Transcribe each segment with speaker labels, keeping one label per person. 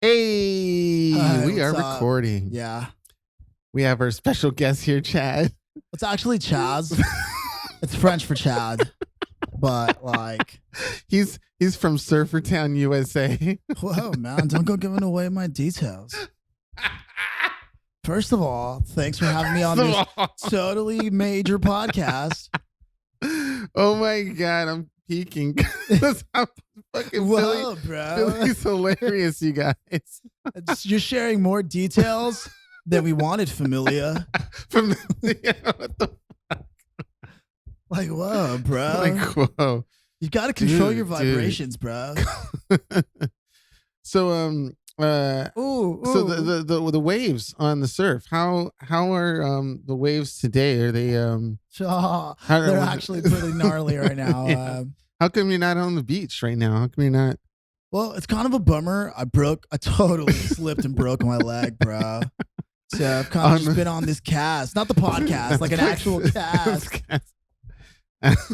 Speaker 1: Hey,
Speaker 2: Hi,
Speaker 1: we are
Speaker 2: what's up?
Speaker 1: recording.
Speaker 2: Yeah.
Speaker 1: We have our special guest here, Chad.
Speaker 2: It's actually Chaz. It's French for Chad. But like,
Speaker 1: He's from Surfertown, USA.
Speaker 2: whoa, man, don't go giving away my details. First of all, thanks for having me on this totally major podcast.
Speaker 1: Oh my God, I'm peeking. I'm fucking
Speaker 2: Whoa, bro.
Speaker 1: Philly's hilarious, you guys.
Speaker 2: You're sharing more details than we wanted, Familia.
Speaker 1: From what the
Speaker 2: Like, whoa, bro.
Speaker 1: like, whoa.
Speaker 2: You got to control
Speaker 1: Dude,
Speaker 2: your vibrations, bro.
Speaker 1: So
Speaker 2: Ooh,
Speaker 1: so the waves on the surf, how are the waves today? Are they
Speaker 2: they're actually pretty gnarly right now.
Speaker 1: Yeah. How come you're not on the beach right now? How come you're not?
Speaker 2: Well, it's kind of a bummer. I totally slipped and broke my leg, bro. So I've kind of just been on this cast, not the podcast, like an actual cast.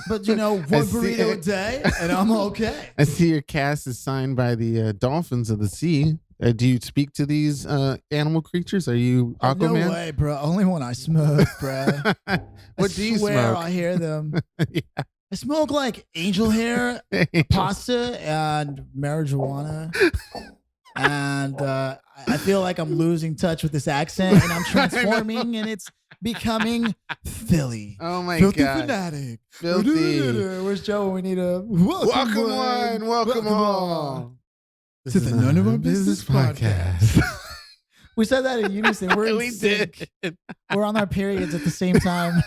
Speaker 2: But you know, one burrito a day, and I'm okay.
Speaker 1: I see your cast is signed by the dolphins of the sea. Do you speak to these animal creatures? Are you Aquaman?
Speaker 2: No way, bro. Only when I smoke, bro.
Speaker 1: What do you
Speaker 2: swear
Speaker 1: smoke?
Speaker 2: I hear them.
Speaker 1: Yeah.
Speaker 2: I smoke like angel hair, pasta, and marijuana. And I feel like I'm losing touch with this accent, and I'm transforming, and it's becoming Philly.
Speaker 1: Oh my
Speaker 2: Filthy
Speaker 1: God.
Speaker 2: fanatic.
Speaker 1: Filthy.
Speaker 2: Where's Joe when we need a
Speaker 1: Welcome on. This
Speaker 2: to
Speaker 1: is
Speaker 2: the None of Our Business podcast. We said that in unison. We're in
Speaker 1: We
Speaker 2: sync.
Speaker 1: did.
Speaker 2: We're on our periods at the same time.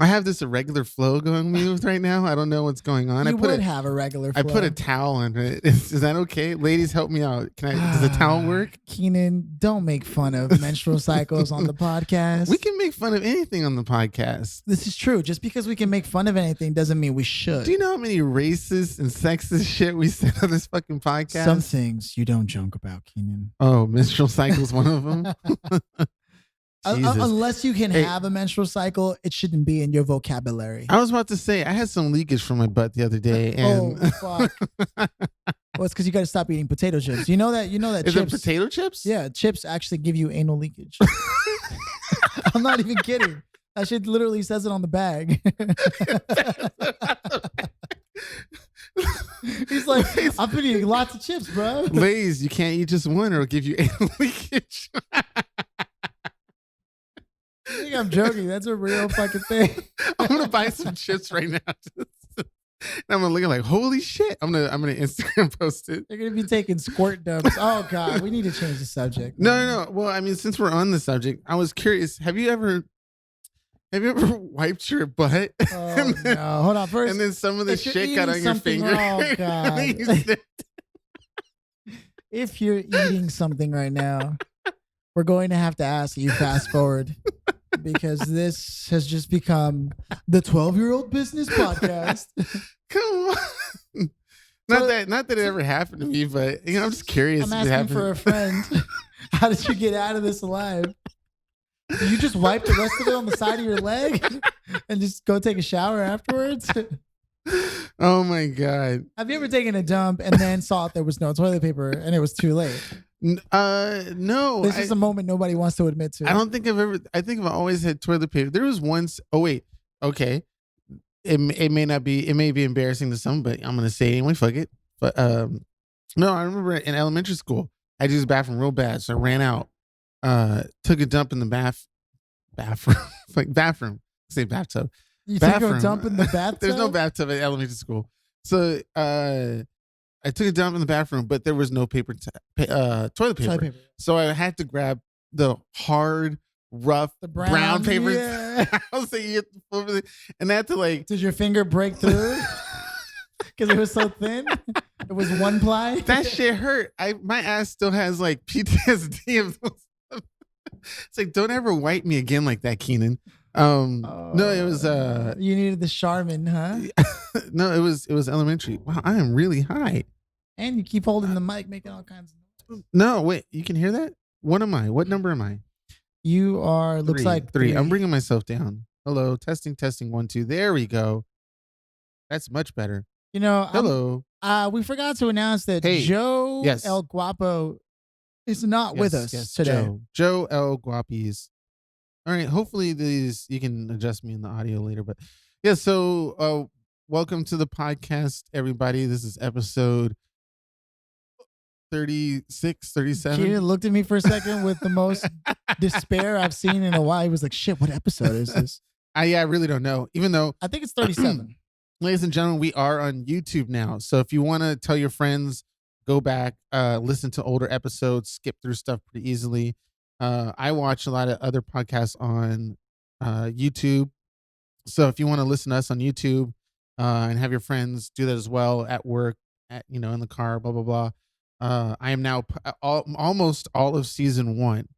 Speaker 1: I have this irregular flow going with right now. I don't know what's going on.
Speaker 2: You would have a regular flow.
Speaker 1: I put a towel on it. Is that okay? Ladies, help me out. Does the towel work?
Speaker 2: Keenan, don't make fun of menstrual cycles on the podcast.
Speaker 1: We can make fun of anything on the podcast.
Speaker 2: This is true. Just because we can make fun of anything doesn't mean we should.
Speaker 1: Do you know how many racist and sexist shit we said on this fucking podcast?
Speaker 2: Some things you don't joke about, Keenan.
Speaker 1: Oh, menstrual cycle's one of them.
Speaker 2: Unless you can have a menstrual cycle, it shouldn't be in your vocabulary.
Speaker 1: I was about to say, I had some leakage from my butt the other day. And
Speaker 2: Oh, fuck. Well, it's because you got to stop eating potato chips. You know that
Speaker 1: Is
Speaker 2: chips.
Speaker 1: it potato chips?
Speaker 2: Yeah, chips actually give you anal leakage. I'm not even kidding. That shit literally says it on the bag. He's like, I've been eating lots of chips, bro.
Speaker 1: Lay's, you can't eat just one or it'll give you anal leakage.
Speaker 2: I think I'm joking. That's a real fucking thing.
Speaker 1: I'm gonna buy some chips right now. And I'm gonna look at like, holy shit. I'm gonna Instagram post it.
Speaker 2: They're gonna be taking squirt dumps. Oh God, we need to change the subject.
Speaker 1: No. Well, I mean, since we're on the subject, I was curious. Have you ever wiped your butt?
Speaker 2: Oh no! Hold on. First,
Speaker 1: and then some of the
Speaker 2: if you're
Speaker 1: shit got on
Speaker 2: eating
Speaker 1: your
Speaker 2: something-
Speaker 1: finger.
Speaker 2: Oh God! If you're eating something right now, we're going to have to ask you fast forward. Because this has just become the 12-year-old business podcast.
Speaker 1: Come on. Not that it ever happened to me, but I'm just curious.
Speaker 2: I'm
Speaker 1: if it
Speaker 2: asking for a friend. How did you get out of this alive? Did you just wipe the rest of it on the side of your leg and just go take a shower afterwards?
Speaker 1: Oh my God.
Speaker 2: Have you ever taken a dump and then saw there was no toilet paper and it was too late?
Speaker 1: No.
Speaker 2: This is a moment nobody wants to admit to.
Speaker 1: I don't think I think I've always had toilet paper. There was once, oh wait, okay. It may be embarrassing to some, but I'm going to say it anyway, fuck it. But no, I remember in elementary school, I used the bathroom real bad. So I ran out, took a dump in the bathroom, like bathroom, say bathtub.
Speaker 2: You
Speaker 1: bathroom.
Speaker 2: took a dump in the bathtub?
Speaker 1: There's no bathtub at elementary school. So I took a dump in the bathroom, but there was no toilet paper. So I had to grab the hard, rough, the brown paper.
Speaker 2: Yeah.
Speaker 1: And I had to like.
Speaker 2: Did your finger break through? Because it was so thin? It was one ply?
Speaker 1: That shit hurt. My ass still has like PTSD of those. It's like, don't ever wipe me again like that, Keenan. No, it was
Speaker 2: you needed the Charmin, huh?
Speaker 1: No, it was elementary. Wow, I am really high.
Speaker 2: And you keep holding the mic, making all kinds of noise.
Speaker 1: No, wait, you can hear that? What am I? What number am I?
Speaker 2: You are looks like
Speaker 1: three. I'm bringing myself down. Hello, testing 1 2. There we go. That's much better.
Speaker 2: You know,
Speaker 1: hello.
Speaker 2: We forgot to announce that
Speaker 1: Hey,
Speaker 2: Joe
Speaker 1: yes.
Speaker 2: El Guapo is not with us today.
Speaker 1: Joe L. Guapis. All right. Hopefully these you can adjust me in the audio later. But yeah, so welcome to the podcast, everybody. This is episode 36, 37.
Speaker 2: Keenan looked at me for a second with the most despair I've seen in a while. He was like, shit, what episode is this?
Speaker 1: I really don't know. Even though
Speaker 2: I think it's 37.
Speaker 1: Ladies and gentlemen, we are on YouTube now. So if you want to tell your friends, go back, listen to older episodes, skip through stuff pretty easily. I watch a lot of other podcasts on YouTube. So if you want to listen to us on YouTube and have your friends do that as well at work, in the car, blah, blah, blah. I am now almost all of season 1.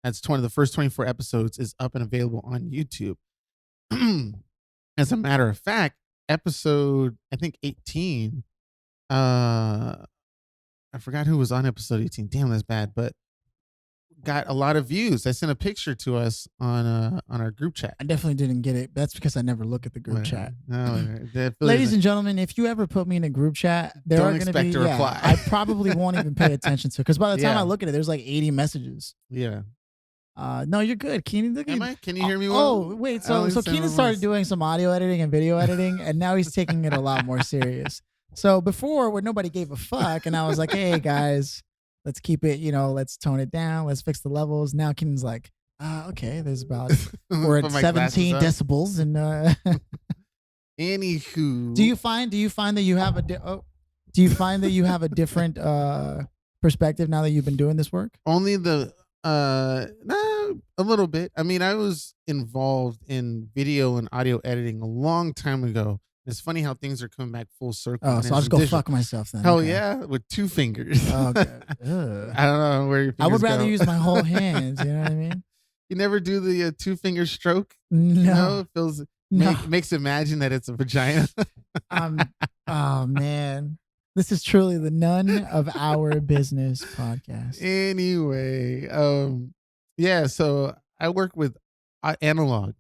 Speaker 1: That's the first 24 episodes is up and available on YouTube. As a matter of fact, episode, I think 18, I forgot who was on episode 18. Damn, that's bad, but got a lot of views. I sent a picture to us on our group chat.
Speaker 2: I definitely didn't get it. That's because I never look at the group chat.
Speaker 1: No,
Speaker 2: ladies and gentlemen, if you ever put me in a group chat, there are going to be.
Speaker 1: Reply.
Speaker 2: I probably won't even pay attention to it because by the time
Speaker 1: Yeah.
Speaker 2: I look at it, there's like 80 messages.
Speaker 1: Yeah.
Speaker 2: No, you're good, Keenan.
Speaker 1: Am I? Can you hear me well?
Speaker 2: Oh, wait. So Keenan started doing some audio editing and video editing, and now he's taking it a lot more serious. So before, where nobody gave a fuck, and I was like, hey, guys, let's keep it, let's tone it down. Let's fix the levels. Now Keenan's like, okay, there's about, we're at 17 decibels. And
Speaker 1: anywho.
Speaker 2: Do you find that you have a different perspective now that you've been doing this work?
Speaker 1: Only a little bit. I mean, I was involved in video and audio editing a long time ago. It's funny how things are coming back full circle.
Speaker 2: Oh, so I'll just go fuck myself then.
Speaker 1: Hell yeah, with 2 fingers.
Speaker 2: Oh, okay.
Speaker 1: I don't know where your fingers
Speaker 2: I would rather
Speaker 1: go.
Speaker 2: use my whole hands. You know what I mean?
Speaker 1: You never do the 2-finger stroke?
Speaker 2: No.
Speaker 1: It feels
Speaker 2: No.
Speaker 1: makes imagine that it's a vagina.
Speaker 2: Oh man. This is truly the None of Our Business podcast.
Speaker 1: Anyway, yeah, so I work with analog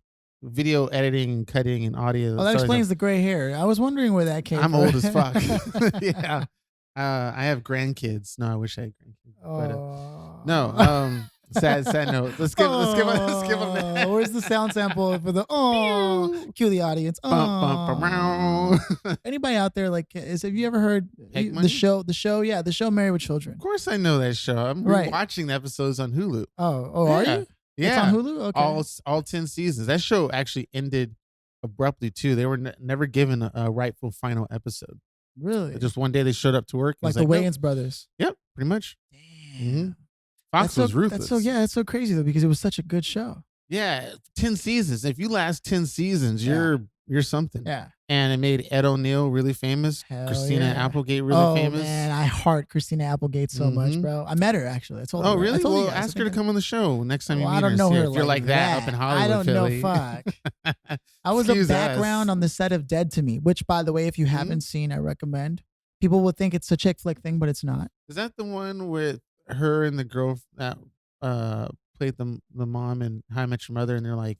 Speaker 1: video editing, cutting, and audio.
Speaker 2: Oh, that explains the gray hair. I was wondering where that came from.
Speaker 1: I'm old as fuck. Yeah. I have grandkids. No, I wish I had grandkids.
Speaker 2: Oh.
Speaker 1: But, no, sad note. Let's give them that.
Speaker 2: Where's the sound sample for the cue the audience. Anybody out there have you ever heard the show Married with Children?
Speaker 1: Of course I know that show. I'm watching the episodes on Hulu.
Speaker 2: Are you?
Speaker 1: Yeah.
Speaker 2: It's on Hulu? Okay.
Speaker 1: All 10 seasons. That show actually ended abruptly too. They were never given a rightful final episode.
Speaker 2: Really?
Speaker 1: Just one day they showed up to work.
Speaker 2: Like the Wayans brothers.
Speaker 1: Yep, pretty much.
Speaker 2: Damn.
Speaker 1: Mm-hmm. Fox was ruthless.
Speaker 2: That's so crazy though, because it was such a good show.
Speaker 1: Yeah, 10 seasons. If you last 10 seasons, you're something.
Speaker 2: Yeah.
Speaker 1: And it made Ed O'Neill really famous.
Speaker 2: Hell
Speaker 1: Christina
Speaker 2: yeah.
Speaker 1: Applegate really famous.
Speaker 2: Oh man, I heart Christina Applegate so much, bro. I met her actually. I told her.
Speaker 1: Really?
Speaker 2: I told
Speaker 1: Well,
Speaker 2: you guys.
Speaker 1: ask her to come on the show next time you meet her.
Speaker 2: I don't know her.
Speaker 1: If you're like that up in Hollywood,
Speaker 2: I don't
Speaker 1: Philly.
Speaker 2: know. Fuck. I was a background on the set of Dead to Me, which, by the way, if you haven't seen, I recommend. People would think it's a chick flick thing, but it's not.
Speaker 1: Is that the one with her and the girl that played the mom in How I Met Your Mother, and they're like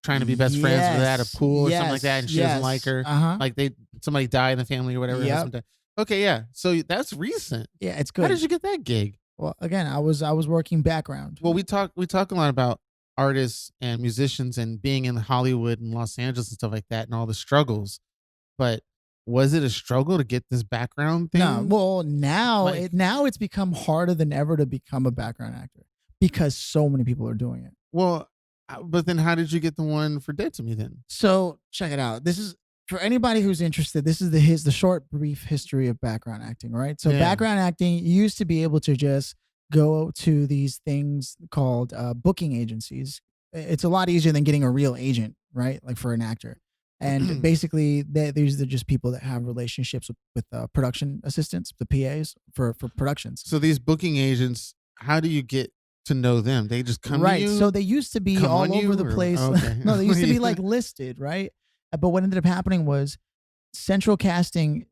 Speaker 1: trying to be best friends with her at a pool or something like that, and she doesn't like her? Like somebody died in the family or whatever.
Speaker 2: Yep.
Speaker 1: Okay, yeah. So that's recent.
Speaker 2: Yeah, it's good.
Speaker 1: How did you get that gig?
Speaker 2: Well, again, I was working background.
Speaker 1: Well, we talk a lot about artists and musicians and being in Hollywood and Los Angeles and stuff like that and all the struggles. But was it a struggle to get this background thing?
Speaker 2: No. Well, now it's become harder than ever to become a background actor because so many people are doing it.
Speaker 1: Well, but then how did you get the one for Dead to Me then?
Speaker 2: So check it out. This is for anybody who's interested. This is the short, brief history of background acting, right? So background acting, you used to be able to just go to these things called booking agencies. It's a lot easier than getting a real agent, right? Like for an actor. And basically, these are just people that have relationships with production assistants, the PAs for productions.
Speaker 1: So these booking agents, how do you get to know them? They just come to you?
Speaker 2: So they used to be all over the place. Okay. No, they used to be like listed, right? But what ended up happening was central casting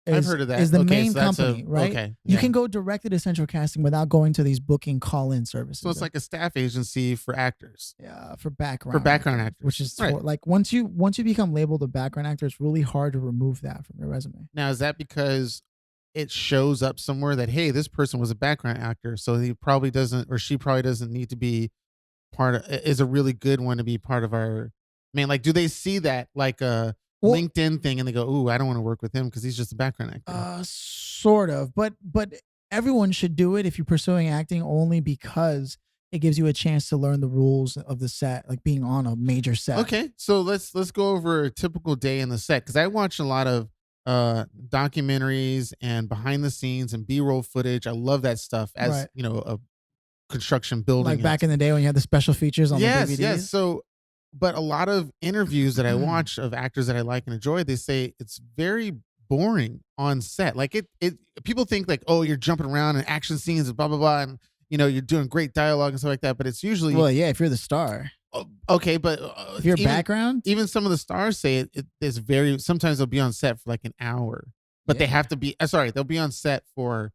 Speaker 1: I've heard of that.
Speaker 2: Is the
Speaker 1: Okay,
Speaker 2: main
Speaker 1: so that's
Speaker 2: company, right?
Speaker 1: Okay,
Speaker 2: You
Speaker 1: yeah.
Speaker 2: can go directly to central casting without going to these booking call-in services.
Speaker 1: So it's like a staff agency for actors.
Speaker 2: Yeah, for background
Speaker 1: actors,
Speaker 2: which is
Speaker 1: right.
Speaker 2: like once you become labeled a background actor, it's really hard to remove that from your resume.
Speaker 1: Now, is that because it shows up somewhere that, hey, this person was a background actor, so he probably doesn't, or she probably doesn't need to be part of, is a really good one to be part of our, man, like, do they see that like a LinkedIn thing and they go, ooh, I don't want to work with him because he's just a background actor?
Speaker 2: Sort of, but everyone should do it if you're pursuing acting, only because it gives you a chance to learn the rules of the set, like being on a major set.
Speaker 1: Okay, so let's go over a typical day in the set, because I watch a lot of documentaries and behind the scenes and B-roll footage. I love that stuff, as
Speaker 2: Right.
Speaker 1: you know, a construction building,
Speaker 2: like back in the day when you had the special features on the DVDs.
Speaker 1: Yes. So, but a lot of interviews that I watch of actors that I like and enjoy, they say it's very boring on set. Like it people think like, oh, you're jumping around and action scenes and blah blah blah, and you're doing great dialogue and stuff like that. But it's usually,
Speaker 2: well, yeah, if you're the star.
Speaker 1: Okay, but
Speaker 2: if you're background,
Speaker 1: even some of the stars say it is very. Sometimes they'll be on set for like an hour, but they have to be. They'll be on set for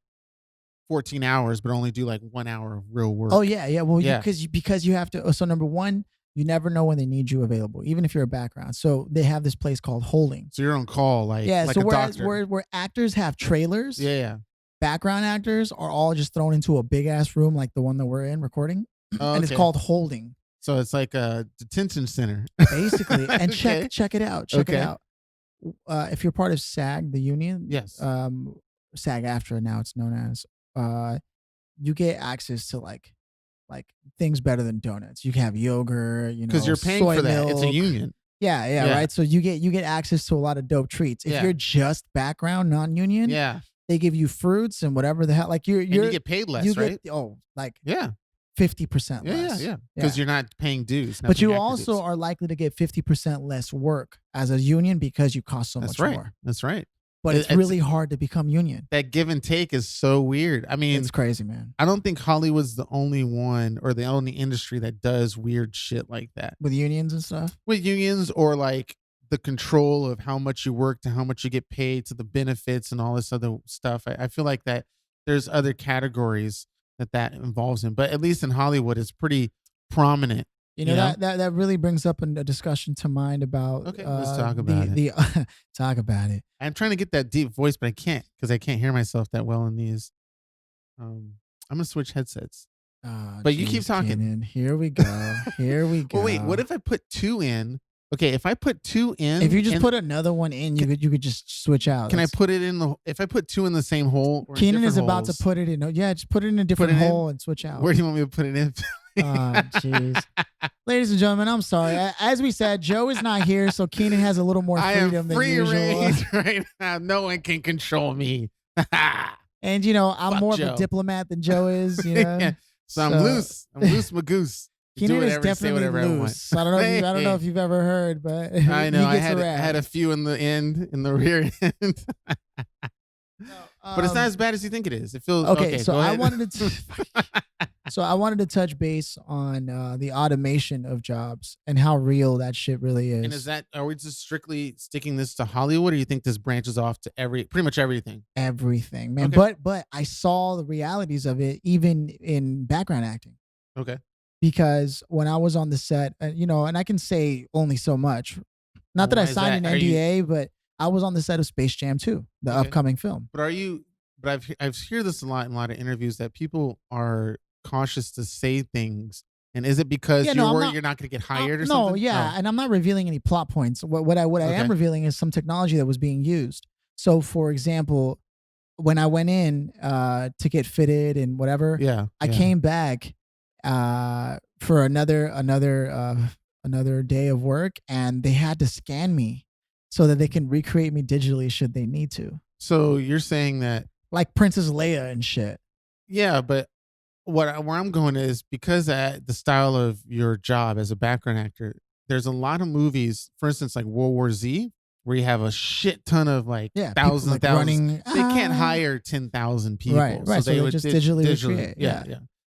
Speaker 1: 14 hours, but only do like 1 hour of real work.
Speaker 2: Oh yeah. Well, because you have to. So number one, you never know when they need you available, even if you're a background. So they have this place called holding.
Speaker 1: So you're on call, like
Speaker 2: so
Speaker 1: a doctor.
Speaker 2: Where actors have trailers.
Speaker 1: Yeah.
Speaker 2: Background actors are all just thrown into a big ass room like the one that we're in recording, and it's called holding. So
Speaker 1: it's like a detention center,
Speaker 2: basically. And check it out. Check it out. If you're part of SAG, the union,
Speaker 1: yes,
Speaker 2: SAG-AFTRA now it's known as, you get access to like things better than donuts. You can have yogurt,
Speaker 1: because you're paying for that. Milk. It's a union.
Speaker 2: Yeah, right. So you get access to a lot of dope treats. If you're just background, non-union, they give you fruits and whatever the hell. Like you
Speaker 1: get paid less, right?
Speaker 2: 50% less.
Speaker 1: Yeah. Because you're not paying dues.
Speaker 2: But you also are likely to get 50% less work as a union because you cost so much more.
Speaker 1: That's right.
Speaker 2: But it's really hard to become union.
Speaker 1: That give and take is so weird. I mean,
Speaker 2: it's crazy, man.
Speaker 1: I don't think Hollywood's the only one or the only industry that does weird shit like that.
Speaker 2: With unions and stuff?
Speaker 1: With unions, or like the control of how much you work to how much you get paid to the benefits and all this other stuff. I feel like that there's other categories that involves in, but at least in Hollywood, it's pretty prominent.
Speaker 2: That really brings up a discussion to mind about.
Speaker 1: Okay, let's talk about it.
Speaker 2: Talk about it.
Speaker 1: I'm trying to get that deep voice, but I can't because I can't hear myself that well in these. I'm gonna switch headsets. But you keep talking.
Speaker 2: Cianan. Here we go. Here we go.
Speaker 1: Well, wait. What if I put two in? Okay, if I put two in,
Speaker 2: if you just put another one in, you could just switch out.
Speaker 1: Can I put it in the? If I put two in the same hole, or
Speaker 2: Cianan is about to put it in. Yeah, just put it in a different hole and switch out.
Speaker 1: Where do you want me to put it in?
Speaker 2: Oh, jeez. Ladies and gentlemen, I'm sorry. As we said, Joe is not here, so Cianan has a little more freedom than usual.
Speaker 1: Range right now. No one can control me.
Speaker 2: And I'm more
Speaker 1: Joe.
Speaker 2: of a diplomat than Joe is.
Speaker 1: So I'm loose. I'm loose, Magoo's.
Speaker 2: Cianan is definitely loose. I don't know. I don't know if you've ever heard, but
Speaker 1: I know. I had a few in the rear end. But it's not as bad as you think it is. It feels okay.
Speaker 2: So I wanted to touch base on the automation of jobs and how real that shit really is.
Speaker 1: And are we just strictly sticking this to Hollywood, or do you think this branches off to pretty much everything?
Speaker 2: Everything, man. Okay. But I saw the realities of it even in background acting.
Speaker 1: Okay.
Speaker 2: Because when I was on the set, and I can say only so much. Not that I signed an NDA, but I was on the set of Space Jam 2, the upcoming film.
Speaker 1: But I've heard this a lot in a lot of interviews that people are cautious to say things. And is it because you're worried you're not going to get hired or something?
Speaker 2: No, yeah. Oh. And I'm not revealing any plot points. What I am revealing is some technology that was being used. So, for example, when I went in to get fitted and whatever, I came back for another day of work, and they had to scan me so that they can recreate me digitally should they need to.
Speaker 1: So you're saying that,
Speaker 2: like Princess Leia and shit.
Speaker 1: Yeah, but where I'm going is because the style of your job as a background actor, there's a lot of movies, for instance, like World War Z, where you have a shit ton of thousands and thousands. They can't hire 10,000 people.
Speaker 2: Right. So they would just digitally recreate.
Speaker 1: Yeah.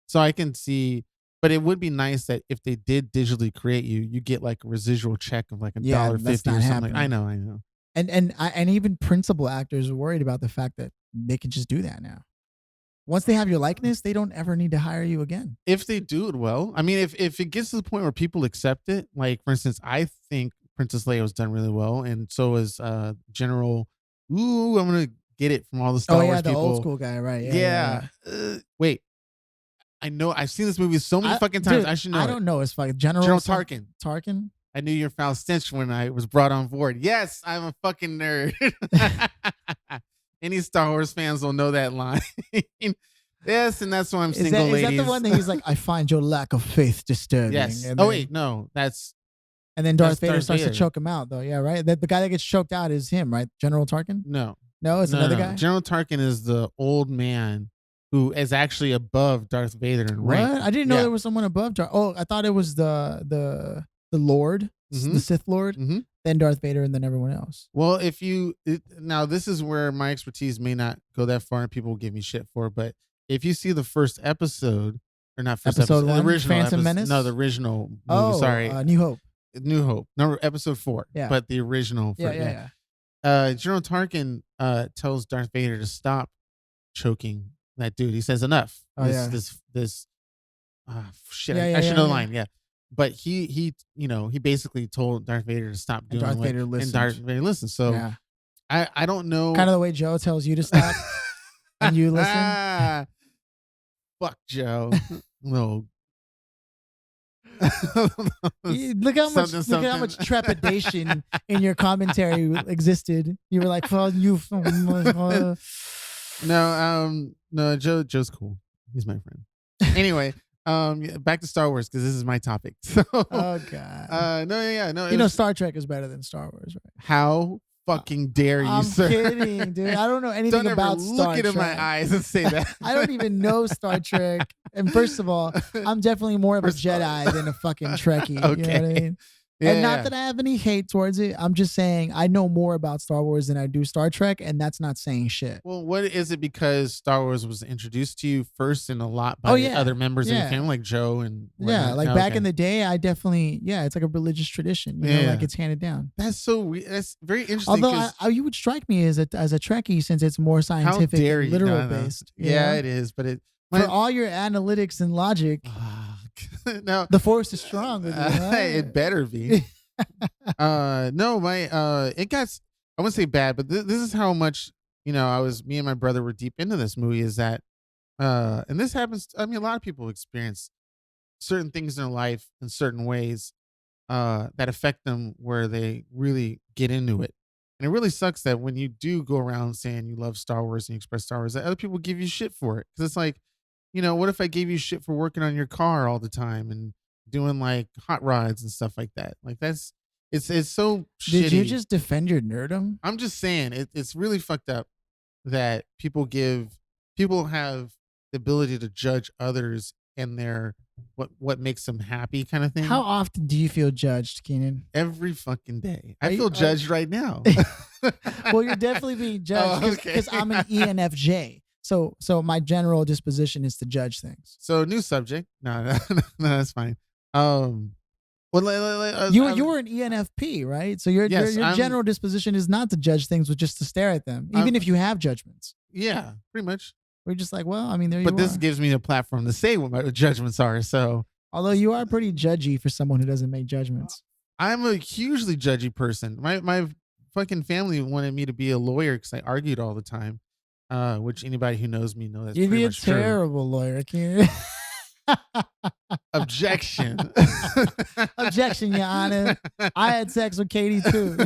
Speaker 1: So I can see, but it would be nice that if they did digitally create you, you get like a residual check of like $1.50 or something. I know.
Speaker 2: And even principal actors are worried about the fact that they can just do that now. Once they have your likeness, they don't ever need to hire you again.
Speaker 1: If they do it well, I mean, if it gets to the point where people accept it, like for instance, I think Princess Leia was done really well, and so is General. Ooh, I'm gonna get it from all the Star Wars
Speaker 2: the
Speaker 1: people.
Speaker 2: old school guy, right?
Speaker 1: Yeah. Wait, I know I've seen this movie so many fucking times.
Speaker 2: Dude,
Speaker 1: I should know.
Speaker 2: I don't know. It's fucking General
Speaker 1: Tarkin.
Speaker 2: Tarkin.
Speaker 1: I knew your foul stench when I was brought on board. Yes, I'm a fucking nerd. Any Star Wars fans will know that line. Yes, and that's why I'm single, ladies.
Speaker 2: Is that the one that he's like, I find your lack of faith disturbing?
Speaker 1: Yes.
Speaker 2: And
Speaker 1: Wait, no, that's.
Speaker 2: And then Darth Vader starts to choke him out, though. Yeah, right. The guy that gets choked out is him, right? General Tarkin.
Speaker 1: No,
Speaker 2: it's another guy.
Speaker 1: General Tarkin is the old man who is actually above Darth Vader in rank.
Speaker 2: What? I didn't know there was someone above Darth. Oh, I thought it was the Lord, the Sith Lord, then Darth Vader, and then everyone else.
Speaker 1: Well, now this is where my expertise may not go that far, and people will give me shit for, but if you see the first episode, or not first episode,
Speaker 2: one,
Speaker 1: the original
Speaker 2: Phantom Menace?
Speaker 1: No, the original movie, sorry.
Speaker 2: New Hope.
Speaker 1: New Hope. Number episode 4.
Speaker 2: Yeah.
Speaker 1: But the original.
Speaker 2: Yeah.
Speaker 1: General Tarkin tells Darth Vader to stop choking that dude. He says enough. This shit. I should know the line. Yeah. But he basically told Darth Vader to stop doing
Speaker 2: Darth Vader listened.
Speaker 1: And Darth Vader listened. So I don't know.
Speaker 2: Kind of the way Joe tells you to stop and you listen.
Speaker 1: Fuck Joe. No.
Speaker 2: Look how much trepidation in your commentary existed. You were like, "Well, you."
Speaker 1: No. Joe's cool. He's my friend. Anyway, back to Star Wars because this is my topic. So,
Speaker 2: oh god.
Speaker 1: No.
Speaker 2: Star Trek is better than Star Wars, right?
Speaker 1: How fucking dare you, sir?
Speaker 2: I'm kidding, dude. I don't know anything about Star Trek.
Speaker 1: Look in my eyes and say that.
Speaker 2: I don't even know Star Trek. And first of all, I'm definitely more of a Jedi than a fucking Trekkie.
Speaker 1: Okay.
Speaker 2: You know what I mean? And not that I have any hate towards it. I'm just saying I know more about Star Wars than I do Star Trek, and that's not saying shit.
Speaker 1: Well, what is it because Star Wars was introduced to you first and a lot by other members of your family, like Joe and
Speaker 2: back in the day, I definitely it's like a religious tradition. You know, like it's handed down.
Speaker 1: That's so weird. That's very interesting.
Speaker 2: Although you would strike me as a Trekkie since it's more scientific, and literal based.
Speaker 1: Yeah, it is, but
Speaker 2: for all your analytics and logic.
Speaker 1: No,
Speaker 2: the force is strong with you, huh?
Speaker 1: It better be. It got, I wouldn't say bad, but this is how much, me and my brother were deep into this movie is that, and this happens, a lot of people experience certain things in their life in certain ways, that affect them where they really get into it. And it really sucks that when you do go around saying you love Star Wars and you express Star Wars, that other people give you shit for it. Cause it's like, what if I gave you shit for working on your car all the time and doing like hot rods and stuff like that? Like it's so shitty.
Speaker 2: Did you just defend your nerdum?
Speaker 1: I'm just saying it's really fucked up that people have the ability to judge others and their what makes them happy kind of thing.
Speaker 2: How often do you feel judged, Keenan?
Speaker 1: Every fucking day. I feel judged right now.
Speaker 2: Well, you're definitely being judged because I'm an ENFJ. So my general disposition is to judge things.
Speaker 1: So new subject. No, that's fine. Well,
Speaker 2: you were an ENFP, right? So your general disposition is not to judge things, but just to stare at them, even if you have judgments.
Speaker 1: Yeah, pretty much.
Speaker 2: We're just like, well, I mean, there you are.
Speaker 1: But this gives me a platform to say what my judgments are. So,
Speaker 2: although you are pretty judgy for someone who doesn't make judgments.
Speaker 1: I'm a hugely judgy person. My fucking family wanted me to be a lawyer because I argued all the time. Which anybody who knows me knows that's
Speaker 2: You'd be a
Speaker 1: true.
Speaker 2: terrible lawyer, Kieran.
Speaker 1: Objection.
Speaker 2: Objection, Your Honor. I had sex with Katie too.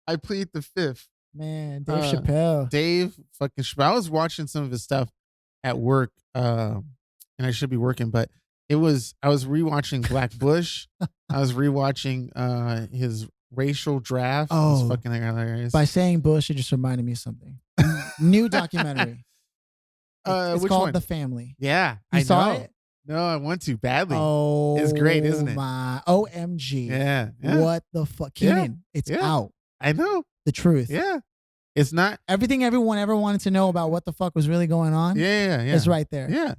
Speaker 1: I plead the fifth.
Speaker 2: Man, Dave Chappelle.
Speaker 1: Dave fucking Chappelle. I was watching some of his stuff at work, and I should be working, but I was rewatching Black Bush. I was rewatching his racial draft.
Speaker 2: Oh,
Speaker 1: it's fucking hilarious.
Speaker 2: By saying Bush, it just reminded me of something. New documentary. It's
Speaker 1: which
Speaker 2: called
Speaker 1: one?
Speaker 2: The Family.
Speaker 1: Yeah,
Speaker 2: I saw
Speaker 1: know.
Speaker 2: it.
Speaker 1: No, I want to badly.
Speaker 2: Oh,
Speaker 1: it's great, isn't it?
Speaker 2: My OMG.
Speaker 1: Yeah.
Speaker 2: What the fuck, Keenan? It's out.
Speaker 1: I know
Speaker 2: the truth.
Speaker 1: Yeah, it's not
Speaker 2: everything everyone ever wanted to know about what the fuck was really going on.
Speaker 1: Yeah.
Speaker 2: It's right there.
Speaker 1: Yeah,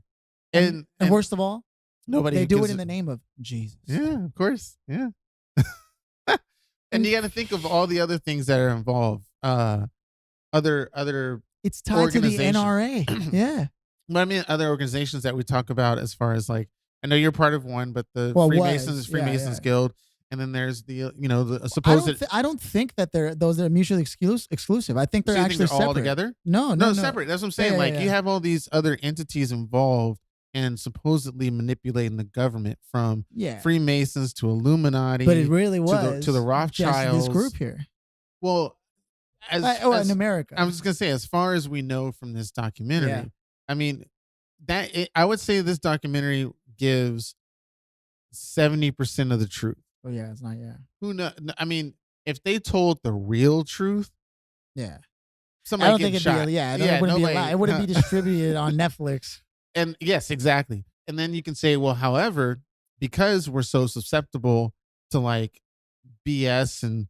Speaker 2: and worst of all,
Speaker 1: nobody
Speaker 2: they do it in the name of Jesus.
Speaker 1: Yeah, of course. Yeah. And you got to think of all the other things that are involved. Other
Speaker 2: it's tied to the NRA. Yeah.
Speaker 1: But I mean, other organizations that we talk about as far as like, I know you're part of one, but the Freemasons is Freemasons Guild. And then there's the, the supposed.
Speaker 2: I don't think that those are mutually exclusive. I think they're actually separate.
Speaker 1: All together.
Speaker 2: No,
Speaker 1: separate. That's what I'm saying. You have all these other entities involved and supposedly manipulating the government from Freemasons to Illuminati.
Speaker 2: But it really was
Speaker 1: to the Rothschilds.
Speaker 2: This group here.
Speaker 1: Well,
Speaker 2: in America.
Speaker 1: I was just gonna say, as far as we know from this documentary, I mean, I would say this documentary gives 70% of the truth.
Speaker 2: Oh yeah, it's not. Yeah.
Speaker 1: Who know? I mean, if they told the real truth, somebody
Speaker 2: I don't think it'd be. It wouldn't be allowed. It wouldn't be distributed on Netflix.
Speaker 1: And yes, exactly. And then you can say, well, however, because we're so susceptible to like BS and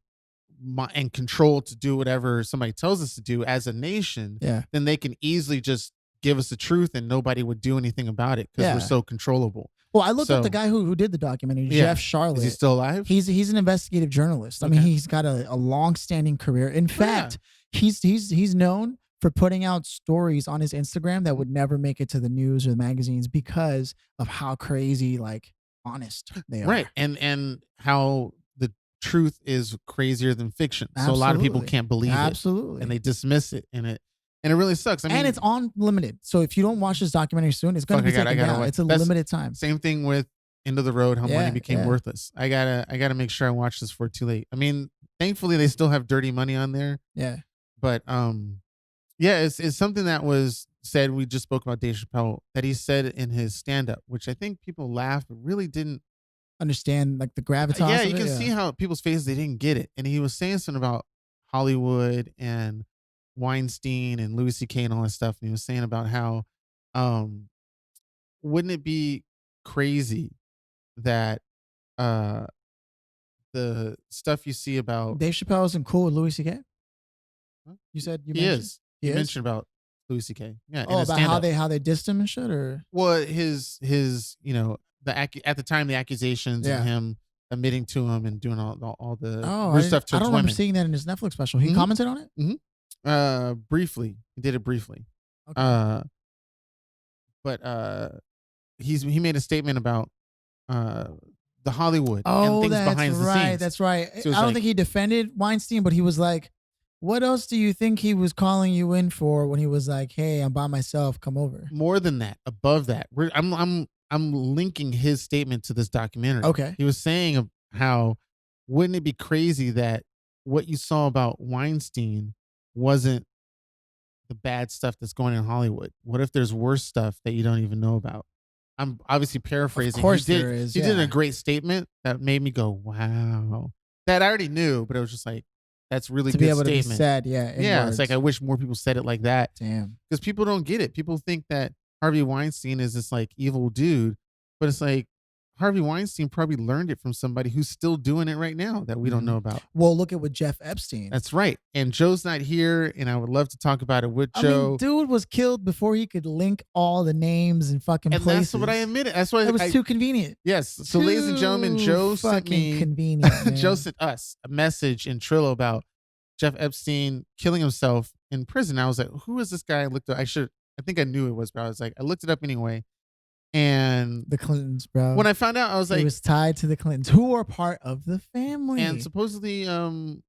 Speaker 1: control to do whatever somebody tells us to do as a nation, then they can easily just give us the truth and nobody would do anything about it because we're so controllable.
Speaker 2: Well, I looked up the guy who did the documentary, Jeff Charlotte.
Speaker 1: Is he still alive?
Speaker 2: He's an investigative journalist. I mean, he's got a long-standing career. In fact, he's known for putting out stories on his Instagram that would never make it to the news or the magazines because of how crazy, like, honest they are.
Speaker 1: Right, and how the truth is crazier than fiction.
Speaker 2: Absolutely.
Speaker 1: So a lot of people can't believe
Speaker 2: it,
Speaker 1: and they dismiss it, and it really sucks. I mean,
Speaker 2: and it's unlimited. So if you don't watch this documentary soon, it's going to be taken down. It's a limited time.
Speaker 1: Same thing with End of the Road, how money became worthless. I gotta make sure I watch this before too late. I mean, thankfully they still have Dirty Money on there.
Speaker 2: Yeah.
Speaker 1: But it's something that was said. We just spoke about Dave Chappelle, that he said in his stand-up, which I think people laughed but really didn't
Speaker 2: understand, like the gravitas.
Speaker 1: You can see how people's faces, they didn't get it. And he was saying something about Hollywood and Weinstein and Louis C.K. and all that stuff. And he was saying about how wouldn't it be crazy that the stuff you see about
Speaker 2: Dave Chappelle isn't cool with Louis C.K.? You said
Speaker 1: he mentioned about Louis C.K. Yeah.
Speaker 2: About how they dissed him and shit, or
Speaker 1: his at the time the accusations of him admitting to him and doing all the weird stuff to
Speaker 2: I don't
Speaker 1: women.
Speaker 2: remember seeing that in his Netflix special. He commented on it.
Speaker 1: Mm-hmm. Briefly. He did it briefly.
Speaker 2: Okay.
Speaker 1: But he made a statement about the Hollywood and things behind the scenes.
Speaker 2: That's right. So I don't think he defended Weinstein, but he was like, what else do you think he was calling you in for when he was like, hey, I'm by myself, come over?
Speaker 1: More than that, above that. I'm linking his statement to this documentary.
Speaker 2: Okay.
Speaker 1: He was saying how wouldn't it be crazy that what you saw about Weinstein wasn't the bad stuff that's going on in Hollywood? What if there's worse stuff that you don't even know about? I'm obviously paraphrasing.
Speaker 2: Of course there is.
Speaker 1: He did a great statement that made me go, wow. That I already knew, but it was just like, that's really
Speaker 2: to
Speaker 1: good
Speaker 2: be able
Speaker 1: statement.
Speaker 2: To be said,
Speaker 1: yeah. It's like, I wish more people said it like that.
Speaker 2: Damn.
Speaker 1: Because people don't get it. People think that Harvey Weinstein is this like evil dude, but it's like Harvey Weinstein probably learned it from somebody who's still doing it right now that we don't know about.
Speaker 2: Well, look at what Jeff Epstein.
Speaker 1: That's right. And Joe's not here, and I would love to talk about it with Joe.
Speaker 2: I mean, dude was killed before he could link all the names and fucking places.
Speaker 1: And that's what I admitted. That's why
Speaker 2: it was too convenient.
Speaker 1: Yes. So, ladies and gentlemen, Joe sent me
Speaker 2: convenient.
Speaker 1: Joe sent us a message in Trillo about Jeff Epstein killing himself in prison. I was like, who is this guy? I looked up. I think I knew it was, but I was like, I looked it up anyway. And
Speaker 2: the Clintons, bro.
Speaker 1: When I found out, I was like,
Speaker 2: he was tied to the Clintons, who are part of the family.
Speaker 1: And supposedly, Trump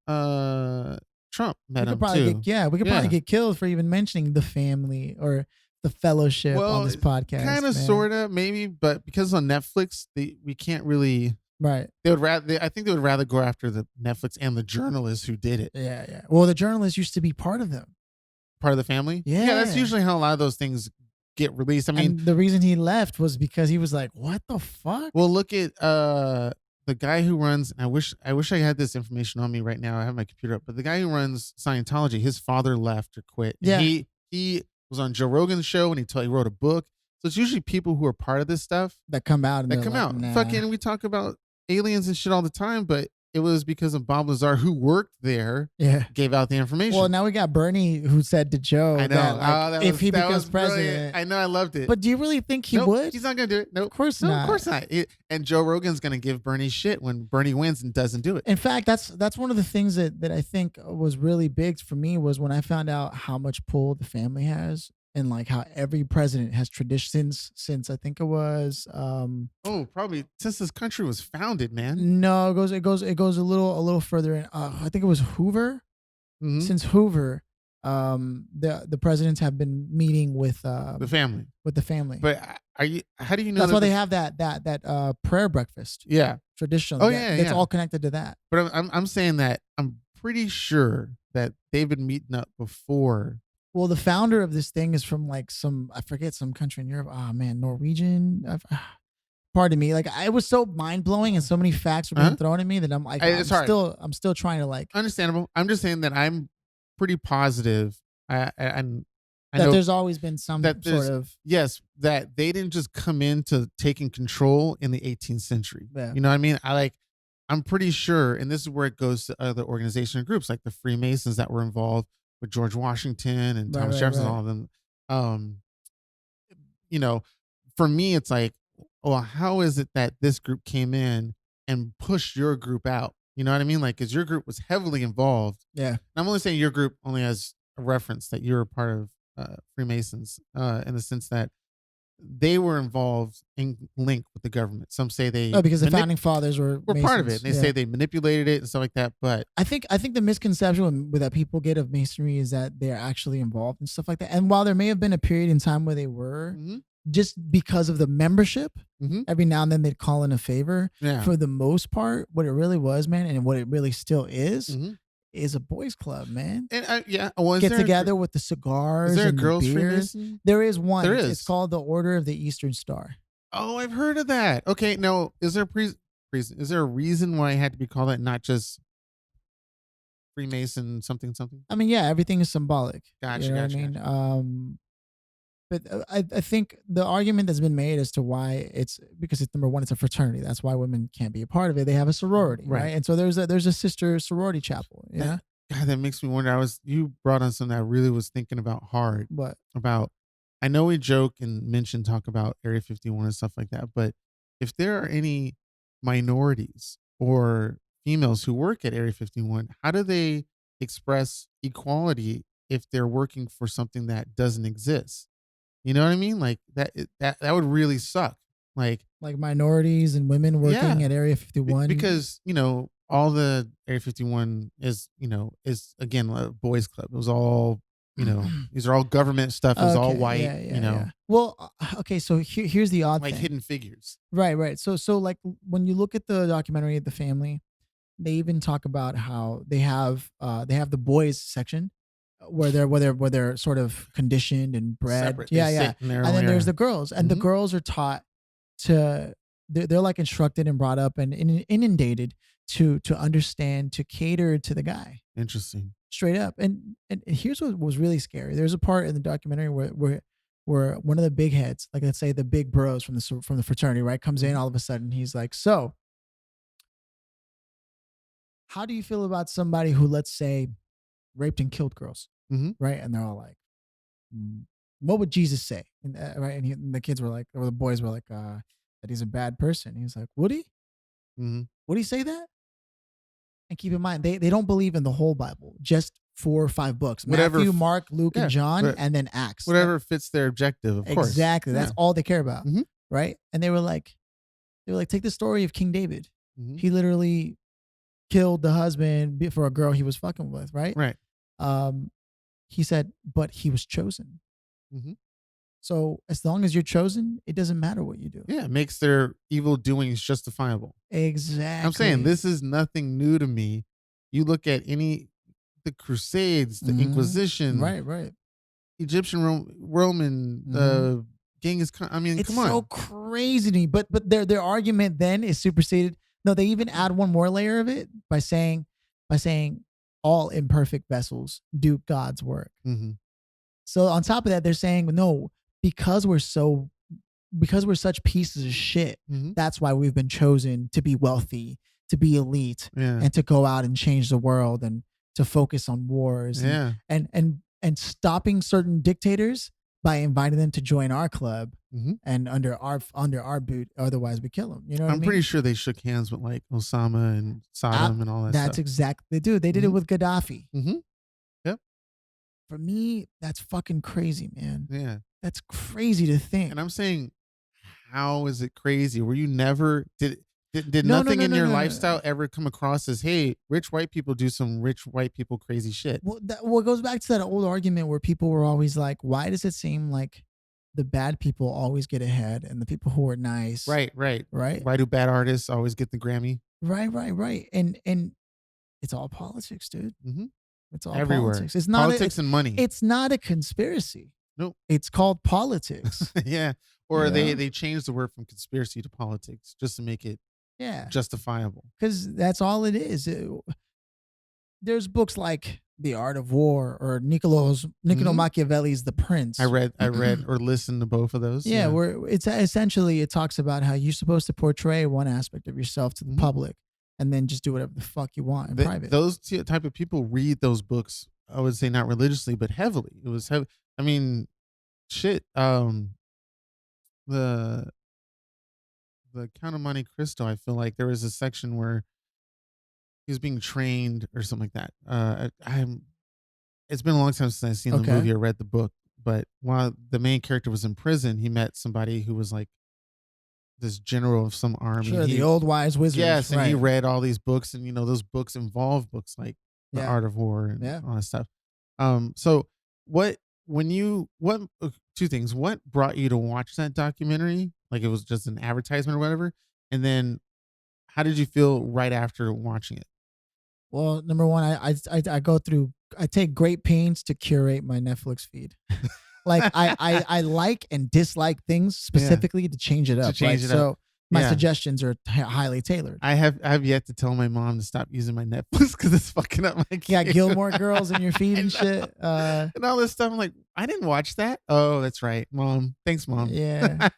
Speaker 1: met him
Speaker 2: too. We could probably
Speaker 1: Yeah.
Speaker 2: get killed for even mentioning the family or the fellowship on this podcast.
Speaker 1: Kind of, sort of, maybe, but because on Netflix, we can't really.
Speaker 2: Right.
Speaker 1: I think they would rather go after the Netflix and the journalists who did it.
Speaker 2: Yeah. Well, the journalists used to be part of them.
Speaker 1: Part of the family?
Speaker 2: Yeah.
Speaker 1: Yeah, that's usually how a lot of those things get released. I mean,
Speaker 2: and the reason he left was because he was like, what the fuck?
Speaker 1: Well, look at the guy who runs, I wish I had this information on me right now. I have my computer up, but the guy who runs Scientology, his father left or quit.
Speaker 2: Yeah.
Speaker 1: He was on Joe Rogan's show and he wrote a book. So it's usually people who are part of this stuff
Speaker 2: that come out.
Speaker 1: Nah. Fucking, we talk about aliens and shit all the time, but it was because of Bob Lazar, who worked there, gave out the information.
Speaker 2: Well, now we got Bernie, who said to Joe
Speaker 1: I know.
Speaker 2: that, if he becomes president.
Speaker 1: I know, I loved it.
Speaker 2: But do you really think he would?
Speaker 1: He's not going to do it. Nope.
Speaker 2: Of course not.
Speaker 1: Of course not. And Joe Rogan's going to give Bernie shit when Bernie wins and doesn't do it.
Speaker 2: In fact, that's one of the things that I think was really big for me was when I found out how much pull the family has. And like how every president has traditions since I think it was
Speaker 1: probably since this country was founded, man.
Speaker 2: No, it goes a little further in. I think it was Hoover.
Speaker 1: Mm-hmm.
Speaker 2: Since Hoover, the presidents have been meeting with
Speaker 1: the family.
Speaker 2: With the family.
Speaker 1: But how do you know
Speaker 2: that's why they have that prayer breakfast?
Speaker 1: Yeah.
Speaker 2: Traditional. It's all connected to that.
Speaker 1: But I'm saying that I'm pretty sure that they've been meeting up before.
Speaker 2: Well, the founder of this thing is from like some country in Europe. Oh man, Norwegian. Pardon me. Like it was so mind blowing and so many facts were being thrown at me that I'm like, I'm still trying to like.
Speaker 1: Understandable. I'm just saying that I'm pretty positive. I
Speaker 2: know there's always been some sort of
Speaker 1: that they didn't just come into taking control in the 18th century.
Speaker 2: Yeah.
Speaker 1: You know what I mean? I'm pretty sure, and this is where it goes to other organization and groups like the Freemasons that were involved with George Washington and Thomas Jefferson, all of them. You know, for me, it's like, well, how is it that this group came in and pushed your group out? You know what I mean? Like, because your group was heavily involved.
Speaker 2: Yeah. And
Speaker 1: I'm only saying your group only has a reference that you're a part of Freemasons in the sense that they were involved in link with the government. Some say
Speaker 2: because the founding fathers were
Speaker 1: part of it. They say they manipulated it and stuff like that. But
Speaker 2: I think the misconception that people get of Masonry is that they're actually involved and stuff like that. And while there may have been a period in time where they were, just because of the membership, every now and then they'd call in a favor.
Speaker 1: Yeah.
Speaker 2: For the most part, what it really was, man, and what it really still is a boys' club, man.
Speaker 1: And
Speaker 2: get together with the cigars.
Speaker 1: Is there
Speaker 2: and
Speaker 1: a girls'
Speaker 2: the beers.
Speaker 1: Freemason?
Speaker 2: There is one.
Speaker 1: There is.
Speaker 2: It's called the Order of the Eastern Star.
Speaker 1: Oh, I've heard of that. Okay, no, is there a reason why it had to be called that, not just Freemason something?
Speaker 2: I mean, yeah, everything is symbolic.
Speaker 1: Gotcha.
Speaker 2: You know what I mean? But I think the argument that's been made as to why it's because number one, it's a fraternity. That's why women can't be a part of it. They have a sorority, right? And so there's a sister sorority chapel. Yeah.
Speaker 1: God, that makes me wonder. You brought on something I really was thinking about hard.
Speaker 2: What?
Speaker 1: I know we joke and talk about Area 51 and stuff like that, but if there are any minorities or females who work at Area 51, how do they express equality if they're working for something that doesn't exist? You know what I mean? Like that would really suck. Like
Speaker 2: minorities and women working at Area 51.
Speaker 1: Because, all the Area 51 is again a boys' club. It was all, these are all government stuff. It was all white,
Speaker 2: Yeah. Well, okay, so here's the odd thing.
Speaker 1: Hidden figures.
Speaker 2: Right. So like when you look at the documentary of the family, they even talk about how they have the boys section where they're sort of conditioned and bred.
Speaker 1: Separate.
Speaker 2: And then there's the girls, and the girls are taught they're like instructed and brought up and inundated to understand, to cater to the guy.
Speaker 1: Interesting.
Speaker 2: Straight up. And here's what was really scary. There's a part in the documentary where one of the big heads, like let's say the big bros from the fraternity, right, comes in all of a sudden. He's like, so how do you feel about somebody who, let's say, raped and killed girls? Right? And they're all like, what would Jesus say? And, right? And the kids were like, or the boys were like, that he's a bad person. He's like, would he? Would he say that? And keep in mind, they don't believe in the whole Bible, just 4 or 5 books. Matthew, Mark, Luke, and John, and then Acts.
Speaker 1: Whatever fits their objective, of course.
Speaker 2: Exactly. That's all they care about. Right? And they were like, take the story of King David. He literally killed the husband for a girl he was fucking with, right?
Speaker 1: Right.
Speaker 2: He said, but he was chosen. So as long as you're chosen, it doesn't matter what you do.
Speaker 1: Yeah, it makes their evil doings justifiable.
Speaker 2: Exactly.
Speaker 1: I'm saying this is nothing new to me. You look at the Crusades, the Inquisition,
Speaker 2: right,
Speaker 1: Egyptian, Roman, Genghis Khan. I mean, come on.
Speaker 2: It's so crazy to me. But their argument then is superseded. No, they even add one more layer of it by saying all imperfect vessels do God's work. So on top of that, they're saying, no, because we're such pieces of shit, that's why we've been chosen to be wealthy, to be elite
Speaker 1: Yeah.
Speaker 2: and to go out and change the world and to focus on wars
Speaker 1: Yeah.
Speaker 2: and stopping certain dictators by inviting them to join our club
Speaker 1: hmm
Speaker 2: and under our boot. Otherwise, we kill them. You know what I
Speaker 1: I'm
Speaker 2: mean?
Speaker 1: pretty sure they shook hands with like Osama and Saddam and all that
Speaker 2: That's
Speaker 1: stuff.
Speaker 2: exactly, dude. They did it
Speaker 1: Mhm.
Speaker 2: with Gaddafi.
Speaker 1: Mm-hmm. Yep.
Speaker 2: For me, that's fucking crazy, man.
Speaker 1: Yeah.
Speaker 2: That's crazy to think.
Speaker 1: And I'm saying, how is it crazy? Were you never did
Speaker 2: No, no,
Speaker 1: nothing
Speaker 2: no,
Speaker 1: in
Speaker 2: no,
Speaker 1: your
Speaker 2: no, no.
Speaker 1: lifestyle ever come across as, hey, rich white people do some rich white people crazy shit?
Speaker 2: Well, it goes back to that old argument where people were always like, why does it seem like the bad people always get ahead and the people who are nice,
Speaker 1: Right.
Speaker 2: right,
Speaker 1: Why do bad artists always get the Grammy?
Speaker 2: right, and it's all politics, dude.
Speaker 1: Mm-hmm.
Speaker 2: It's all
Speaker 1: Everywhere.
Speaker 2: politics. It's not
Speaker 1: Politics and money.
Speaker 2: it's not a conspiracy.
Speaker 1: Nope.
Speaker 2: It's called politics.
Speaker 1: Yeah. Or
Speaker 2: Yeah.
Speaker 1: they changed the word from conspiracy to politics just to make it
Speaker 2: Yeah,
Speaker 1: justifiable.
Speaker 2: because that's all it is. There's books like The Art of War or Niccolo
Speaker 1: Mhm.
Speaker 2: Machiavelli's The Prince.
Speaker 1: I read or listened to both of those.
Speaker 2: Yeah, where it's essentially it talks about how you're supposed to portray one aspect of yourself to the
Speaker 1: Mhm.
Speaker 2: public, and then just do whatever the fuck you want in private.
Speaker 1: Those type of people read those books. I would say not religiously, but heavily. It was heavy. I mean, shit. The Count of Monte Cristo. I feel like there was a section where he was being trained or something like that. I'm. It's been a long time since I've seen the
Speaker 2: Okay.
Speaker 1: movie or read the book. But while the main character was in prison, he met somebody who was like this general of some army.
Speaker 2: Sure,
Speaker 1: He-
Speaker 2: the old wise wizard.
Speaker 1: Yes, and
Speaker 2: right.
Speaker 1: he read all these books, and those books involve books like The
Speaker 2: Yeah.
Speaker 1: Art of War and
Speaker 2: Yeah.
Speaker 1: all that stuff. So what when you what two things? What brought you to watch that documentary? Like it was just an advertisement or whatever, and then how did you feel right after watching it?
Speaker 2: Well, number one, I go through. I take great pains to curate my Netflix feed. Like I like and dislike things specifically to change it up.
Speaker 1: change
Speaker 2: right?
Speaker 1: it up.
Speaker 2: So my
Speaker 1: Yeah.
Speaker 2: suggestions are highly tailored.
Speaker 1: I have yet to tell my mom to stop using my Netflix because it's fucking up my.
Speaker 2: You got Gilmore Girls in your feed and shit.
Speaker 1: And all this stuff. I'm like, I didn't watch that. Oh, that's right, Mom. Thanks, Mom.
Speaker 2: Yeah.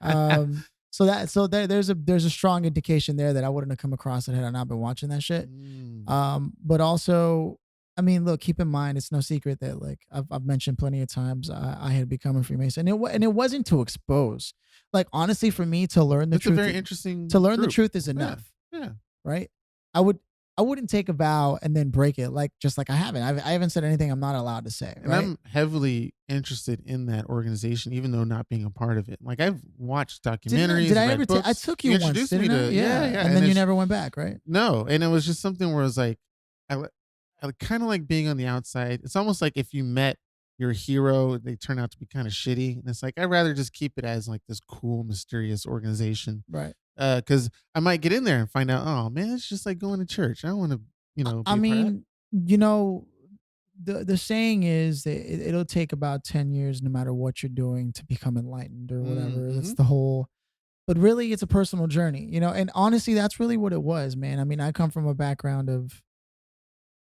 Speaker 2: So there's a strong indication there that I wouldn't have come across it had I not been watching that shit. But also, I mean, look, keep in mind, it's no secret that like I've mentioned plenty of times, I had become a Freemason, and it wasn't to expose. Like honestly, for me to learn the
Speaker 1: It's a
Speaker 2: truth,
Speaker 1: very interesting.
Speaker 2: to learn the
Speaker 1: group.
Speaker 2: truth is enough,
Speaker 1: Yeah.
Speaker 2: right? I wouldn't take a vow and then break it, like just like I haven't. I haven't said anything I'm not allowed to say.
Speaker 1: And
Speaker 2: Right?
Speaker 1: I'm heavily interested in that organization, even though not being a part of it. Like I've watched documentaries.
Speaker 2: Did I
Speaker 1: read
Speaker 2: ever?
Speaker 1: books.
Speaker 2: I took you once,
Speaker 1: introduced me
Speaker 2: didn't I?
Speaker 1: to yeah.
Speaker 2: And then you
Speaker 1: it's-
Speaker 2: never went back, right?
Speaker 1: No, and it was just something where it was like, I kind of like being on the outside. It's almost like if you met your hero, they turn out to be kind of shitty, and it's like I'd rather just keep it as like this cool, mysterious organization.
Speaker 2: Right.
Speaker 1: Because I might get in there and find out, oh man, it's just like going to church. I don't want to, be
Speaker 2: I
Speaker 1: a part of
Speaker 2: mean, the saying is that it'll take about 10 years, no matter what you're doing, to become enlightened or whatever. That's the whole. But really, it's a personal journey, And honestly, that's really what it was, man. I mean, I come from a background of,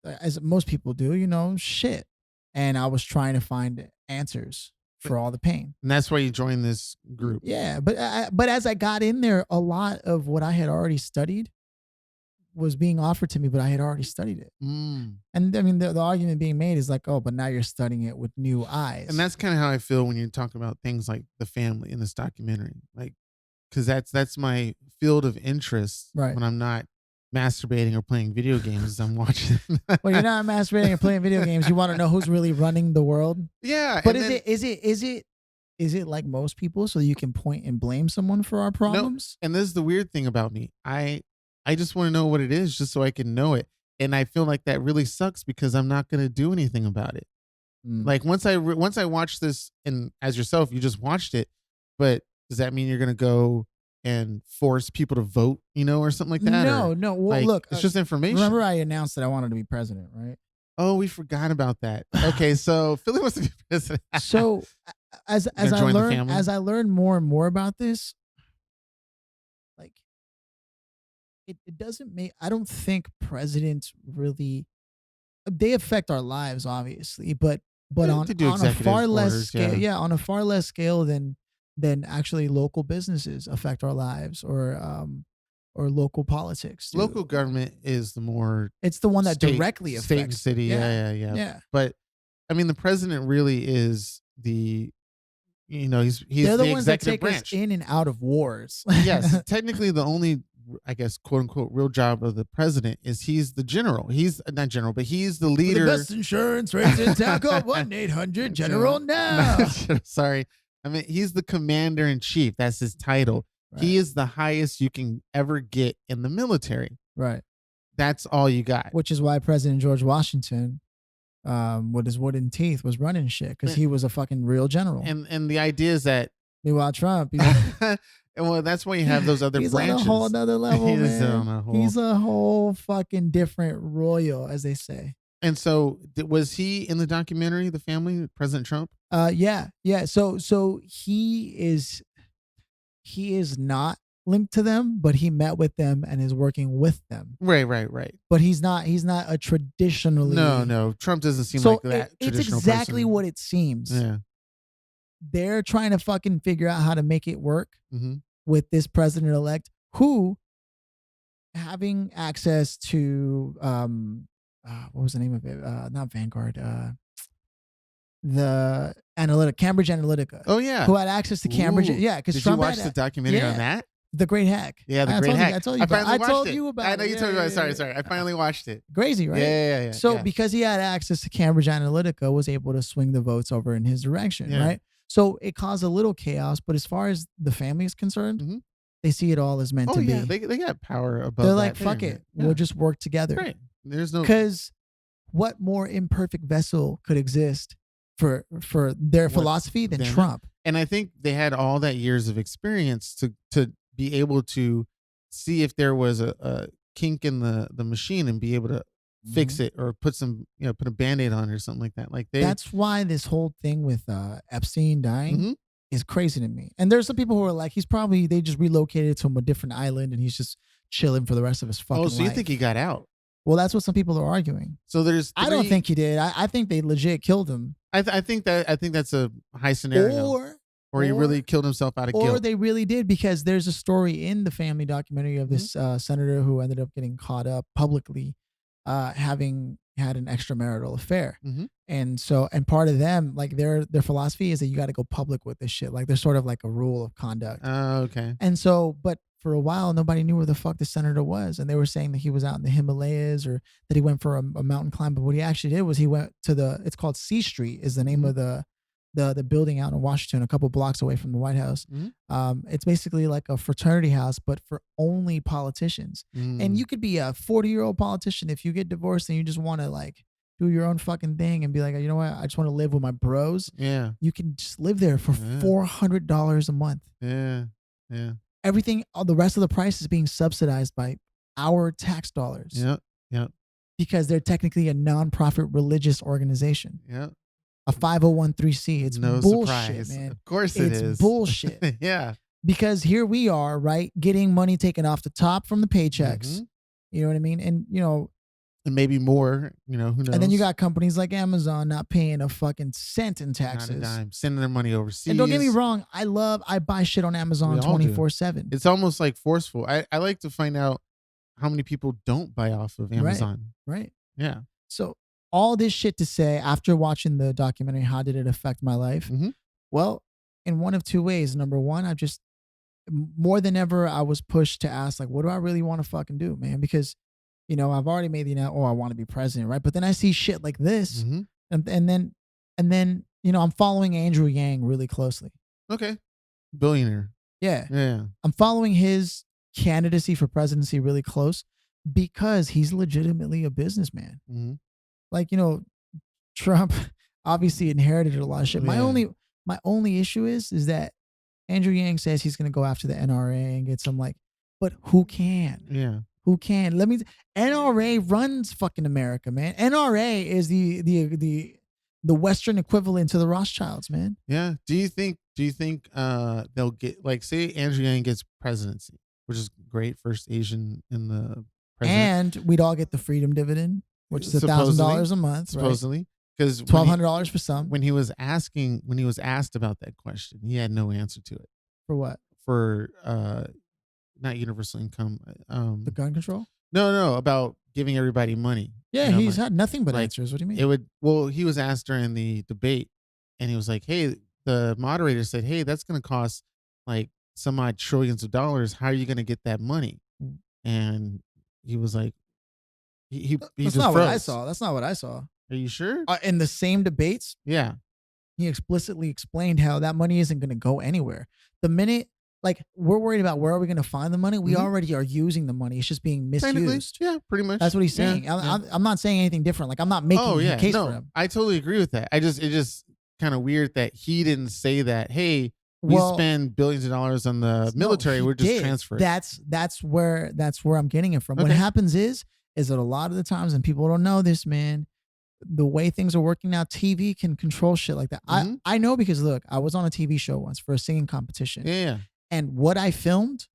Speaker 2: as most people do, shit, and I was trying to find answers for all the pain.
Speaker 1: and that's why you joined this group.
Speaker 2: Yeah, but as I got in there, a lot of what I had already studied was being offered to me, but I had already studied it.
Speaker 1: Mm.
Speaker 2: And I mean, the argument being made is like, oh, but now you're studying it with new eyes.
Speaker 1: And that's kind of how I feel when you talk about things like the family in this documentary, like because that's my field of interest.
Speaker 2: Right.
Speaker 1: When I'm not masturbating or playing video games, I'm watching.
Speaker 2: Well, you're not masturbating or playing video games. You want to know who's really running the world.
Speaker 1: Yeah,
Speaker 2: But
Speaker 1: and then-
Speaker 2: is it like most people, so you can point and blame someone for our problems?
Speaker 1: And this is the weird thing about me. I just want to know what it is, just so I can know it. And I feel like that really sucks because I'm not going to do anything about it.
Speaker 2: Mm.
Speaker 1: Like once I watch this, and as yourself, you just watched it, but does that mean you're going to go and force people to vote, or something like that?
Speaker 2: No. Well,
Speaker 1: like,
Speaker 2: look,
Speaker 1: it's just information.
Speaker 2: remember I announced that I wanted to be president, right?
Speaker 1: Oh, we forgot about that. Okay, so Philly wants to be president.
Speaker 2: So as I
Speaker 1: join the
Speaker 2: learned
Speaker 1: family?
Speaker 2: as I learned more and more about this, like it doesn't make. I don't think presidents really. They affect our lives, obviously, but
Speaker 1: Yeah,
Speaker 2: on
Speaker 1: they do
Speaker 2: a
Speaker 1: executive
Speaker 2: far less
Speaker 1: orders,
Speaker 2: scale.
Speaker 1: yeah.
Speaker 2: Yeah, on a far less scale than actually local businesses affect our lives, or or local politics. Dude.
Speaker 1: Local government is the more.
Speaker 2: It's the one that
Speaker 1: state,
Speaker 2: directly affects.
Speaker 1: State and city. Yeah. But I mean, the president really is the. He's
Speaker 2: They're the
Speaker 1: the
Speaker 2: ones that
Speaker 1: executive
Speaker 2: take
Speaker 1: branch.
Speaker 2: us in and out of wars.
Speaker 1: Yes, technically the only, I guess, quote unquote, real job of the president is he's the general. He's not general, but he's the leader.
Speaker 2: For the best insurance rates in town, call 1-800-GENERAL now.
Speaker 1: Sorry. I mean, he's the commander in chief. That's his title. Right. He is the highest you can ever get in the military.
Speaker 2: Right.
Speaker 1: That's all you got.
Speaker 2: Which is why President George Washington, with his wooden teeth, was running shit, because he was a fucking real general.
Speaker 1: And the idea is that
Speaker 2: meanwhile Trump,
Speaker 1: well, that's why you have those other branches.
Speaker 2: He's on a whole nother level, man. He's a whole fucking different royal, as they say.
Speaker 1: And so, was he in the documentary, The Family, President Trump?
Speaker 2: Yeah. So he is not linked to them, but he met with them and is working with them.
Speaker 1: Right.
Speaker 2: But he's not a traditionally.
Speaker 1: No. Trump doesn't seem like that.
Speaker 2: It's exactly what it seems.
Speaker 1: Yeah.
Speaker 2: They're trying to fucking figure out how to make it work with this president-elect who, having access to what was the name of it? Not Vanguard. The Cambridge Analytica.
Speaker 1: Oh yeah.
Speaker 2: Who had access to Cambridge?
Speaker 1: Ooh.
Speaker 2: Yeah, because
Speaker 1: did
Speaker 2: Trump
Speaker 1: you watch the documentary on that?
Speaker 2: The Great Hack.
Speaker 1: Yeah, the Great Hack.
Speaker 2: I told you about it. I told you about it.
Speaker 1: I know you told me about it. Sorry. I finally watched it.
Speaker 2: Crazy, right?
Speaker 1: Yeah.
Speaker 2: So because he had access to Cambridge Analytica, was able to swing the votes over in his direction, right? So it caused a little chaos, but as far as the family is concerned, they see it all as meant to be.
Speaker 1: They got power above.
Speaker 2: They're like, fuck it, we'll just work together.
Speaker 1: Right. There's no,
Speaker 2: because what more imperfect vessel could exist for their philosophy than Trump?
Speaker 1: And I think they had all that years of experience to be able to see if there was a kink in the machine and be able to fix it or put a Band-Aid on it or something like that. That's
Speaker 2: why this whole thing with Epstein dying is crazy to me. And there's some people who are like, they just relocated to a different island and he's just chilling for the rest of his fucking life.
Speaker 1: Oh, so you think he got out?
Speaker 2: Well, that's what some people are arguing.
Speaker 1: So
Speaker 2: I don't think he did. I think they legit killed him.
Speaker 1: I think that's a high scenario. Or he really killed himself out of guilt.
Speaker 2: Or they really did, because there's a story in the family documentary of this senator who ended up getting caught up publicly having had an extramarital affair. And part of them, like their philosophy is that you got to go public with this shit. Like there's sort of like a rule of conduct.
Speaker 1: Oh, okay.
Speaker 2: And so, but for a while, nobody knew where the fuck the senator was. And they were saying that he was out in the Himalayas or that he went for a mountain climb. But what he actually did was he went to it's called C Street is the name of the building out in Washington, a couple blocks away from the White House. It's basically like a fraternity house, but for only politicians. And you could be a 40-year-old politician. If you get divorced and you just want to like do your own fucking thing and be like, you know what, I just want to live with my bros.
Speaker 1: Yeah.
Speaker 2: You can just live there for $400 a month.
Speaker 1: Yeah.
Speaker 2: Everything, all the rest of the price is being subsidized by our tax dollars.
Speaker 1: Yep.
Speaker 2: Because they're technically a nonprofit religious organization.
Speaker 1: Yep.
Speaker 2: A 501(c)(3). It's
Speaker 1: no
Speaker 2: bullshit,
Speaker 1: surprise.
Speaker 2: man.
Speaker 1: Of course it is.
Speaker 2: It's bullshit.
Speaker 1: Yeah.
Speaker 2: Because here we are, right, getting money taken off the top from the paychecks. You know what I mean? And,
Speaker 1: and maybe more, who knows?
Speaker 2: And then you got companies like Amazon not paying a fucking cent in taxes.
Speaker 1: Not a dime. Sending their money overseas.
Speaker 2: And don't get me wrong, I buy shit on Amazon 24/7.
Speaker 1: It's almost like forceful. I like to find out how many people don't buy off of Amazon.
Speaker 2: Right.
Speaker 1: Yeah.
Speaker 2: So all this shit to say, after watching the documentary, how did it affect my life? Well, in one of two ways. Number one, I just, more than ever, I was pushed to ask, like, what do I really want to fucking do, man? Because, I've already made the announcement, I want to be president, right? But then I see shit like this, and then, I'm following Andrew Yang really closely.
Speaker 1: Okay. Billionaire.
Speaker 2: Yeah. I'm following his candidacy for presidency really close because he's legitimately a businessman. Like, Trump obviously inherited a lot of shit.
Speaker 1: Yeah.
Speaker 2: My only issue is that Andrew Yang says he's going to go after the NRA and get some but who can?
Speaker 1: Yeah.
Speaker 2: Who can? NRA runs fucking America, man. NRA is the Western equivalent to the Rothschilds, man.
Speaker 1: Yeah. Do you think they'll get, like, say Andrew Yang gets presidency, which is great, first Asian in the president.
Speaker 2: And we'd all get the freedom dividend, which is $1,000 a month,
Speaker 1: supposedly, because
Speaker 2: $1,200 for some.
Speaker 1: When he was asked about that question, he had no answer to it.
Speaker 2: For what?
Speaker 1: For not universal income.
Speaker 2: The gun control?
Speaker 1: No, about giving everybody money.
Speaker 2: Yeah,
Speaker 1: You know,
Speaker 2: he's had nothing but
Speaker 1: like,
Speaker 2: answers. What do you mean?
Speaker 1: it would. Well, he was asked during the debate, and he was like, "Hey," the moderator said, "Hey, that's going to cost like some odd trillions of dollars. How are you going to get that money?"
Speaker 2: Mm.
Speaker 1: And he was like, he
Speaker 2: That's
Speaker 1: just
Speaker 2: not what I
Speaker 1: froze.
Speaker 2: saw. That's not what I saw.
Speaker 1: Are you sure?
Speaker 2: In the same debates,
Speaker 1: Yeah.
Speaker 2: he explicitly explained how that money isn't going to go anywhere. The minute, like, we're worried about where are we going to find the money, we already are using the money. It's just being
Speaker 1: Technically,
Speaker 2: misused.
Speaker 1: yeah, pretty much.
Speaker 2: That's what he's saying.
Speaker 1: Yeah.
Speaker 2: I'm not saying anything different. Like, I'm not making a case for him.
Speaker 1: I totally agree with that. It's just kind of weird that he didn't say that. Hey, we spend billions of dollars on the military. We're just transferring.
Speaker 2: That's where I'm getting it from.
Speaker 1: Okay.
Speaker 2: What happens is that a lot of the times, and people don't know this, man, the way things are working now, TV can control shit like that. I know because look, I was on a TV show once for a singing competition.
Speaker 1: Yeah.
Speaker 2: And what I filmed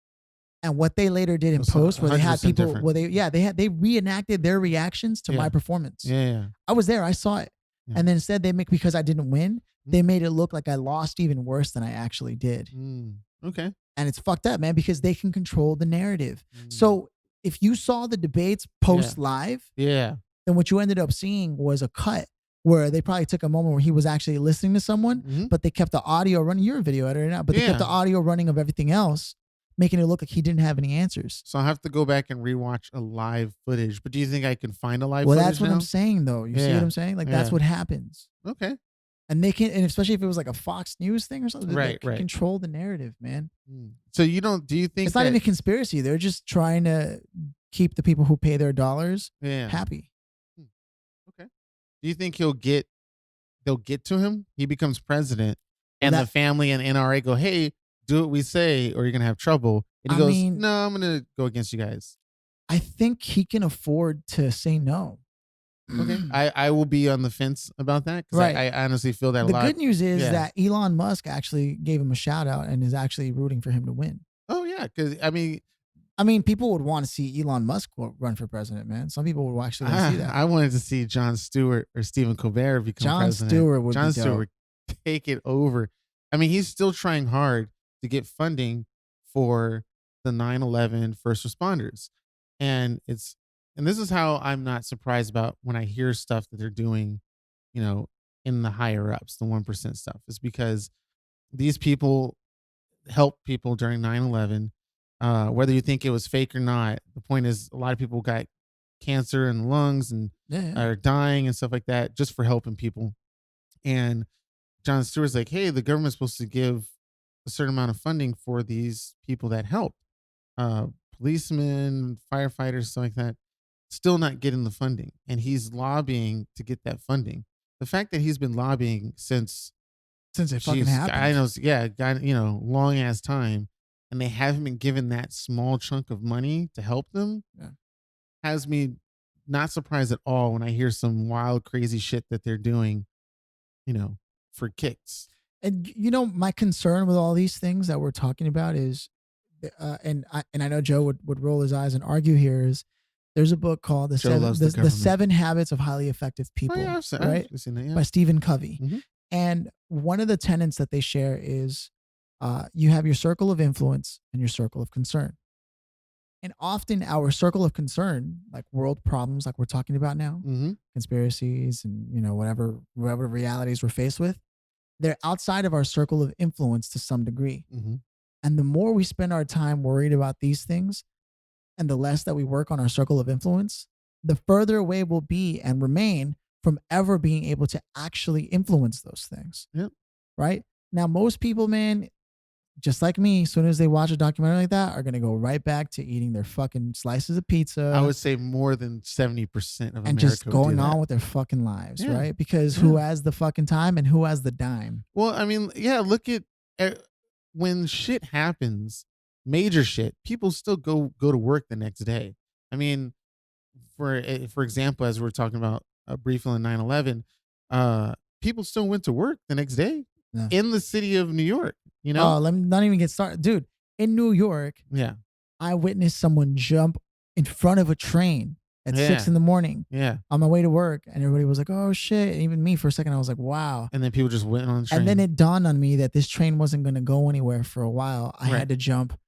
Speaker 2: and what they later did in post, where they had people, they reenacted their reactions to my performance.
Speaker 1: Yeah.
Speaker 2: I was there, I saw it. Yeah. And then instead because I didn't win, they made it look like I lost even worse than I actually did.
Speaker 1: Okay.
Speaker 2: And it's fucked up, man, because they can control the narrative. So if you saw the debates post live, then what you ended up seeing was a cut where they probably took a moment where he was actually listening to someone, but they kept the audio running. You're a video editor now, but they kept the audio running of everything else, making it look like he didn't have any answers.
Speaker 1: So I'll have to go back and rewatch a live footage. But do you think I can find a live
Speaker 2: footage?
Speaker 1: Well,
Speaker 2: that's what I'm saying, though. You see what I'm saying? Like, that's what happens.
Speaker 1: Okay.
Speaker 2: And they can, and especially if it was like a Fox News thing or something, they can control the narrative, man.
Speaker 1: So do you think
Speaker 2: it's not even a conspiracy? They're just trying to keep the people who pay their dollars happy.
Speaker 1: Okay. Do you think they'll get to him? He becomes president, and the family and NRA go, "Hey, do what we say, or you're gonna have trouble." And he goes, "No, I'm gonna go against you guys."
Speaker 2: I think he can afford to say no.
Speaker 1: Okay, I will be on the fence about that because I honestly feel that a lot.
Speaker 2: The good news is that Elon Musk actually gave him a shout out and is actually rooting for him to win.
Speaker 1: Oh yeah, because I
Speaker 2: mean, people would want to see Elon Musk run for president, man. Some people would actually want to see that.
Speaker 1: I wanted to see Jon Stewart or Stephen Colbert become president. Jon Stewart would take it over. I mean, he's still trying hard to get funding for the 9/11 first responders, and this is how I'm not surprised about when I hear stuff that they're doing, in the higher ups, the 1% stuff, is because these people helped people during 9/11. Whether you think it was fake or not, the point is a lot of people got cancer in the lungs and are dying and stuff like that just for helping people. And Jon Stewart's like, hey, the government's supposed to give a certain amount of funding for these people that help. Policemen, firefighters, stuff like that, still not getting the funding. And he's lobbying to get that funding. The fact that he's been lobbying since
Speaker 2: it fucking happened.
Speaker 1: I know, long ass time. And they haven't been given that small chunk of money to help them, has me not surprised at all when I hear some wild, crazy shit that they're doing, for kicks.
Speaker 2: And my concern with all these things that we're talking about is, and I know Joe would roll his eyes and argue here, is there's a book called The 7 Habits of Highly Effective People, right?
Speaker 1: I've seen that,
Speaker 2: by Stephen Covey. Mm-hmm. And one of the tenets that they share is, you have your circle of influence and your circle of concern. And often our circle of concern, like world problems like we're talking about now, conspiracies and, whatever realities we're faced with, they're outside of our circle of influence to some degree. Mm-hmm. And the more we spend our time worried about these things and the less that we work on our circle of influence, the further away we'll be and remain from ever being able to actually influence those things.
Speaker 1: Yep.
Speaker 2: Right? Now, most people, man, just like me, as soon as they watch a documentary like that, are going to go right back to eating their fucking slices of pizza.
Speaker 1: I would say more than 70% of America.
Speaker 2: And just going on with their fucking lives, right? Because who has the fucking time and who has the dime?
Speaker 1: Well, I mean, look at when shit happens, major shit, people still go to work the next day. I mean, for example, as we were talking about briefly on 9/11, people still went to work the next day in the city of New York.
Speaker 2: Oh, let me not even get started. Dude, in New York, I witnessed someone jump in front of a train at 6 a.m. on my way to work. And everybody was like, oh shit. And even me for a second, I was like, wow.
Speaker 1: And then people just went on the train.
Speaker 2: And then it dawned on me that this train wasn't going to go anywhere for a while. I had to jump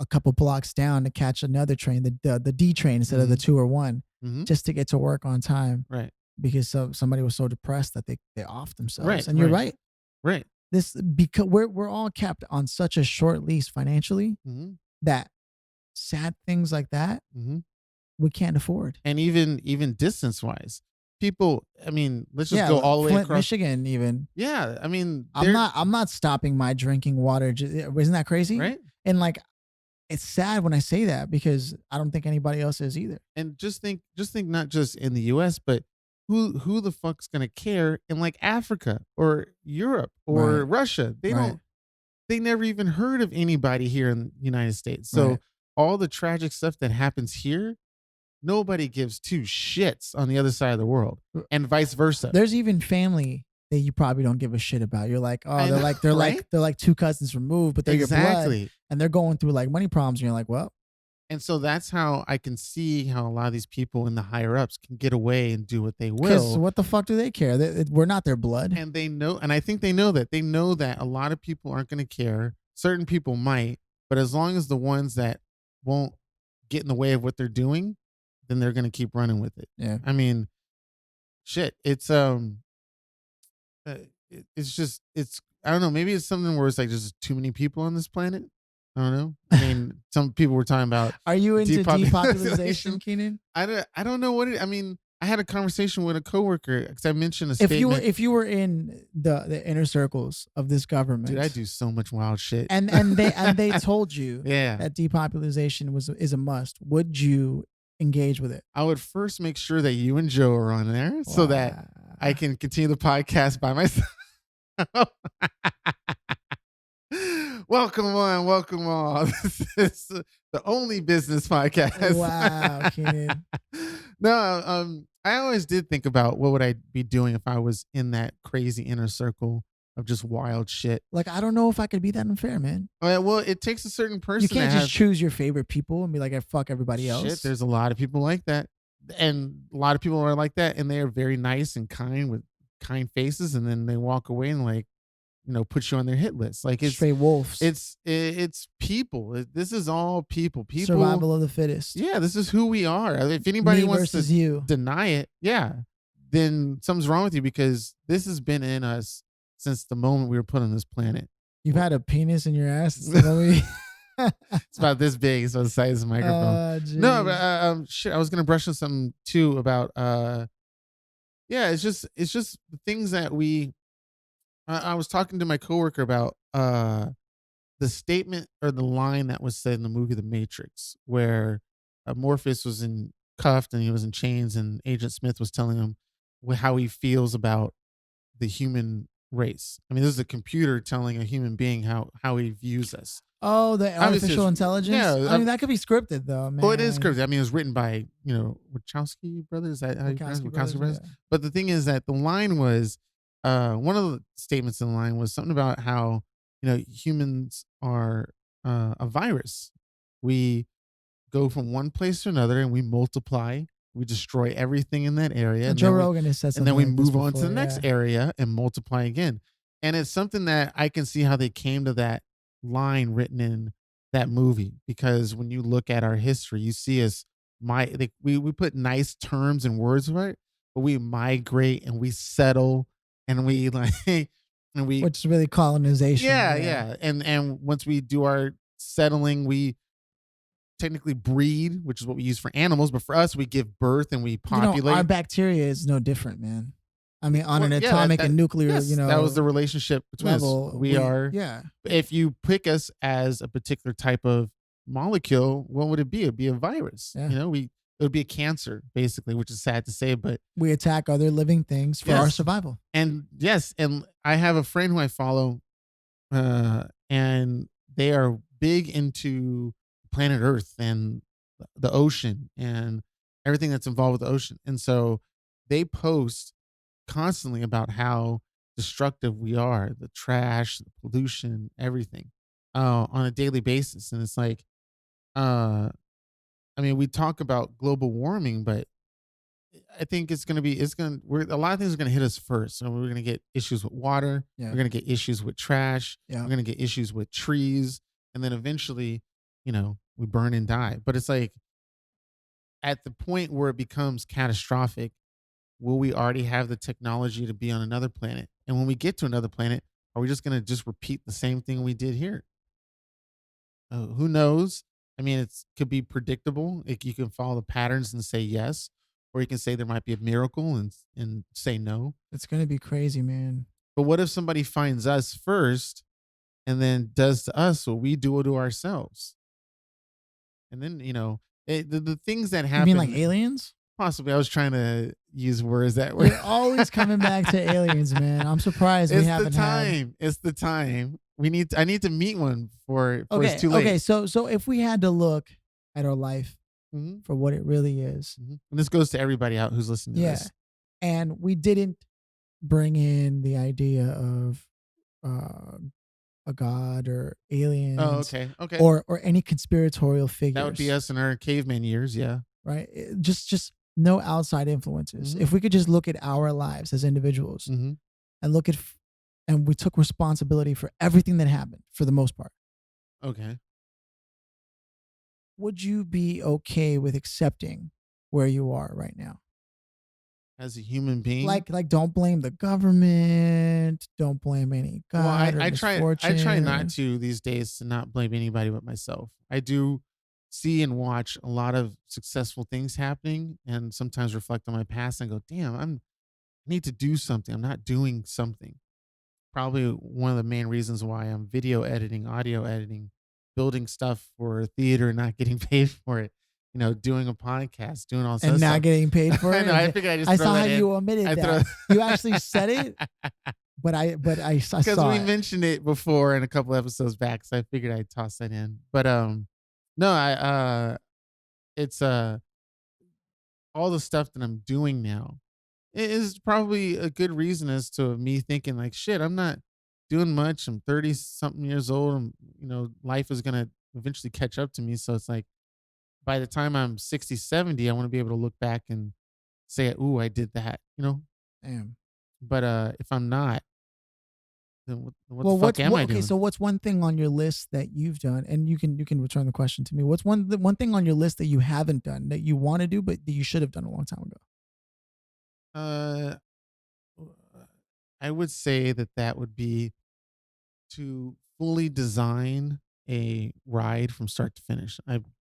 Speaker 2: a couple blocks down to catch another train, the D train instead of the 2 or 1, just to get to work on time.
Speaker 1: Right.
Speaker 2: Because somebody was so depressed that they offed themselves.
Speaker 1: Right.
Speaker 2: And you're right.
Speaker 1: Right.
Speaker 2: This because we're all kept on such a short leash financially that sad things like that we can't afford.
Speaker 1: And even distance wise, people. I mean, let's just go all the way
Speaker 2: Flint,
Speaker 1: across
Speaker 2: Michigan. Even
Speaker 1: I mean,
Speaker 2: I'm not stopping my drinking water. Isn't that crazy?
Speaker 1: Right.
Speaker 2: And like, it's sad when I say that because I don't think anybody else is either.
Speaker 1: And just think not just in the U.S., but who the fuck's gonna care in like Africa or Europe or Russia? They don't. They never even heard of anybody here in the United States. So all the tragic stuff that happens here, nobody gives two shits on the other side of the world, and vice versa.
Speaker 2: There's even family that you probably don't give a shit about. You're like, oh, they're like two cousins removed, but they're your blood, and they're going through like money problems. And you're like, well.
Speaker 1: And so that's how I can see how a lot of these people in the higher ups can get away and do what they will.
Speaker 2: Because what the fuck do they care? We're not their blood.
Speaker 1: And they know, and I think they know that. They know that a lot of people aren't going to care. Certain people might, but as long as the ones that won't get in the way of what they're doing, then they're going to keep running with it.
Speaker 2: Yeah.
Speaker 1: I mean, shit. It's just, I don't know. Maybe it's something where it's like there's too many people on this planet. I don't know. I mean, some people were talking about.
Speaker 2: Are you into depopulation, Cianan?
Speaker 1: I don't know what it. I mean, I had a conversation with a coworker because I mentioned a statement.
Speaker 2: If you were in the inner circles of this government,
Speaker 1: dude, I do so much wild shit.
Speaker 2: And they told you that depopulation is a must. Would you engage with it?
Speaker 1: I would first make sure that you and Joe are on there so that I can continue the podcast by myself. Welcome on. This is the only business podcast.
Speaker 2: Wow, Cianan.
Speaker 1: No, I always did think about what would I be doing if I was in that crazy inner circle of just wild shit.
Speaker 2: Like, I don't know if I could be that unfair, man.
Speaker 1: Well, it takes a certain person.
Speaker 2: You can't just choose your favorite people and be like, I fuck everybody else.
Speaker 1: Shit, there's a lot of people like that. And a lot of people are like that, and they are very nice and kind with kind faces, and then they walk away and like, put you on their hit list. Like it's
Speaker 2: straight wolves.
Speaker 1: It's people. This is all people.
Speaker 2: Survival of the fittest.
Speaker 1: Yeah, this is who we are. If anybody wants to deny it, then something's wrong with you because this has been in us since the moment we were put on this planet.
Speaker 2: You've had a penis in your ass.
Speaker 1: It's about this big. It's about the size of the microphone. No, but shit. I was gonna brush on something too about it's just the things that we. I was talking to my coworker about the statement or the line that was said in the movie The Matrix, where Morpheus was cuffed and he was in chains, and Agent Smith was telling him how he feels about the human race. I mean, this is a computer telling a human being how he views us.
Speaker 2: Oh, the artificial intelligence?
Speaker 1: Yeah.
Speaker 2: I mean, that could be scripted, though, man.
Speaker 1: Well, it is scripted. I mean, it was written by, Wachowski brothers. Is that how you pronounce it? Wachowski brothers? Yeah. But the thing is that the line was, one of the statements in the line was something about how, humans are a virus. We go from one place to another and we multiply. We destroy everything in that area.
Speaker 2: And Joe Rogan has said something.
Speaker 1: And then we move on to the next area and multiply again. And it's something that I can see how they came to that line written in that movie, because when you look at our history, you see us we put nice terms and words for it, but we migrate and we settle and we which
Speaker 2: is really colonization.
Speaker 1: Yeah. And once we do our settling, we technically breed, which is what we use for animals, but for us, we give birth and we populate.
Speaker 2: Our bacteria is no different, man. I mean, on an atomic and nuclear,
Speaker 1: that was the relationship between
Speaker 2: level,
Speaker 1: us. We are.
Speaker 2: Yeah.
Speaker 1: If you pick us as a particular type of molecule, what would it be? It'd be a virus. Yeah. It would be a cancer, basically, which is sad to say, but
Speaker 2: we attack other living things for our survival.
Speaker 1: And and I have a friend who I follow, and they are big into planet Earth and the ocean and everything that's involved with the ocean. And so they post constantly about how destructive we are, the trash, the pollution, everything, on a daily basis. And it's like, I mean, we talk about global warming, but I think a lot of things are going to hit us first. So we're going to get issues with water. Yeah. We're going to get issues with trash. Yeah. We're going to get issues with trees. And then eventually we burn and die. But it's like at the point where it becomes catastrophic, will we already have the technology to be on another planet? And when we get to another planet, are we just going to just repeat the same thing we did here? Who knows? I mean, it's could be predictable. Like you can follow the patterns and say yes, or you can say there might be a miracle and say no.
Speaker 2: It's gonna be crazy, man.
Speaker 1: But what if somebody finds us first and then does to us what we do to ourselves? And then the things that
Speaker 2: You mean like
Speaker 1: happen.
Speaker 2: aliens?
Speaker 1: Possibly, I was trying to use words that were.
Speaker 2: We're always coming back to aliens, man. I'm surprised we
Speaker 1: It's the
Speaker 2: haven't had.
Speaker 1: time. It's the time. I need to meet one for
Speaker 2: Okay,
Speaker 1: it's too late.
Speaker 2: okay. So if we had to look at our life
Speaker 1: Hmm.
Speaker 2: for what it really is,
Speaker 1: And this goes to everybody out who's listening to
Speaker 2: yeah,
Speaker 1: this.
Speaker 2: and we didn't bring in the idea of uh, a god or aliens,
Speaker 1: Oh, okay. Okay.
Speaker 2: or any conspiratorial figures.
Speaker 1: That would be us in our caveman years. Yeah.
Speaker 2: right? Just no outside influences. If we could just look at our lives as individuals
Speaker 1: Hmm.
Speaker 2: and look at, and we took responsibility for everything that happened for the most part,
Speaker 1: Okay.
Speaker 2: would you be okay with accepting where you are right now?
Speaker 1: As a human being.
Speaker 2: Like don't blame the government, don't blame any god.
Speaker 1: Well,
Speaker 2: or
Speaker 1: I try
Speaker 2: misfortune.
Speaker 1: not to these days to not blame anybody but myself. I do see and watch a lot of successful things happening and sometimes reflect on my past and go, damn, I need to do something. I'm not doing something. Probably one of the main reasons why I'm video editing, audio editing, building stuff for theater and not getting paid for it. Doing a podcast, doing all this
Speaker 2: And
Speaker 1: other
Speaker 2: not
Speaker 1: stuff.
Speaker 2: getting paid for
Speaker 1: I
Speaker 2: it.
Speaker 1: know. I figured I just
Speaker 2: I
Speaker 1: throw
Speaker 2: saw
Speaker 1: that
Speaker 2: how
Speaker 1: in.
Speaker 2: you omitted
Speaker 1: I
Speaker 2: that. You actually said it, but I
Speaker 1: because
Speaker 2: saw
Speaker 1: we
Speaker 2: it.
Speaker 1: mentioned it before in a couple episodes back, so I figured I'd toss that in. But no, it's all the stuff that I'm doing now is probably a good reason as to me thinking like, shit, I'm not doing much. I'm 30 something years old. Life is gonna eventually catch up to me. So it's like by the time I'm 60, 70, I want to be able to look back and say, ooh, I did that.
Speaker 2: Damn.
Speaker 1: But if I'm not, then what the
Speaker 2: Well,
Speaker 1: fuck am I doing?
Speaker 2: so what's one thing on your list that you've done, and you can return the question to me. What's the one thing on your list that you haven't done that you want to do, but that you should have done a long time ago?
Speaker 1: Uh, I would say that would be to fully design a ride from start to finish.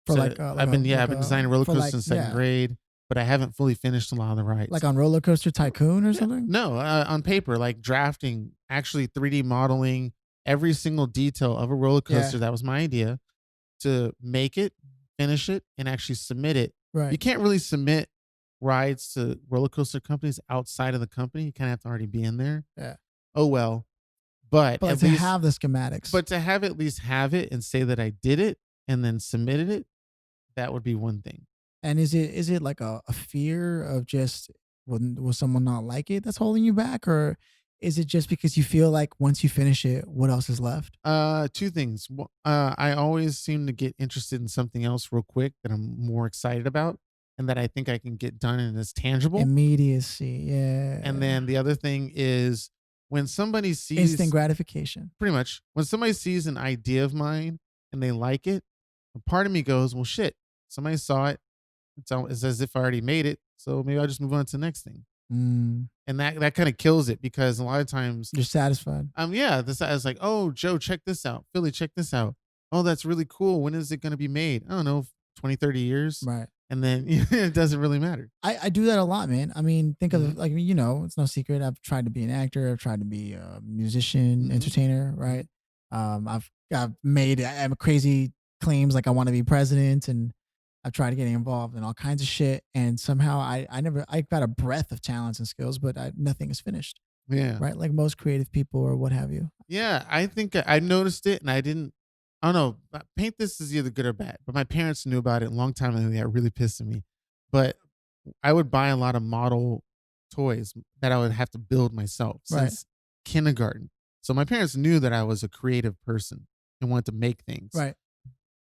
Speaker 2: For
Speaker 1: I've been designing roller
Speaker 2: for
Speaker 1: coasters in second grade, but I haven't fully finished a lot of the rides.
Speaker 2: like on Roller Coaster Tycoon or something.
Speaker 1: No, on paper, like drafting, actually 3D modeling every single detail of a roller coaster.
Speaker 2: Yeah.
Speaker 1: That was my idea to make it, finish it, and actually submit it.
Speaker 2: Right.
Speaker 1: You can't really submit rides to roller coaster companies outside of the company. You kind of have to already be in there.
Speaker 2: Yeah.
Speaker 1: Oh well, but
Speaker 2: But
Speaker 1: at
Speaker 2: to
Speaker 1: least
Speaker 2: have the schematics.
Speaker 1: but to have at least have it and say that I did it and then submitted it, that would be one thing.
Speaker 2: and is it like a fear of just will someone not like it that's holding you back, or is it just because you feel like once you finish it, what else is left?
Speaker 1: Two things. I always seem to get interested in something else real quick that I'm more excited about and that I think I can get done and is tangible.
Speaker 2: Immediacy, yeah.
Speaker 1: And then the other thing is when somebody sees
Speaker 2: instant gratification.
Speaker 1: pretty much when somebody sees an idea of mine and they like it, a part of me goes, well, shit, somebody saw it. It's as if I already made it. So maybe I'll just move on to the next thing. And that kind of kills it because a lot of times
Speaker 2: You're satisfied.
Speaker 1: this I was like, oh, Joe, check this out. Philly, check this out. Oh, that's really cool. When is it going to be made? I don't know, 20, 30 years.
Speaker 2: Right.
Speaker 1: And then it doesn't really matter.
Speaker 2: I do that a lot, man. I mean, think of
Speaker 1: Mhm.
Speaker 2: like, it's no secret. I've tried to be an actor. I've tried to be a musician,
Speaker 1: Mhm.
Speaker 2: entertainer, right? I've made crazy claims like I want to be president, and I've tried getting involved in all kinds of shit. And somehow I got a breadth of talents and skills, but nothing is finished,
Speaker 1: Yeah.
Speaker 2: right? Like most creative people or what have you.
Speaker 1: Yeah. I think I noticed it and I don't know. Paint this is either good or bad, but my parents knew about it a long time ago. They got really pissed at me. But I would buy a lot of model toys that I would have to build myself
Speaker 2: Right.
Speaker 1: since kindergarten. So my parents knew that I was a creative person and wanted to make things.
Speaker 2: Right.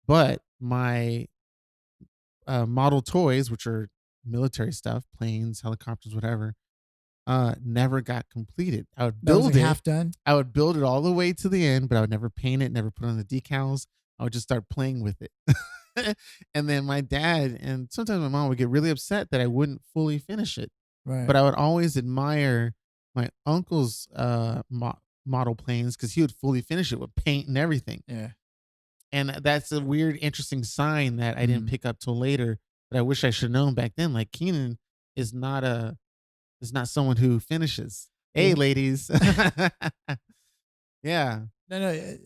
Speaker 1: But my model toys, which are military stuff, planes, helicopters, whatever, never got completed. I would
Speaker 2: That was
Speaker 1: build
Speaker 2: like
Speaker 1: it.
Speaker 2: half done.
Speaker 1: I would build it all the way to the end, but I would never paint it, never put on the decals. I would just start playing with it. And then my dad and sometimes my mom would get really upset that I wouldn't fully finish it.
Speaker 2: Right.
Speaker 1: But I would always admire my uncle's model planes because he would fully finish it with paint and everything.
Speaker 2: Yeah.
Speaker 1: And that's a weird, interesting sign that I didn't pick up till later. That I wish I should have known back then. Like Cianan is not someone who finishes. Hey, ladies. Yeah.
Speaker 2: No.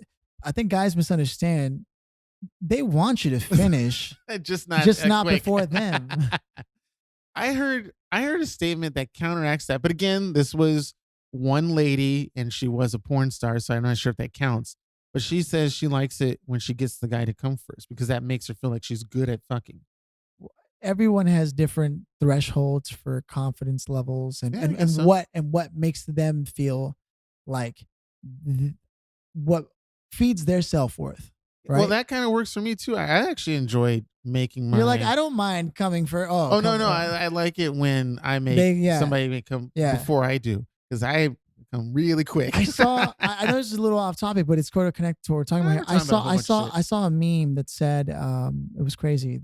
Speaker 2: I think guys misunderstand. They want you to finish,
Speaker 1: just
Speaker 2: not
Speaker 1: quick.
Speaker 2: before them.
Speaker 1: I heard a statement that counteracts that, but again, this was one lady, and she was a porn star, so I'm not sure if that counts. But she says she likes it when she gets the guy to come first because that makes her feel like she's good at fucking.
Speaker 2: Everyone has different thresholds for confidence levels, and what makes them feel like what feeds their self-worth. Right?
Speaker 1: Well, that kind of works for me too. I actually enjoyed making my.
Speaker 2: You're like, I don't mind coming for.
Speaker 1: Oh no, I like it when I make somebody may come before I do because I come really quick.
Speaker 2: I know this is a little off topic, but it's sort of connected to what we're talking about here. I saw a meme that said it was crazy.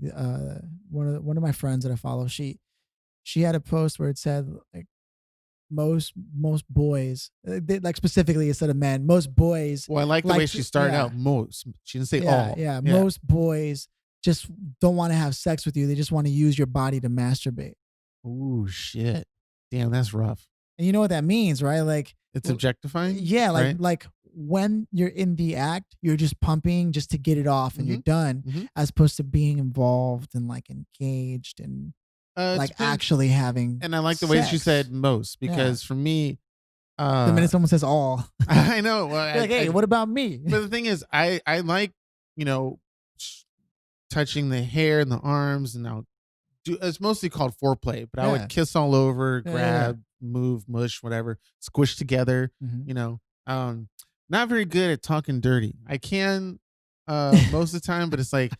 Speaker 2: One of my friends that I follow, she had a post where it said like most boys, like specifically instead of men, most boys.
Speaker 1: Well, I like the way she started out. Most, she didn't say all.
Speaker 2: Yeah, most boys just don't want to have sex with you. They just want to use your body to masturbate.
Speaker 1: Ooh, shit! Damn, that's rough.
Speaker 2: And you know what that means, right? Like
Speaker 1: it's objectifying.
Speaker 2: Yeah,
Speaker 1: right?
Speaker 2: like when you're in the act, you're just pumping just to get it off and you're done, as opposed to being involved and like engaged and like actually having.
Speaker 1: And I like the way she said most because for me,
Speaker 2: the minute someone says all,
Speaker 1: I know. Well,
Speaker 2: like, hey, what about me?
Speaker 1: But the thing is, I like touching the hair and the arms, and it's mostly called foreplay. But I would kiss all over, grab, move, mush, whatever, squish together. Not very good at talking dirty. I can most of the time, but it's like.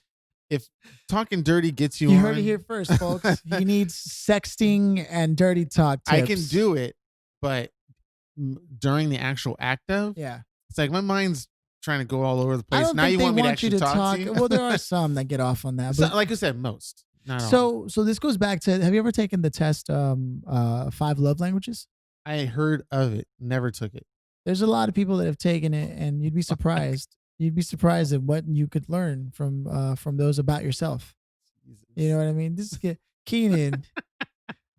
Speaker 1: If talking dirty gets you
Speaker 2: heard it here first, folks. He needs sexting and dirty talk tips.
Speaker 1: I can do it, but during the actual act of, it's like my mind's trying to go all over the place. Now you want me to actually talk to you?
Speaker 2: Well, there are some that get off on that.
Speaker 1: But like I said, most. Not all.
Speaker 2: So this goes back to, have you ever taken the test 5 love languages?
Speaker 1: I heard of it, never took it.
Speaker 2: There's a lot of people that have taken it, and you'd be surprised. You'd be surprised at what you could learn from those about yourself. Jesus. You know what I mean? This is Cianan.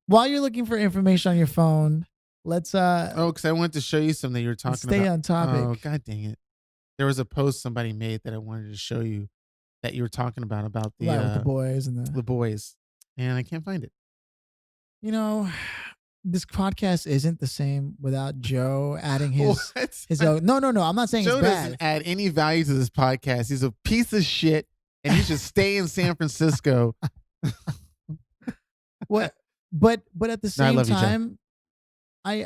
Speaker 2: While you're looking for information on your phone, let's
Speaker 1: because I wanted to show you something you were talking about.
Speaker 2: Stay on topic.
Speaker 1: Oh, god dang it. There was a post somebody made that I wanted to show you that you were talking about the
Speaker 2: with the boys and
Speaker 1: the boys. And I can't find it.
Speaker 2: This podcast isn't the same without Joe adding his own. No. I'm not saying
Speaker 1: Joe
Speaker 2: it's bad.
Speaker 1: Doesn't add any value to this podcast. He's a piece of shit, and he should stay in San Francisco.
Speaker 2: What? But at the same time, I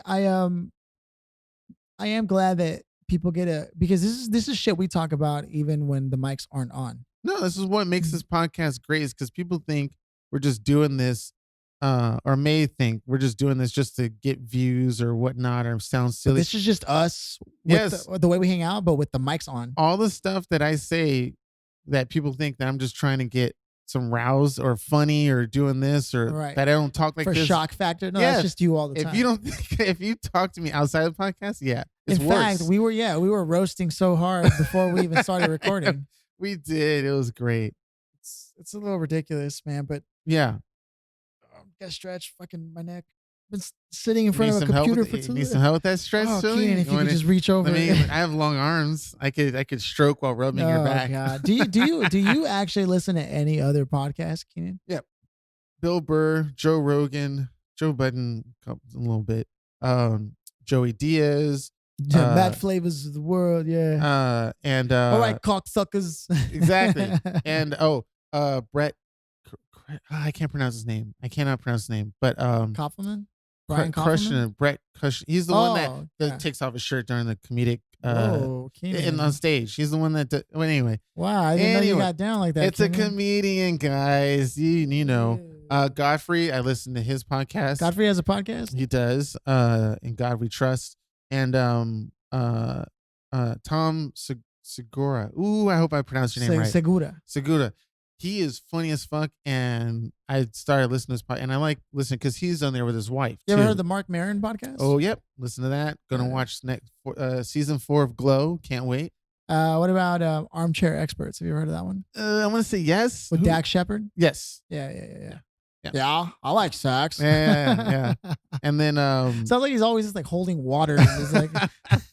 Speaker 2: am glad that people because this is shit we talk about even when the mics aren't on.
Speaker 1: No, this is what makes this podcast great, is because people think we're just doing this. Or may think we're just doing this just to get views or whatnot or sound silly.
Speaker 2: But this is just us with the way we hang out, but with the mics on.
Speaker 1: All the stuff that I say that people think that I'm just trying to get some rouse or funny or doing this or that I don't talk like
Speaker 2: for
Speaker 1: this.
Speaker 2: shock factor. No, that's just you all the time.
Speaker 1: If you talk to me outside of the podcast, it's
Speaker 2: in
Speaker 1: worse.
Speaker 2: fact, we were roasting so hard before we even started recording.
Speaker 1: We did. It was great.
Speaker 2: It's a little ridiculous, man, but
Speaker 1: yeah.
Speaker 2: Got stretch fucking my neck. Been sitting in front of a computer for too long.
Speaker 1: Need some help with that stretch?
Speaker 2: Oh, Cianan, if you could just reach over.
Speaker 1: I have long arms. I could stroke while rubbing your back.
Speaker 2: God. Do you actually listen to any other podcasts, Cianan?
Speaker 1: Yep. Bill Burr, Joe Rogan, Joe Budden, a little bit. Joey Diaz.
Speaker 2: Matt Flavors of the world, yeah.
Speaker 1: And
Speaker 2: all right, cocksuckers.
Speaker 1: Exactly. And Brett. I can't pronounce his name. I cannot pronounce his name. But
Speaker 2: Kaufman? Brian Kaufman?
Speaker 1: Brett Cushing. He's the one that takes off his shirt during the comedic on stage. He's the one that well, anyway.
Speaker 2: Wow, I didn't know you got down like that.
Speaker 1: It's
Speaker 2: Cianan.
Speaker 1: a comedian, guys. You know. Godfrey, I listen to his podcast.
Speaker 2: Godfrey has a podcast?
Speaker 1: He does. In God We Trust. And Tom Segura. Ooh, I hope I pronounced your name right. Segura. He is funny as fuck, and I started listening to his podcast, and I like listening because he's on there with his wife.
Speaker 2: You ever heard the Mark Maron podcast?
Speaker 1: Oh, yep. Listen to that. Gonna watch next season 4 of Glow. Can't wait.
Speaker 2: What about Armchair Experts? Have you ever heard of that one?
Speaker 1: I want to say yes.
Speaker 2: With Dax Shepard?
Speaker 1: Yes.
Speaker 2: Yeah. I like sex.
Speaker 1: Yeah. And then
Speaker 2: sounds like he's always just like holding water. And he's like,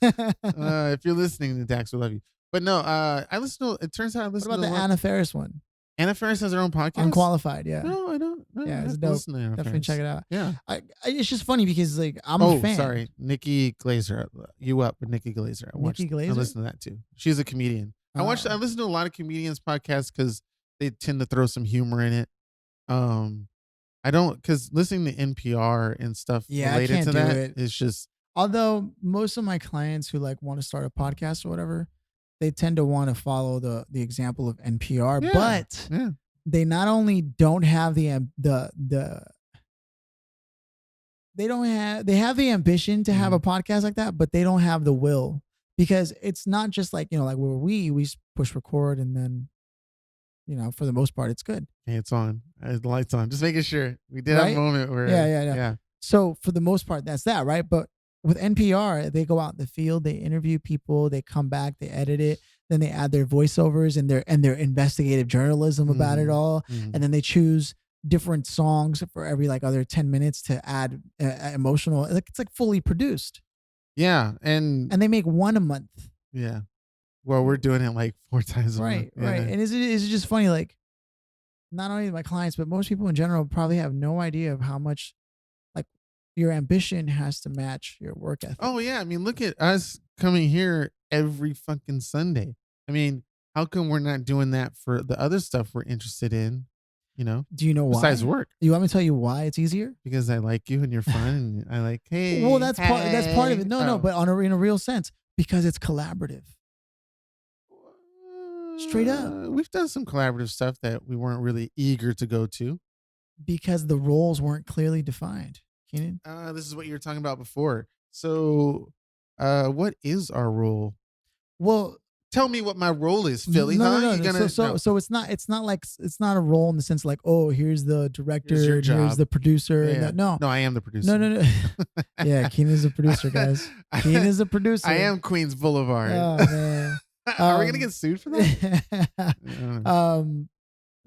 Speaker 1: if you're listening to Dax, we love you. But no, I listen to. It turns out I listen.
Speaker 2: What about the Anna Faris one?
Speaker 1: Anna Faris has her own podcast.
Speaker 2: Unqualified, yeah.
Speaker 1: No, I don't.
Speaker 2: Yeah, it's dope. Definitely check it out.
Speaker 1: Yeah,
Speaker 2: it's just funny because like I'm a fan.
Speaker 1: Sorry, Nikki Glazer. You up with Nikki Glazer? I listen to that too. She's a comedian. I listen to a lot of comedians' podcasts because they tend to throw some humor in it. I don't because listening to NPR and stuff related to that is just.
Speaker 2: Although most of my clients who like want to start a podcast or whatever, they tend to want to follow the example of NPR, but they not only don't have they have the ambition to have a podcast like that, but they don't have the will, because it's not just like, like where we push record and then, for the most part, it's good.
Speaker 1: Hey, it's on. The light's on. Just making sure. We did have a moment where
Speaker 2: yeah. So for the most part, that's that, right? But with NPR, they go out in the field, they interview people, they come back, they edit it, then they add their voiceovers and their investigative journalism about it all, and then they choose different songs for every like other 10 minutes to add emotional. It's like fully produced.
Speaker 1: Yeah, and
Speaker 2: they make one a month.
Speaker 1: Yeah, well, we're doing it like 4 times a month.
Speaker 2: Right. And is it just funny? Like, not only my clients, but most people in general probably have no idea of how much. Your ambition has to match your work ethic.
Speaker 1: Oh, yeah. I mean, look at us coming here every fucking Sunday. I mean, how come we're not doing that for the other stuff we're interested in?
Speaker 2: Do you know why?
Speaker 1: Besides work.
Speaker 2: You want me to tell you why it's easier?
Speaker 1: Because I like you and you're fun. And I like, hey.
Speaker 2: Well, that's part of it. No, but in a real sense, because it's collaborative. Straight up.
Speaker 1: We've done some collaborative stuff that we weren't really eager to go to.
Speaker 2: Because the roles weren't clearly defined. Cianan?
Speaker 1: This is what you were talking about before. So, what is our role?
Speaker 2: Well,
Speaker 1: tell me what my role is, Philly.
Speaker 2: No. So it's not a role in the sense like, oh, here's the director, here's the producer.
Speaker 1: Yeah.
Speaker 2: No,
Speaker 1: I am the producer.
Speaker 2: No. Yeah, Cianan's a producer, guys. Cianan is a producer.
Speaker 1: I am Queens Boulevard.
Speaker 2: Oh man,
Speaker 1: are we gonna get sued for that?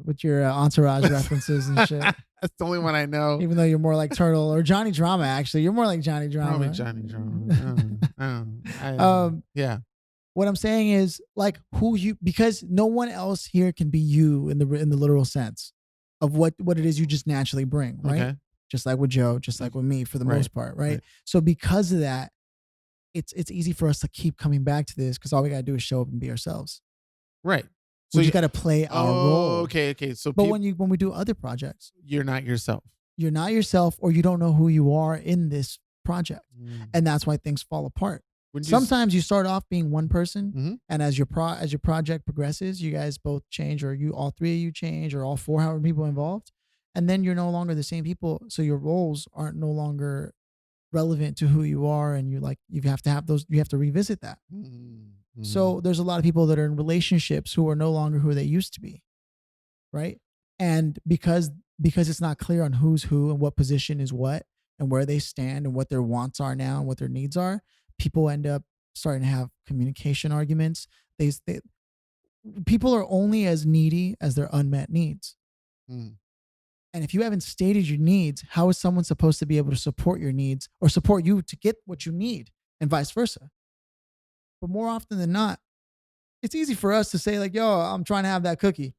Speaker 2: With your entourage references and shit.
Speaker 1: That's the only one I know.
Speaker 2: Even though you're more like Turtle or Johnny Drama, actually. You're more like Johnny Drama.
Speaker 1: Probably Johnny Drama. Yeah.
Speaker 2: What I'm saying is like because no one else here can be you in the literal sense of what it is you just naturally bring, right? Okay. Just like with Joe, just like with me for the most part, right? So because of that, it's easy for us to keep coming back to this because all we gotta do is show up and be ourselves.
Speaker 1: Right.
Speaker 2: So you got to play our role.
Speaker 1: Okay. So,
Speaker 2: but when we do other projects,
Speaker 1: you're not yourself.
Speaker 2: You're not yourself, or you don't know who you are in this project, and that's why things fall apart. Sometimes you start off being one person, and as your project progresses, you guys both change, or all 3 of you change, or all 400 people involved, and then you're no longer the same people. So your roles aren't no longer relevant to who you are, and you have to have those. You have to revisit that. So there's a lot of people that are in relationships who are no longer who they used to be, right? And because it's not clear on who's who and what position is what and where they stand and what their wants are now and what their needs are, people end up starting to have communication arguments. People are only as needy as their unmet needs. And if you haven't stated your needs, how is someone supposed to be able to support your needs or support you to get what you need, and vice versa? But more often than not, it's easy for us to say like, yo, I'm trying to have that cookie.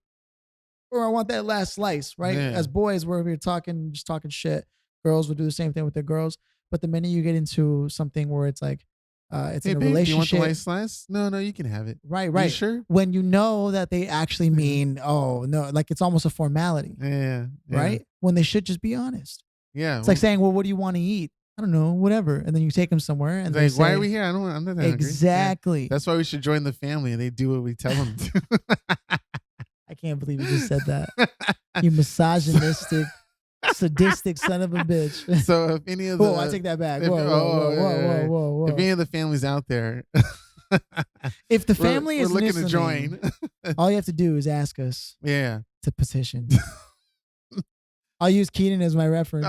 Speaker 2: Or I want that last slice, right? Yeah. As boys, we're talking shit. Girls will do the same thing with their girls. But the minute you get into something where it's like, it's in a relationship.
Speaker 1: Do you want the last slice? No, you can have it.
Speaker 2: Right.
Speaker 1: You sure?
Speaker 2: When you know that they actually mean, oh, no, like it's almost a formality.
Speaker 1: Yeah.
Speaker 2: Right? When they should just be honest.
Speaker 1: Yeah.
Speaker 2: It's like saying, well, what do you want to eat? I don't know, whatever. And then you take them somewhere and they
Speaker 1: like,
Speaker 2: say,
Speaker 1: why are we here? I'm not that
Speaker 2: exactly.
Speaker 1: Yeah. That's why we should join the family and they do what we tell them to.
Speaker 2: I can't believe you just said that. You misogynistic, sadistic son of a bitch.
Speaker 1: So if any of the...
Speaker 2: I take that back. Whoa.
Speaker 1: If any of the families out there
Speaker 2: If the family
Speaker 1: we're
Speaker 2: is
Speaker 1: looking
Speaker 2: listening,
Speaker 1: to join.
Speaker 2: all you have to do is ask us
Speaker 1: Yeah.
Speaker 2: to petition. I'll use Keenan as my reference.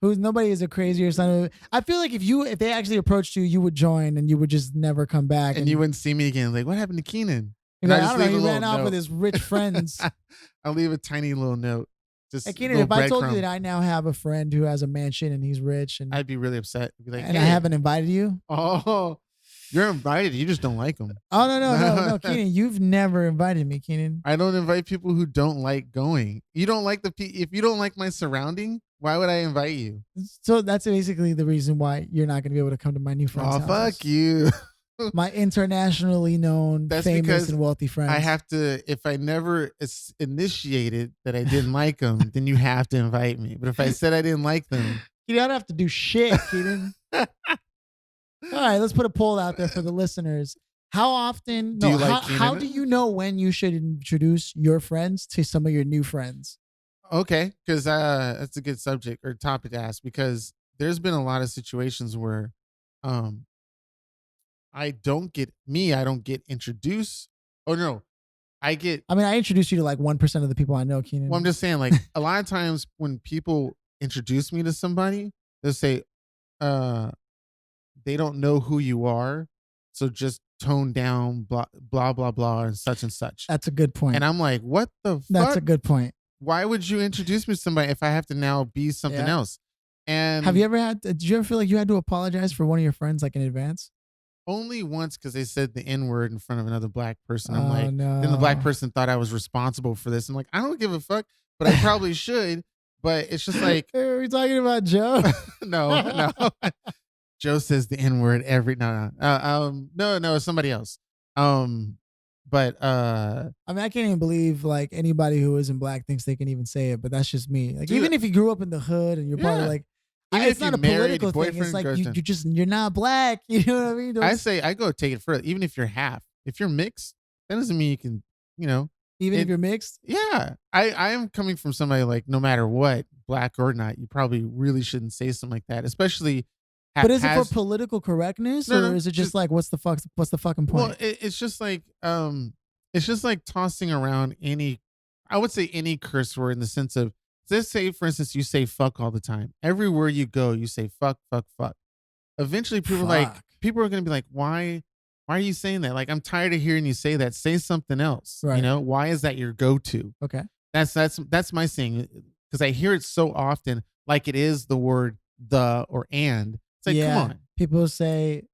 Speaker 2: Nobody is a crazier son of. I feel like if they actually approached you, you would join and you would just never come back,
Speaker 1: and you wouldn't see me again. Like, what happened to Keenan?
Speaker 2: Like, I don't know. He ran off with his rich friends.
Speaker 1: I'll leave a tiny little note.
Speaker 2: Just hey, Keenan, if I told you that I now have a friend who has a mansion and he's rich, and
Speaker 1: I'd be really upset. I'd be like,
Speaker 2: and I haven't invited you.
Speaker 1: Oh, you're invited. You just don't like them.
Speaker 2: Oh no, Keenan, you've never invited me, Keenan.
Speaker 1: I don't invite people who don't like going. You don't like if you don't like my surrounding, why would I invite you?
Speaker 2: So that's basically the reason why you're not going to be able to come to my new friend's house.
Speaker 1: Oh, fuck you.
Speaker 2: My internationally known, famous, and wealthy friends.
Speaker 1: I have to, if I never initiated that I didn't like them, then you have to invite me. But if I said I didn't like them,
Speaker 2: you don't have to do shit, Keaton. All right, let's put a poll out there for the listeners. How often, how do you know when you should introduce your friends to some of your new friends?
Speaker 1: Okay, because that's a good subject or topic to ask, because there's been a lot of situations where I don't get introduced. Oh no, I
Speaker 2: introduced you to like 1% of the people I know, Keenan.
Speaker 1: Well, I'm just saying, like, a lot of times when people introduce me to somebody, they'll say, they don't know who you are, so just tone down, blah blah blah blah, and such and such.
Speaker 2: That's a good point.
Speaker 1: And I'm like, what the fuck?
Speaker 2: That's a good point.
Speaker 1: Why would you introduce me to somebody if I have to now be something else? And
Speaker 2: did you ever feel like you had to apologize for one of your friends like in advance?
Speaker 1: Only once, because they said the N-word in front of another black person. I'm like,
Speaker 2: no.
Speaker 1: Then the black person thought I was responsible for this. I'm like, I don't give a fuck, but I probably should. But it's just like,
Speaker 2: are we talking about Joe?
Speaker 1: No. Joe says the N-word every no, it's somebody else. But
Speaker 2: I can't even believe like anybody who isn't black thinks they can even say it, but that's just me. Like, dude, even if you grew up in the hood and you're probably like, it's not a political thing. It's like you're not black. You know what I mean?
Speaker 1: I go take it further. Even if you're half, if you're mixed, that doesn't mean you can,
Speaker 2: if you're mixed.
Speaker 1: Yeah, I am coming from somebody like, no matter what, black or not, you probably really shouldn't say something like that, especially.
Speaker 2: But is it for political correctness, or is it just like what's the fucking point?
Speaker 1: Well, it's just like tossing around I would say any curse word, in the sense of, let's say, for instance, you say fuck all the time. Everywhere you go, you say fuck, fuck, fuck. Eventually, people are going to be like, why are you saying that? Like, I'm tired of hearing you say that. Say something else.
Speaker 2: Right.
Speaker 1: Why is that your go-to?
Speaker 2: Okay.
Speaker 1: That's my saying, because I hear it so often, like it is the word the or and. It's like, come on.
Speaker 2: People say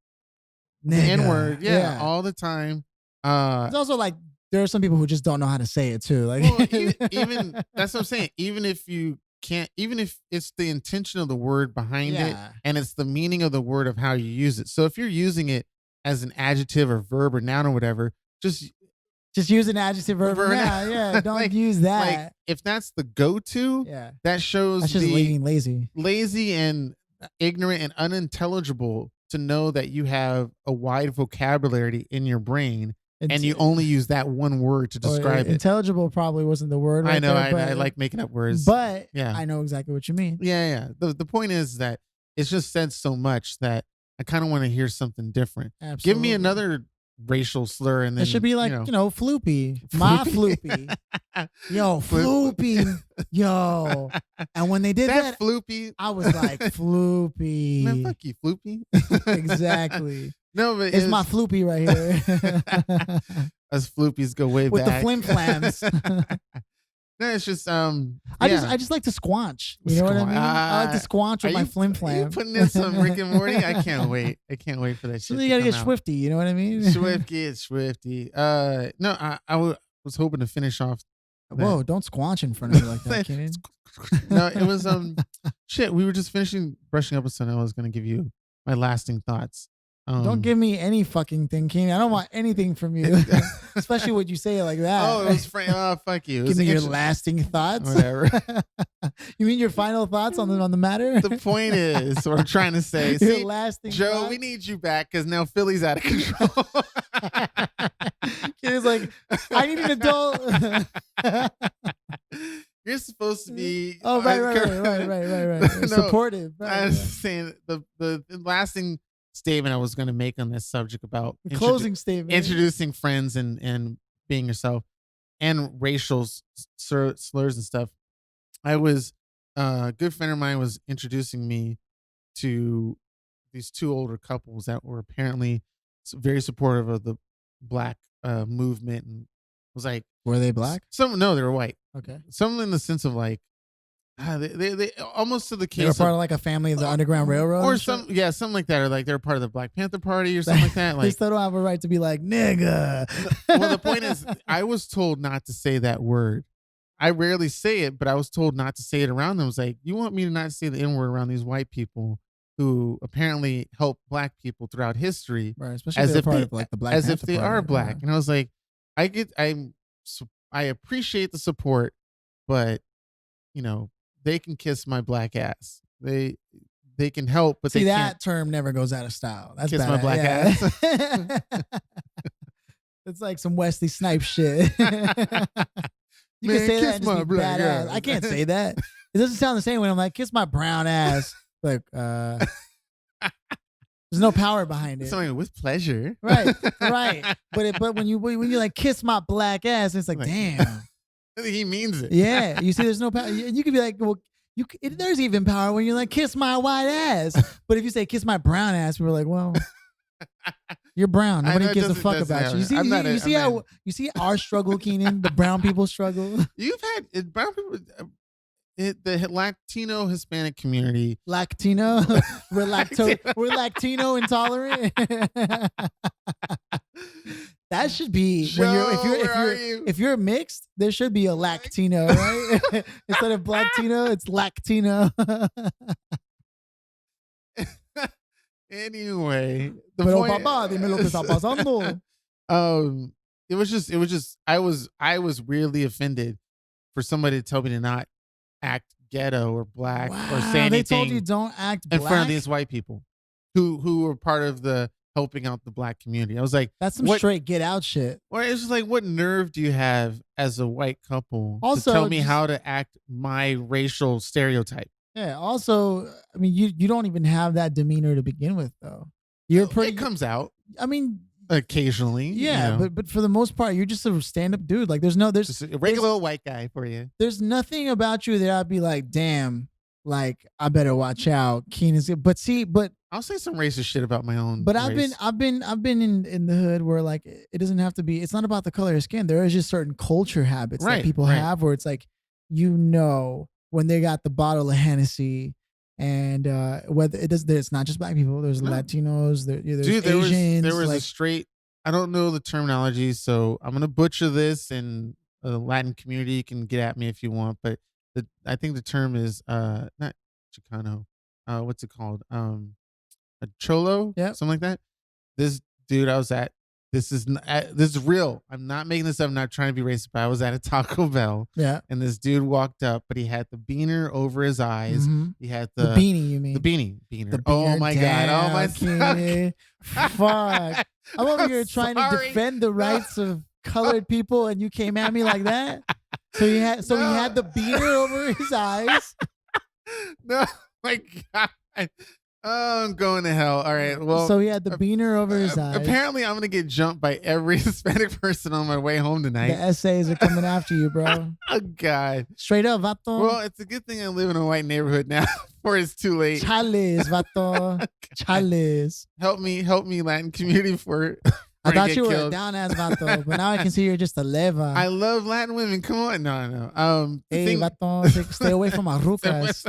Speaker 1: the N-word, all the time.
Speaker 2: It's also like there are some people who just don't know how to say it too. Like,
Speaker 1: even that's what I'm saying. Even if you can't, even if it's the intention of the word behind it, and it's the meaning of the word of how you use it. So if you're using it as an adjective or verb or noun or whatever, just
Speaker 2: use an adjective, verb or noun. Yeah, don't use that.
Speaker 1: Like, if that's the go-to, that shows
Speaker 2: that's just being lazy
Speaker 1: and ignorant and unintelligible to know that you have a wide vocabulary in your brain, and you only use that one word to describe it.
Speaker 2: Intelligible probably wasn't the word.
Speaker 1: I know. I like making up words,
Speaker 2: but I know exactly what you mean.
Speaker 1: Yeah. The point is that it's just said so much that I kind of want to hear something different.
Speaker 2: Absolutely.
Speaker 1: Give me another racial slur, and then
Speaker 2: it should be like, floopy. My floopy. Yo, floopy. Yo. And when they did that
Speaker 1: floopy,
Speaker 2: I was like, floopy.
Speaker 1: Man, fuck you, floopy.
Speaker 2: Exactly.
Speaker 1: No, but
Speaker 2: it's my floopy right here.
Speaker 1: Us floopies go way
Speaker 2: with
Speaker 1: back.
Speaker 2: The flim flams.
Speaker 1: No, it's just
Speaker 2: I just like to squanch. You know what I mean? I like to squanch with my flim flam.
Speaker 1: Are you putting in some Rick and Morty? I can't wait for that shit.
Speaker 2: So you gotta get swifty. You know what I mean?
Speaker 1: Swifty. No, I was hoping to finish off.
Speaker 2: Whoa! Don't squanch in front of me like that, Kenan.
Speaker 1: No, it was shit. We were just brushing up with something. I was gonna give you my lasting thoughts.
Speaker 2: Don't give me any fucking thing, Keenan. I don't want anything from you, especially when you say it like that.
Speaker 1: Oh, it was fuck you.
Speaker 2: Give me your lasting thoughts.
Speaker 1: Whatever.
Speaker 2: You mean your final thoughts on the matter?
Speaker 1: The point is, what I'm trying to say.
Speaker 2: Your lasting
Speaker 1: Joe,
Speaker 2: thoughts?
Speaker 1: we need you back because now Philly's out of control.
Speaker 2: Keenan's like, I need an adult.
Speaker 1: You're supposed to be.
Speaker 2: Oh, right.
Speaker 1: No,
Speaker 2: Supportive.
Speaker 1: I was saying the lasting statement I was going to make on this subject about
Speaker 2: Closing statement.
Speaker 1: introducing friends and being yourself and racial slurs and stuff. I was a good friend of mine was introducing me to these two older couples that were apparently very supportive of the black movement, and was like,
Speaker 2: were they black?
Speaker 1: Some no, they were white.
Speaker 2: Okay.
Speaker 1: Some in the sense of like, they almost to the case
Speaker 2: they were part of like a family of the Underground Railroad,
Speaker 1: or something like that, or like they're part of the Black Panther Party or something like that. Like
Speaker 2: they still don't have a right to be like nigga.
Speaker 1: Well, the point is, I was told not to say that word. I rarely say it, but I was told not to say it around them. I was like, you want me to not say the N word around these white people who apparently help black people throughout history,
Speaker 2: right? Especially as if part of like the Black
Speaker 1: as
Speaker 2: Panther
Speaker 1: if they
Speaker 2: Party,
Speaker 1: are black. And I was like, I appreciate the support, but you know, they can kiss my black ass. They can help, but
Speaker 2: see,
Speaker 1: they
Speaker 2: that
Speaker 1: can't
Speaker 2: term never goes out of style. That's
Speaker 1: kiss
Speaker 2: bad.
Speaker 1: my black ass.
Speaker 2: It's like some Wesley Snipes shit. You can say that and just be badass. I can't say that. It doesn't sound the same when I'm like, kiss my brown ass. Like, there's no power behind it.
Speaker 1: Something with pleasure.
Speaker 2: Right. But when you like kiss my black ass, it's like damn.
Speaker 1: He means it.
Speaker 2: Yeah. You see, there's no power. You could be like, well, there's even power when you're like, kiss my white ass. But if you say kiss my brown ass, we're like, well, you're brown. Nobody gives a fuck about you. You see our struggle, Keenan, the brown people struggle.
Speaker 1: You've had brown people, the Latino Hispanic community.
Speaker 2: Latino, we're Latino intolerant. That should be if you're mixed, there should be a Latino, right? Instead of Blacktino, it's Latino.
Speaker 1: Anyway,
Speaker 2: pero papá, dime lo que está pasando.
Speaker 1: It was just I was weirdly offended for somebody to tell me to not act ghetto or black or say anything.
Speaker 2: They told you don't act black
Speaker 1: in front of these white people who were part of the helping out the black community. I was like,
Speaker 2: that's some straight get out shit.
Speaker 1: Or it's just like, what nerve do you have as a white couple
Speaker 2: also,
Speaker 1: to tell me how to act my racial stereotype?
Speaker 2: Yeah. Also, I mean, you don't even have that demeanor to begin with, though. You're pretty.
Speaker 1: It comes out.
Speaker 2: I mean,
Speaker 1: occasionally.
Speaker 2: Yeah,
Speaker 1: you know.
Speaker 2: but for the most part, you're just a stand-up dude. Like, there's
Speaker 1: just a regular white guy for you.
Speaker 2: There's nothing about you that I'd be like, damn. Like, I better watch out. Keenan's good. But
Speaker 1: I'll say some racist shit about my own.
Speaker 2: But
Speaker 1: race.
Speaker 2: I've been in the hood where like it doesn't have to be. It's not about the color of skin. There is just certain culture habits that people have where it's like, when they got the bottle of Hennessy, and whether it's not just black people. There's Latinos. There's Asians.
Speaker 1: There was a straight. I don't know the terminology, so I'm gonna butcher this, and the Latin community can get at me if you want. But I think the term is not Chicano. What's it called? A cholo, something like that. This dude I was at, this is real. I'm not making this up. I'm not trying to be racist, but I was at a Taco Bell.
Speaker 2: Yeah.
Speaker 1: And this dude walked up, but he had the beaner over his eyes.
Speaker 2: Mm-hmm.
Speaker 1: He had
Speaker 2: the beanie, you mean?
Speaker 1: The beaner.
Speaker 2: The
Speaker 1: oh my God. Oh my God.
Speaker 2: Fuck. I'm over here trying to defend the rights of colored people, and you came at me like that. So he had the beaner over his eyes.
Speaker 1: No, my God. Oh, I'm going to hell. All right. Well,
Speaker 2: so he had the beaner over his eyes.
Speaker 1: Apparently, I'm going to get jumped by every Hispanic person on my way home tonight.
Speaker 2: The essays are coming after you, bro.
Speaker 1: Oh, God.
Speaker 2: Straight up, vato.
Speaker 1: Well, it's a good thing I live in a white neighborhood now before it's too late.
Speaker 2: Chales, vato. Chales.
Speaker 1: Help me, Latin community for
Speaker 2: I thought you were a down ass vato, but now I can see you're just a leva.
Speaker 1: I love Latin women. Come on. No.
Speaker 2: Hey, vato, stay away from my rucas.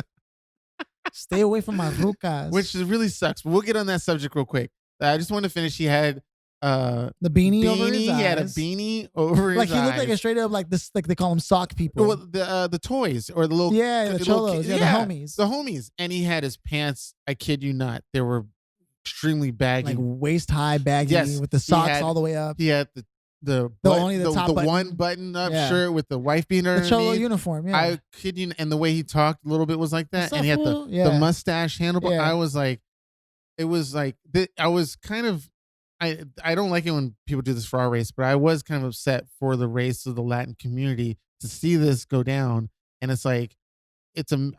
Speaker 2: Stay away from my rucas.
Speaker 1: Which really sucks. But we'll get on that subject real quick. I just want to finish. He had
Speaker 2: the beanie over his eyes.
Speaker 1: He had a beanie over his eyes.
Speaker 2: Like he looked like a straight up like this. Like they call them sock people.
Speaker 1: Well, the toys or the little
Speaker 2: the cholos, the homies,
Speaker 1: the homies. And he had his pants. I kid you not, they were extremely baggy,
Speaker 2: like waist high baggy, with the socks all the way up.
Speaker 1: He had the one button up shirt with the wife beater,
Speaker 2: the cholo uniform. Yeah,
Speaker 1: I kid you, and the way he talked a little bit was like that, and he had the mustache handlebar.
Speaker 2: Yeah.
Speaker 1: I was like, it was like I was kind of. I don't like it when people do this for our race, but I was kind of upset for the race of the Latin community to see this go down. And it's like,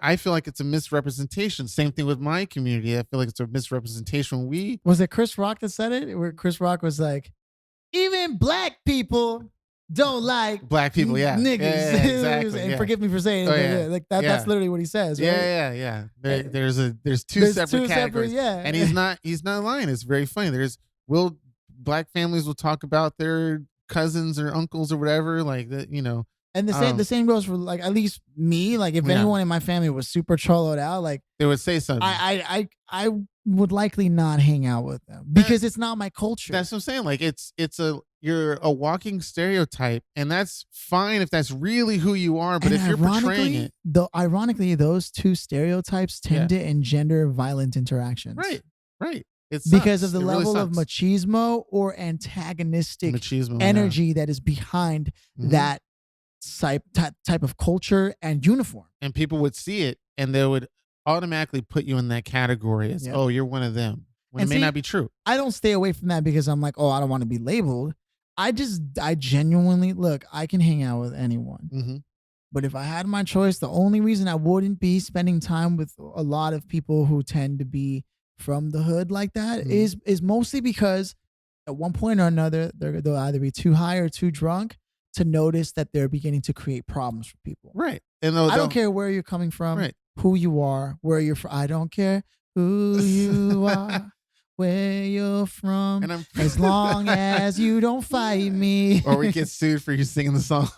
Speaker 1: I feel like it's a misrepresentation. Same thing with my community. I feel like it's a misrepresentation.
Speaker 2: Was it Chris Rock that said it? Where Chris Rock was like, even black people don't like
Speaker 1: black people,
Speaker 2: niggas.
Speaker 1: Yeah, exactly.
Speaker 2: And forgive me for saying it, like that. That's literally what he says. Right?
Speaker 1: Yeah. There's two separate categories. And he's not lying. It's very funny. Black families will talk about their cousins or uncles or whatever, like that,
Speaker 2: And the same goes for like at least me. Like if anyone in my family was super choloed out, like
Speaker 1: they would say something.
Speaker 2: I would likely not hang out with them because it's not my culture.
Speaker 1: That's what I'm saying. Like you're a walking stereotype, and that's fine if that's really who you are. But if you're portraying it,
Speaker 2: ironically, those two stereotypes tend to engender violent interactions.
Speaker 1: Right. It's
Speaker 2: because of the level of machismo or antagonistic energy that is behind that type of culture and uniform.
Speaker 1: And people would see it, and they would automatically put you in that category as, oh, you're one of them. When it may not be true.
Speaker 2: I don't stay away from that because I'm like, oh, I don't want to be labeled. I genuinely, look, I can hang out with anyone.
Speaker 1: Mm-hmm.
Speaker 2: But if I had my choice, the only reason I wouldn't be spending time with a lot of people who tend to be from the hood like that is mostly because at one point or another, they'll either be too high or too drunk to notice that they're beginning to create problems for people.
Speaker 1: Right. And
Speaker 2: I don't care where you're coming from, who you are, where you're from. I don't care who you are, where you're from, as long as you don't fight me.
Speaker 1: Or we get sued for you singing the song.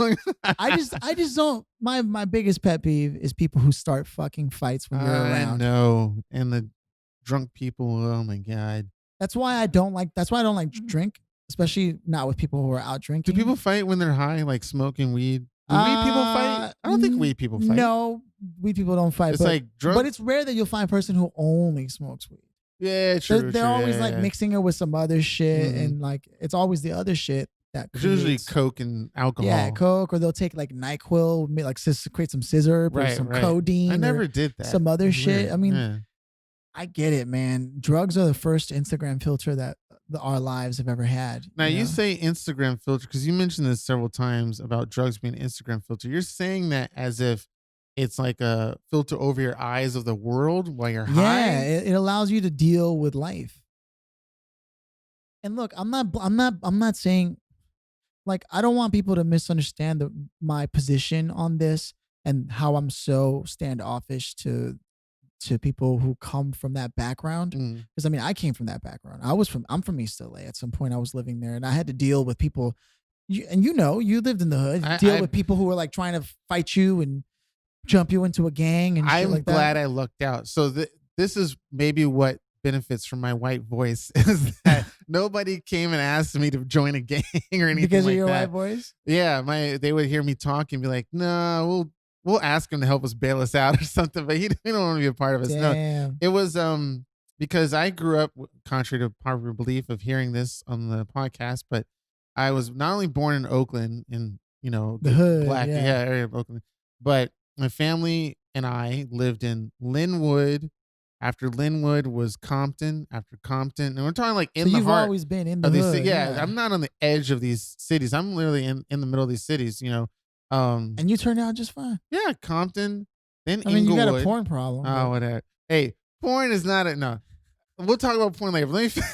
Speaker 2: I just don't. My biggest pet peeve is people who start fucking fights when you're around.
Speaker 1: I know. And the drunk people, oh my God.
Speaker 2: That's why I don't like drink, especially not with people who are out drinking.
Speaker 1: Do people fight when they're high, like smoking weed? Do weed people fight? I don't think weed people fight.
Speaker 2: No, weed people don't fight.
Speaker 1: It's like drunk.
Speaker 2: But it's rare that you'll find a person who only smokes weed.
Speaker 1: Yeah, true.
Speaker 2: They're always like mixing it with some other shit, and like it's always the other shit that
Speaker 1: it's usually Coke and alcohol.
Speaker 2: Yeah, Coke, or they'll take like NyQuil, like create some scissor or some codeine.
Speaker 1: I never did that.
Speaker 2: Some other shit. I mean, I get it, man. Drugs are the first Instagram filter that our lives have ever had.
Speaker 1: Now you say Instagram filter because you mentioned this several times about drugs being an Instagram filter. You're saying that as if it's like a filter over your eyes of the world while you're high.
Speaker 2: Yeah, it allows you to deal with life. And look, I'm not saying, like, I don't want people to misunderstand my position on this and how I'm so standoffish to people who come from that background. Because I mean, I came from that background. I'm from East LA. At some point I was living there, and I had to deal with people. You lived in the hood. Deal with people who were like trying to fight you and jump you into a gang and shit like that. I'm glad
Speaker 1: I lucked out. So this is maybe what benefits from my white voice is that nobody came and asked me to join a gang or anything
Speaker 2: because
Speaker 1: like
Speaker 2: of your
Speaker 1: that.
Speaker 2: white voice.
Speaker 1: Yeah, they would hear me talk and be like, "No, we'll ask him to help us bail us out or something." But he don't want to be a part of us.
Speaker 2: Damn.
Speaker 1: No, it was because I grew up, contrary to popular belief of hearing this on the podcast, but I was not only born in Oakland in
Speaker 2: the hood,
Speaker 1: black area of Oakland, but my family and I lived in Linwood. After Linwood was Compton. After Compton, and we're talking like in the heart.
Speaker 2: You've always been in the hood.
Speaker 1: Yeah, I'm not on the edge of these cities. I'm literally in the middle of these cities.
Speaker 2: And you turned out just fine.
Speaker 1: Yeah, Compton. Then
Speaker 2: I mean,
Speaker 1: Inglewood.
Speaker 2: you got a porn problem.
Speaker 1: Oh, whatever. Hey, porn is not no. We'll talk about porn later.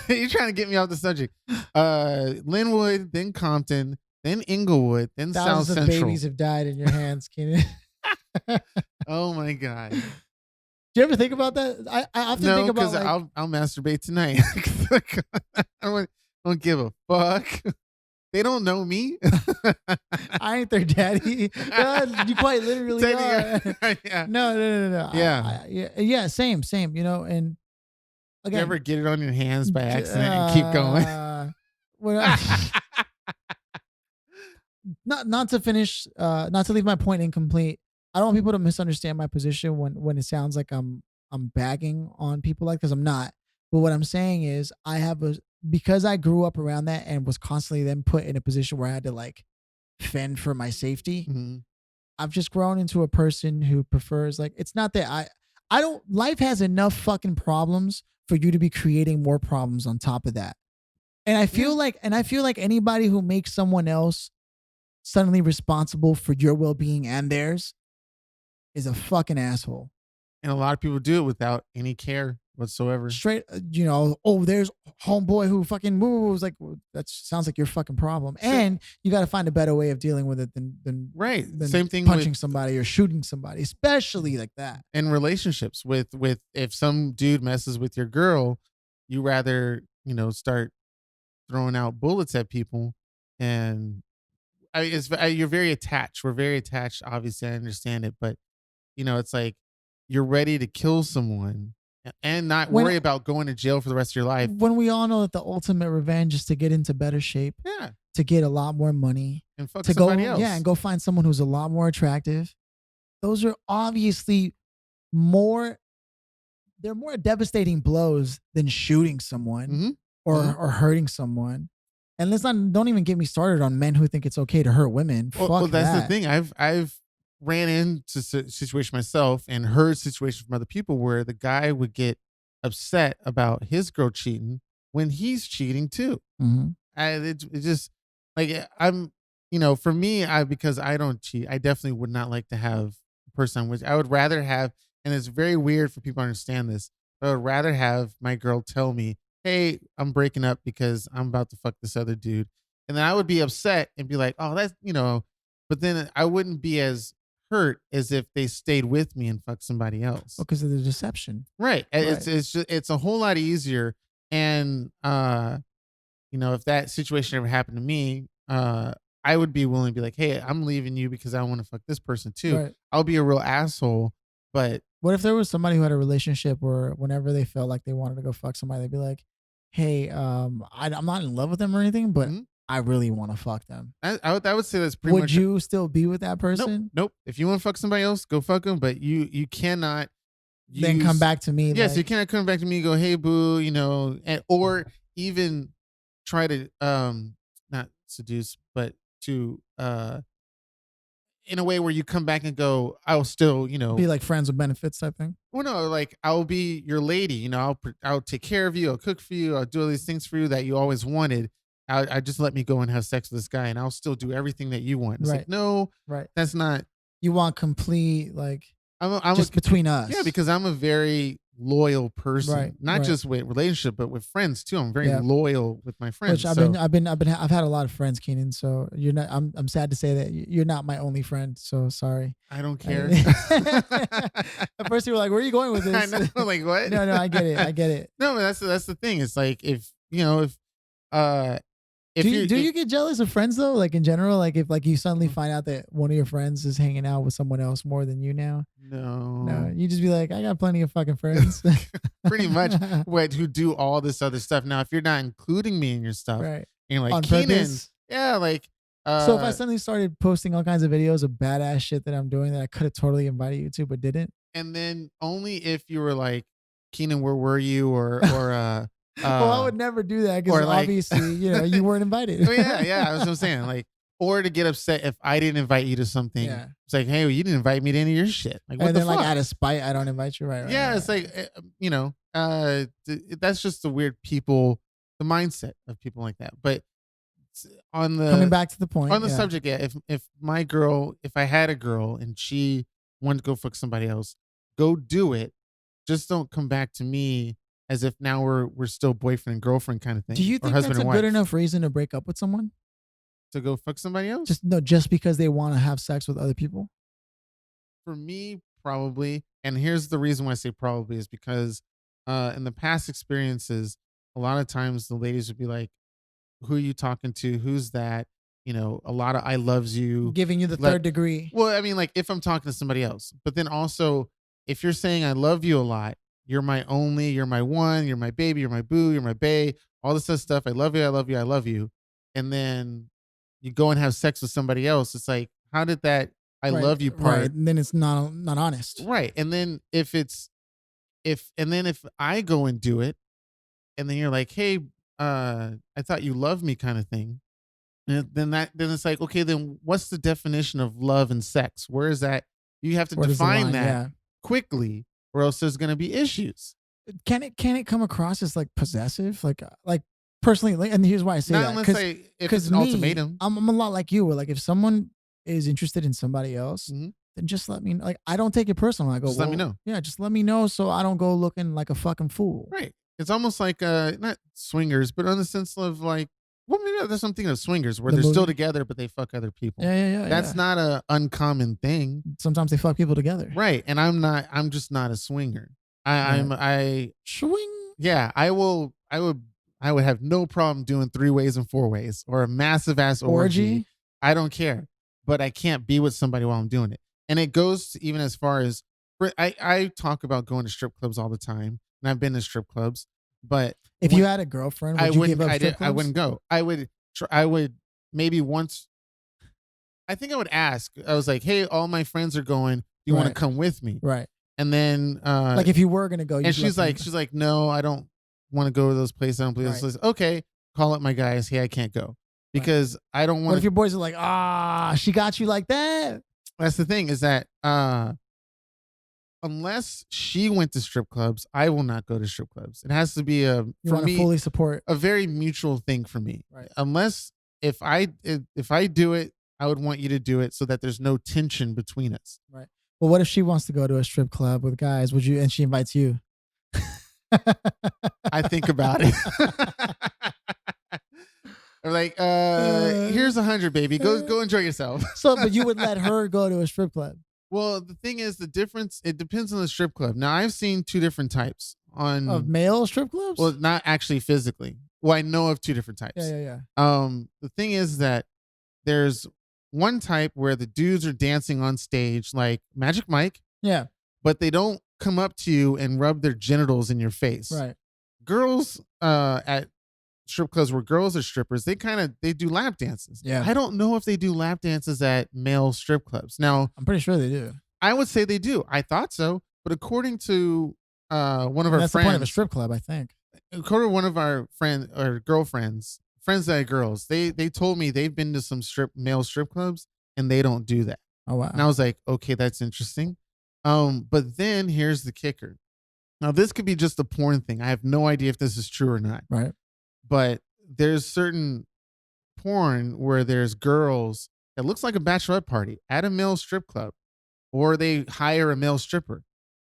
Speaker 1: You're trying to get me off the subject. Linwood, then Compton, then Inglewood, then South Central.
Speaker 2: Thousands of babies have died in your hands, Cianan.
Speaker 1: Oh my God.
Speaker 2: Do you ever think about that? I often think about
Speaker 1: because I'll masturbate tonight. I don't give a fuck. They don't know me.
Speaker 2: I ain't their daddy. You quite literally are.
Speaker 1: Yeah.
Speaker 2: No.
Speaker 1: Yeah.
Speaker 2: Same. And again,
Speaker 1: you ever get it on your hands by accident and keep going?
Speaker 2: Not to finish. Not to leave my point incomplete. I don't want people to misunderstand my position when it sounds like I'm bagging on people like this. I'm not. But what I'm saying is because I grew up around that and was constantly then put in a position where I had to like fend for my safety.
Speaker 1: Mm-hmm.
Speaker 2: I've just grown into a person who prefers, like, it's not that I don't, life has enough fucking problems for you to be creating more problems on top of that. And I feel like anybody who makes someone else suddenly responsible for your well-being and theirs is a fucking asshole.
Speaker 1: And a lot of people do it without any care whatsoever.
Speaker 2: Straight, there's homeboy who fucking moves. Like, well, that sounds like your fucking problem. And you got to find a better way of dealing with it than
Speaker 1: right.
Speaker 2: Than
Speaker 1: Same thing
Speaker 2: punching
Speaker 1: with
Speaker 2: somebody or shooting somebody, especially like that.
Speaker 1: In relationships with if some dude messes with your girl, you rather, start throwing out bullets at people. And you're very attached. We're very attached. Obviously, I understand it, but it's like you're ready to kill someone and not worry about going to jail for the rest of your life.
Speaker 2: When we all know that the ultimate revenge is to get into better shape, to get a lot more money,
Speaker 1: and fuck somebody else,
Speaker 2: and go find someone who's a lot more attractive. Those are obviously they're more devastating blows than shooting someone or hurting someone. And don't even get me started on men who think it's okay to hurt women.
Speaker 1: Well, that's the thing. I've ran into a situation myself and heard situations from other people where the guy would get upset about his girl cheating when he's cheating too. It just like for me, because I don't cheat, I definitely would not like to have a person which I would rather have, and it's very weird for people to understand this, but I would rather have my girl tell me, hey, I'm breaking up because I'm about to fuck this other dude. And then I would be upset and be like, oh, that's, but then I wouldn't be as hurt as if they stayed with me and fucked somebody else.
Speaker 2: Because of the deception.
Speaker 1: Right. It's a whole lot easier. And, if that situation ever happened to me, I would be willing to be like, hey, I'm leaving you because I want to fuck this person too.
Speaker 2: Right.
Speaker 1: I'll be a real asshole. But
Speaker 2: what if there was somebody who had a relationship where whenever they felt like they wanted to go fuck somebody, they'd be like, hey, I'm not in love with them or anything, but I really want to fuck them.
Speaker 1: I would say that's pretty much.
Speaker 2: Would you still be with that person?
Speaker 1: Nope. If you want to fuck somebody else, go fuck them. But you cannot.
Speaker 2: Then come back to me.
Speaker 1: Yes, you cannot come back to me and go, hey, boo, or even try to not seduce, but to in a way where you come back and go, I'll still,
Speaker 2: be like friends with benefits type thing.
Speaker 1: Well, no, like I'll be your lady, I'll take care of you, I'll cook for you, I'll do all these things for you that you always wanted. I just let me go and have sex with this guy, and I'll still do everything that you want. It's like, no, that's not.
Speaker 2: You want complete, like,
Speaker 1: I'm
Speaker 2: just between us.
Speaker 1: Yeah, because I'm a very loyal person, not just with relationship, but with friends too. I'm very loyal with my friends.
Speaker 2: Which I've had a lot of friends, Keenan. So you're not. I'm sad to say that you're not my only friend. So sorry.
Speaker 1: I don't care.
Speaker 2: At first you were like, "Where are you going with this?"
Speaker 1: I know, like what?
Speaker 2: No, I get it.
Speaker 1: No, but that's the thing. It's like if
Speaker 2: do you get jealous of friends though? Like in general, like if like you suddenly find out that one of your friends is hanging out with someone else more than you now?
Speaker 1: No,
Speaker 2: you just be like, I got plenty of fucking friends.
Speaker 1: Pretty much, who do all this other stuff. Now, if you're not including me in your stuff,
Speaker 2: right?
Speaker 1: And you're like
Speaker 2: on
Speaker 1: Keenan,
Speaker 2: purpose?
Speaker 1: Yeah, like.
Speaker 2: So if I suddenly started posting all kinds of videos of badass shit that I'm doing that I could have totally invited you to, but didn't.
Speaker 1: And then only if you were like, Keenan, where were you? Or
Speaker 2: well, I would never do that because obviously, you weren't invited.
Speaker 1: Oh, yeah, that's what I'm saying. Like, or to get upset if I didn't invite you to something. Yeah. It's like, hey, well, you didn't invite me to any of your shit. Like, what
Speaker 2: and
Speaker 1: the
Speaker 2: then
Speaker 1: fuck?
Speaker 2: Like out of spite, I don't invite you. Right.
Speaker 1: Yeah, it's like, that's just the weird the mindset of people like that. But
Speaker 2: coming back to the point
Speaker 1: on the subject, if my girl, if I had a girl and she wanted to go fuck somebody else, go do it. Just don't come back to me as if now we're still boyfriend and girlfriend kind of thing.
Speaker 2: Do you think that's a good enough reason to break up with someone?
Speaker 1: To go fuck somebody else?
Speaker 2: Just because they want to have sex with other people?
Speaker 1: For me, probably. And here's the reason why I say probably is because in the past experiences, a lot of times the ladies would be like, who are you talking to? Who's that? A lot of I loves you.
Speaker 2: Giving you the third degree.
Speaker 1: Well, I mean, like if I'm talking to somebody else. But then also, if you're saying I love you a lot, you're my only, you're my one, you're my baby, you're my boo, you're my bae, all this other stuff. I love you, I love you, I love you. And then you go and have sex with somebody else. It's like, how did that I love you part?
Speaker 2: Right. And then it's not honest.
Speaker 1: Right. And then if I go and do it, and then you're like, hey, I thought you loved me kind of thing. And then it's like, okay, then what's the definition of love and sex? Where is that? You have to define that quickly, or else there's going to be issues.
Speaker 2: Can it come across as like possessive? Like personally, and here's why I say
Speaker 1: that. Not unless if it's an ultimatum.
Speaker 2: I'm a lot like you, where like if someone is interested in somebody else, then just let me know. Like, I don't take it personal. I go,
Speaker 1: Just let me know.
Speaker 2: Yeah, just let me know so I don't go looking like a fucking fool.
Speaker 1: Right. It's almost like not swingers, but in the sense of like, well, maybe there's something of swingers where
Speaker 2: The
Speaker 1: they're still
Speaker 2: movie?
Speaker 1: together, but they fuck other people.
Speaker 2: Yeah.
Speaker 1: That's not a uncommon thing.
Speaker 2: Sometimes they fuck people together.
Speaker 1: Right. And I'm just not a swinger. I
Speaker 2: Swing.
Speaker 1: yeah, I would have no problem doing 3 ways and 4 ways or a massive ass orgy. I don't care. But I can't be with somebody while I'm doing it. And it goes to even as far as I talk about going to strip clubs all the time. And I've been to strip clubs, but
Speaker 2: if you had a girlfriend, would you give up strip clubs?
Speaker 1: I wouldn't go. I would maybe once. I think I would ask. I was like, "Hey, all my friends are going. Do you want to come with me?"
Speaker 2: Right.
Speaker 1: And then,
Speaker 2: like, if you were gonna go,
Speaker 1: and she's like, "No, I don't want to go to those places. I don't believe this." Okay, call up my guys. Hey, I can't go because I don't want.
Speaker 2: What if your boys are like, she got you like that?
Speaker 1: That's the thing is that unless she went to strip clubs, I will not go to strip clubs. It has to be for me
Speaker 2: fully support
Speaker 1: a very mutual thing for me.
Speaker 2: Right.
Speaker 1: Unless if I do it, I would want you to do it so that there's no tension between us.
Speaker 2: Right. Well, what if she wants to go to a strip club with guys? Would you? And she invites you.
Speaker 1: I think about it. Or like, here's 100, baby. Go enjoy yourself.
Speaker 2: So, but you would let her go to a strip club?
Speaker 1: Well, the thing is, the difference, it depends on the strip club. Now, I've seen 2 different types
Speaker 2: of male strip clubs.
Speaker 1: Well, not actually physically. Well, I know of 2 different types.
Speaker 2: Yeah.
Speaker 1: The thing is that there's one type where the dudes are dancing on stage like Magic Mike.
Speaker 2: Yeah.
Speaker 1: But they don't come up to you and rub their genitals in your face.
Speaker 2: Right.
Speaker 1: Girls at strip clubs where girls are strippers, they do lap dances.
Speaker 2: Yeah.
Speaker 1: I don't know if they do lap dances at male strip clubs. Now,
Speaker 2: I'm pretty sure they do.
Speaker 1: I would say they do. I thought so, but according to one of our friends,
Speaker 2: that's the point of a strip club, I think.
Speaker 1: According to one of our friends or girlfriends, friends that are girls, they told me they've been to some male strip clubs and they don't do that.
Speaker 2: Oh wow!
Speaker 1: And I was like, okay, that's interesting. But then here's the kicker. Now this could be just a porn thing. I have no idea if this is true or not.
Speaker 2: Right.
Speaker 1: But there's certain porn where there's girls that looks like a bachelorette party at a male strip club, or they hire a male stripper,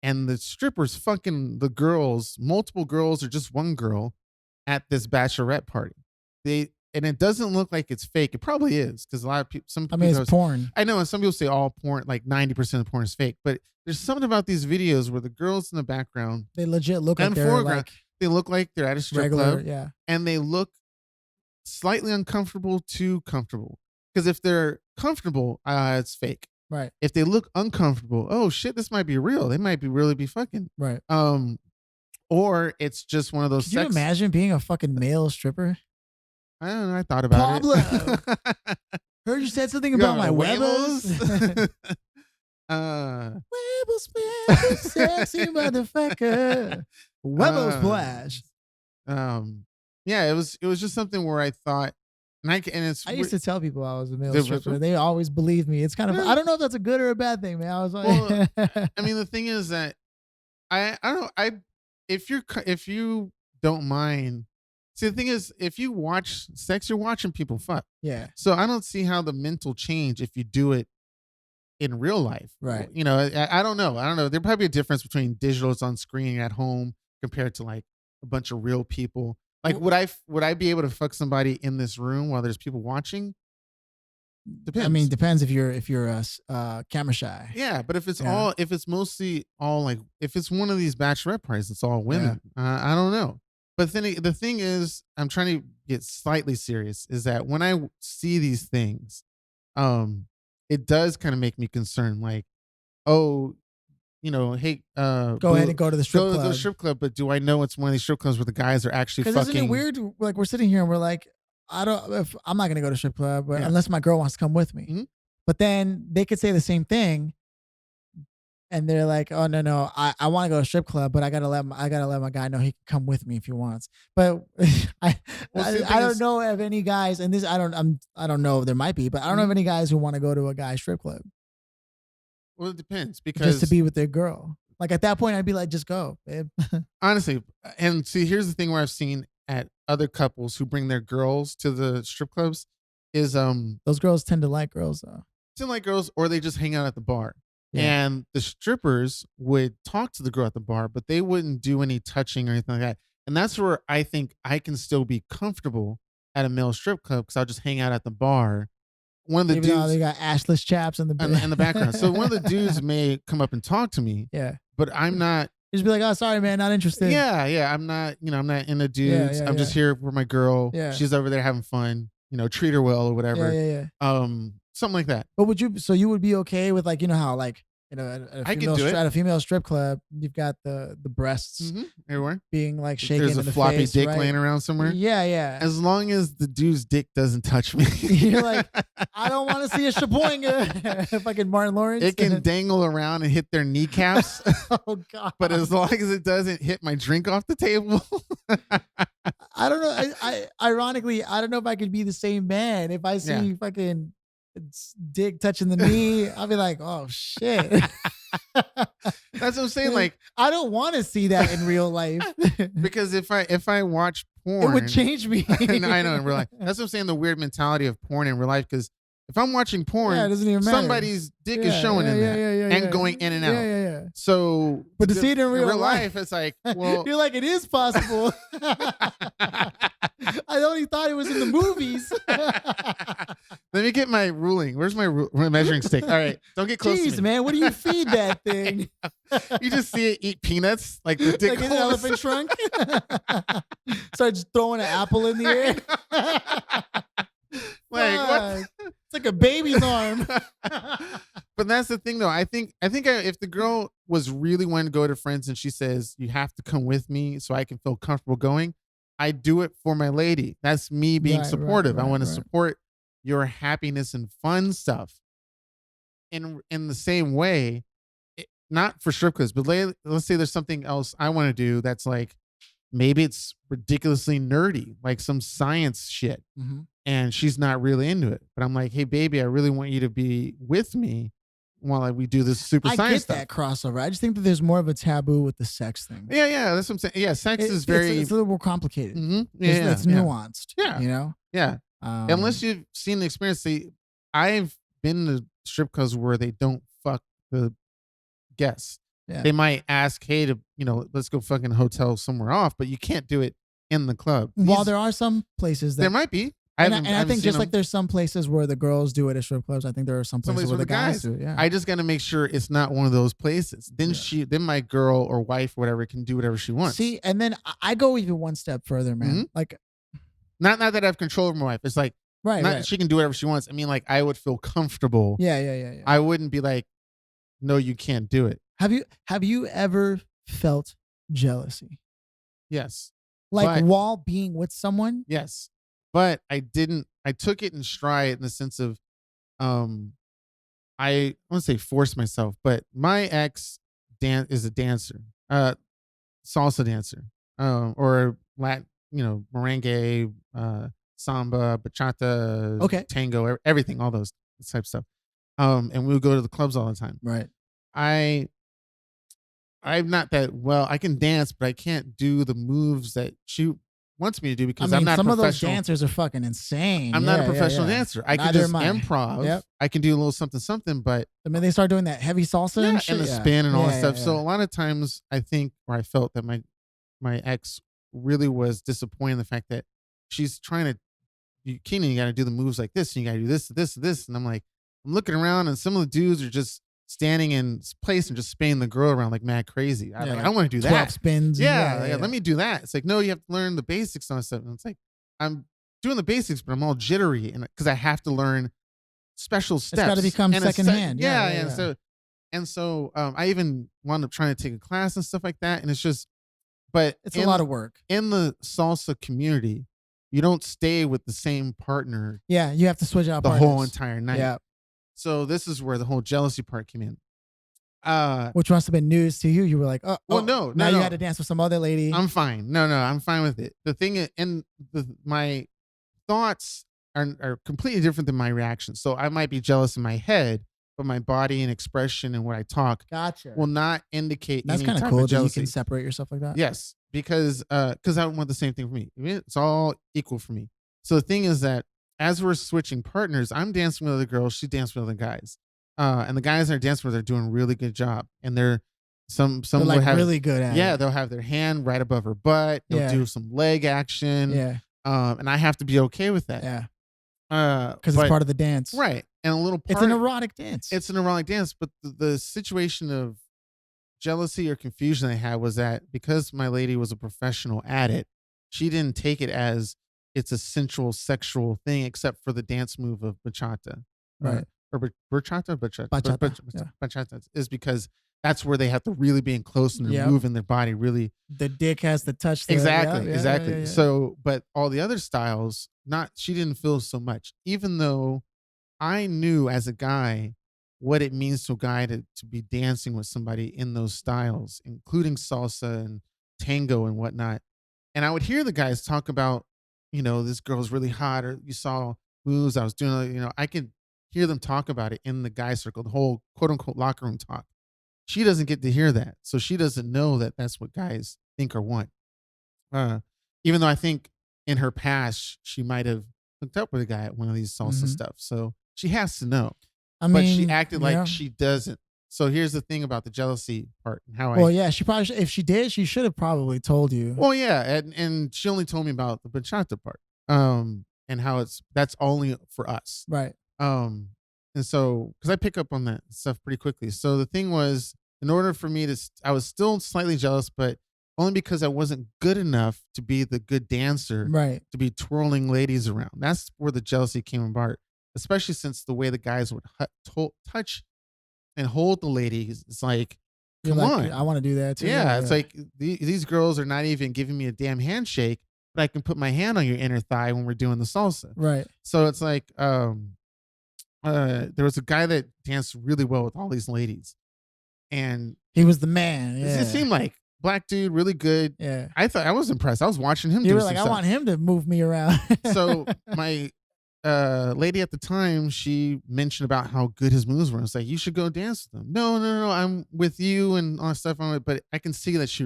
Speaker 1: and the stripper's fucking the girls, multiple girls or just one girl at this bachelorette party. And it doesn't look like it's fake. It probably is because a lot of people.
Speaker 2: It's porn.
Speaker 1: I know, and some people say all porn, like 90% of porn is fake. But there's something about these videos where the girls in the background,
Speaker 2: they legit look like they're
Speaker 1: foreground, they look like they're at a strip club.
Speaker 2: Yeah,
Speaker 1: and they look slightly uncomfortable to comfortable. Because if they're comfortable, it's fake.
Speaker 2: Right.
Speaker 1: If they look uncomfortable, oh shit, this might be real. They might be really be fucking.
Speaker 2: Right.
Speaker 1: Or it's just one of those.
Speaker 2: Could you imagine being a fucking male stripper?
Speaker 1: I don't know. I thought about
Speaker 2: it. Heard you said something about my huevos. Huevos splash, sexy motherfucker. Huevos splash.
Speaker 1: Yeah, it was just something where I thought, I
Speaker 2: used to tell people I was a male stripper. They always believed me. It's kind of, I don't know if that's a good or a bad thing, man. I was like,
Speaker 1: I mean, the thing is that I don't know. If you don't mind. See, the thing is, if you watch sex, you're watching people fuck.
Speaker 2: Yeah.
Speaker 1: So I don't see how the mental change if you do it in real life.
Speaker 2: Right.
Speaker 1: You know, I don't know. There's probably a difference between digitals on screen at home compared to like a bunch of real people. Like, would I be able to fuck somebody in this room while there's people watching? Depends.
Speaker 2: I mean, depends if you're camera shy.
Speaker 1: Yeah, but if it's mostly all like, if it's one of these bachelorette parties, it's all women. I don't know. But then the thing is, I'm trying to get slightly serious, is that when I see these things, it does kind of make me concerned. Like, oh, hey,
Speaker 2: go ahead and go to the strip club.
Speaker 1: Go to the strip club, but do I know it's one of these strip clubs where the guys are actually fucking?
Speaker 2: Isn't it weird? Like, we're sitting here and we're like, I'm not gonna go to strip club unless my girl wants to come with me.
Speaker 1: Mm-hmm.
Speaker 2: But then they could say the same thing. And they're like, oh no, I want to go to a strip club, but I gotta let my guy know he can come with me if he wants. But I don't know of any guys, and this I don't know if there might be, but I don't know of any guys who want to go to a guy's strip club.
Speaker 1: Well, it depends because
Speaker 2: just to be with their girl. Like at that point, I'd be like, just go, babe.
Speaker 1: Honestly, and see, here's the thing where I've seen at other couples who bring their girls to the strip clubs is
Speaker 2: those girls tend to like girls though.
Speaker 1: Tend to like girls, or they just hang out at the bar.
Speaker 2: Yeah.
Speaker 1: And the strippers would talk to the girl at the bar, but they wouldn't do any touching or anything like that. And that's where I think I can still be comfortable at a male strip club because I'll just hang out at the bar. One of the
Speaker 2: Even though
Speaker 1: dudes
Speaker 2: they got ashless chaps in
Speaker 1: in the background. So one of the dudes may come up and talk to me,
Speaker 2: Yeah.
Speaker 1: but I'm not.
Speaker 2: Just be like, oh, sorry, man, not interested.
Speaker 1: Yeah. I'm not. I'm not into dudes.
Speaker 2: yeah,
Speaker 1: I'm just here for my girl.
Speaker 2: Yeah.
Speaker 1: She's over there having fun. Treat her well or whatever.
Speaker 2: Yeah.
Speaker 1: Something like that.
Speaker 2: But so you would be okay with like, how like, at
Speaker 1: I could do it.
Speaker 2: at a female strip club, you've got the breasts
Speaker 1: everywhere
Speaker 2: being like shaken.
Speaker 1: There's a
Speaker 2: in the
Speaker 1: floppy
Speaker 2: face,
Speaker 1: dick
Speaker 2: right?
Speaker 1: laying around somewhere.
Speaker 2: Yeah.
Speaker 1: As long as the dude's dick doesn't touch me.
Speaker 2: You're like, I don't want to see a shaboinga. Fucking Martin Lawrence.
Speaker 1: It can dangle around and hit their kneecaps.
Speaker 2: Oh God.
Speaker 1: But as long as it doesn't hit my drink off the table.
Speaker 2: I don't know. I ironically, I don't know if I could be the same man. If I see fucking dick touching the knee, I'll be like, oh shit.
Speaker 1: That's what I'm saying. Like,
Speaker 2: I don't want to see that in real life.
Speaker 1: Because if I watch porn,
Speaker 2: it would change me.
Speaker 1: I know in real life. That's what I'm saying. The weird mentality of porn in real life. Because if I'm watching porn,
Speaker 2: it doesn't even matter.
Speaker 1: Somebody's dick is showing in there and going in and out.
Speaker 2: Yeah.
Speaker 1: So,
Speaker 2: but to see it in real life,
Speaker 1: it's like, well,
Speaker 2: you're like, it is possible. I only thought it was in the movies.
Speaker 1: Let me get my ruling. Where's my measuring stick? All right, don't get close to me.
Speaker 2: Man, what do you feed that thing?
Speaker 1: You just see it eat peanuts like the dick
Speaker 2: like an elephant trunk. Starts throwing an apple in the air.
Speaker 1: Like what?
Speaker 2: It's like a baby's arm.
Speaker 1: But that's the thing, though. I think if the girl was really wanting to go to friends and she says you have to come with me so I can feel comfortable going, I do it for my lady. That's me being supportive. I want to support your happiness and fun stuff. In the same way, not for strip clubs, but let's say there's something else I want to do that's like maybe it's ridiculously nerdy, like some science shit.
Speaker 2: Mm-hmm.
Speaker 1: And she's not really into it. But I'm like, hey, baby, I really want you to be with me while we do this super science stuff.
Speaker 2: I get that crossover. I just think that there's more of a taboo with the sex thing.
Speaker 1: Yeah. That's what I'm saying. Yeah, sex is very...
Speaker 2: It's a little more complicated.
Speaker 1: Mm-hmm.
Speaker 2: It's nuanced.
Speaker 1: Yeah. Yeah. Unless you've seen the experience. See, I've been to strip clubs where they don't fuck the guests. Yeah. They might ask, hey, let's go fucking hotel somewhere off, but you can't do it in the club.
Speaker 2: While there are some places that...
Speaker 1: There might be.
Speaker 2: I think just like there's some places where the girls do it at strip clubs, I think there are some places where the guys do it. Yeah.
Speaker 1: I just got to make sure it's not one of those places. Then then my girl or wife or whatever can do whatever she wants.
Speaker 2: See, and then I go even one step further, man. Mm-hmm. Like,
Speaker 1: not that I have control over my wife. It's like, right. She can do whatever she wants. I mean, like I would feel comfortable.
Speaker 2: Yeah.
Speaker 1: I wouldn't be like, no, you can't do it.
Speaker 2: Have you ever felt jealousy?
Speaker 1: Yes.
Speaker 2: Like while being with someone?
Speaker 1: Yes. But I took it in stride in the sense of, I won't say force myself, but my ex is a dancer, salsa dancer, or Latin, merengue, samba, bachata, tango, everything, all those type of stuff. And we would go to the clubs all the time.
Speaker 2: Right.
Speaker 1: I'm not that well. I can dance, but I can't do the moves that she wants me to do because I'm not
Speaker 2: some
Speaker 1: a
Speaker 2: of those
Speaker 1: professional.
Speaker 2: dancers are fucking insane.
Speaker 1: I'm not a professional dancer. I can just improv.
Speaker 2: Yep.
Speaker 1: I can do a little something, but
Speaker 2: I mean, they start doing that heavy salsa and shit.
Speaker 1: And the spin and all that stuff. So a lot of times I think, or I felt that my ex really was disappointed in the fact that she's trying to, Keenan, you got to do the moves like this, and you got to do this. And I'm like, I'm looking around and some of the dudes are just standing in place and just spinning the girl around like mad crazy. I want to do
Speaker 2: 12
Speaker 1: that.
Speaker 2: spins.
Speaker 1: Yeah, let me do that. It's like, no, you have to learn the basics on stuff. And it's like, I'm doing the basics, but I'm all jittery and because I have to learn special steps.
Speaker 2: It's got to become secondhand.
Speaker 1: So I even wound up trying to take a class and stuff like that. And it's just, but
Speaker 2: it's a lot of work.
Speaker 1: In the salsa community, you don't stay with the same partner.
Speaker 2: Yeah, you have to switch out
Speaker 1: the whole entire night.
Speaker 2: Yeah.
Speaker 1: So this is where the whole jealousy part came in.
Speaker 2: Which must have been news to you. You were like,
Speaker 1: no.
Speaker 2: You had to dance with some other lady.
Speaker 1: I'm fine. No, I'm fine with it. The thing is, and my thoughts are completely different than my reactions. So I might be jealous in my head, but my body and expression and what I talk will not indicate
Speaker 2: That's
Speaker 1: any
Speaker 2: kind of
Speaker 1: type
Speaker 2: cool
Speaker 1: of jealousy.
Speaker 2: That you can separate yourself like that.
Speaker 1: Yes, because I want the same thing for me. I mean, it's all equal for me. So the thing is that as we're switching partners, I'm dancing with other girls, she dancing with other guys. And the guys that are dancing with are doing a really good job. And they're some
Speaker 2: They're
Speaker 1: will
Speaker 2: like
Speaker 1: have
Speaker 2: really good at
Speaker 1: yeah,
Speaker 2: it.
Speaker 1: they'll have their hand right above her butt. They'll
Speaker 2: Yeah.
Speaker 1: do some leg action.
Speaker 2: Yeah.
Speaker 1: And I have to be okay with that.
Speaker 2: Yeah.
Speaker 1: Because
Speaker 2: It's part of the dance.
Speaker 1: right. And a little part.
Speaker 2: It's an erotic dance.
Speaker 1: It's an erotic dance, but the situation of jealousy or confusion I had was that because my lady was a professional at it, she didn't take it as it's a sensual sexual thing, except for the dance move of bachata,
Speaker 2: Right.
Speaker 1: Or bachata,
Speaker 2: Bachata, yeah.
Speaker 1: bachata is because that's where they have to really be in close and they're
Speaker 2: Yep.
Speaker 1: moving their body really.
Speaker 2: The dick has to touch the
Speaker 1: Exactly,
Speaker 2: yeah,
Speaker 1: exactly.
Speaker 2: yeah, yeah.
Speaker 1: So, but all the other styles, she didn't feel so much, even though I knew as a guy what it means to a guy to be dancing with somebody in those styles, including salsa and tango and whatnot. And I would hear the guys talk about, this girl's really hot, or you saw moves I was doing, I could hear them talk about it in the guy circle, the whole quote unquote locker room talk. She doesn't get to hear that. So she doesn't know that that's what guys think or want. Even though I think in her past, she might have hooked up with a guy at one of these salsa stuff. So she has to know. But she acted like she doesn't. So here's the thing about the jealousy part and how
Speaker 2: Well, yeah, she probably if she did, she should have probably told you.
Speaker 1: Well, yeah, and she only told me about the bachata part. And how that's only for us.
Speaker 2: Right.
Speaker 1: And so because I pick up on that stuff pretty quickly. So the thing was, in order for me I was still slightly jealous, but only because I wasn't good enough to be the good dancer,
Speaker 2: Right.
Speaker 1: to be twirling ladies around. That's where the jealousy came apart, especially since the way the guys would touch and hold the ladies. It's like,
Speaker 2: You're
Speaker 1: come
Speaker 2: like,
Speaker 1: on.
Speaker 2: I want to do that too.
Speaker 1: Yeah, it's like these girls are not even giving me a damn handshake, but I can put my hand on your inner thigh when we're doing the salsa.
Speaker 2: Right.
Speaker 1: So it's like, there was a guy that danced really well with all these ladies, and
Speaker 2: he was the man. Yeah.
Speaker 1: it seemed like black dude, really good.
Speaker 2: Yeah.
Speaker 1: I was impressed. I was watching him.
Speaker 2: You were like, I want him to move me around.
Speaker 1: So my lady at the time, she mentioned about how good his moves were. It's like, you should go dance with him. No, I'm with you and all that stuff. But I can see that she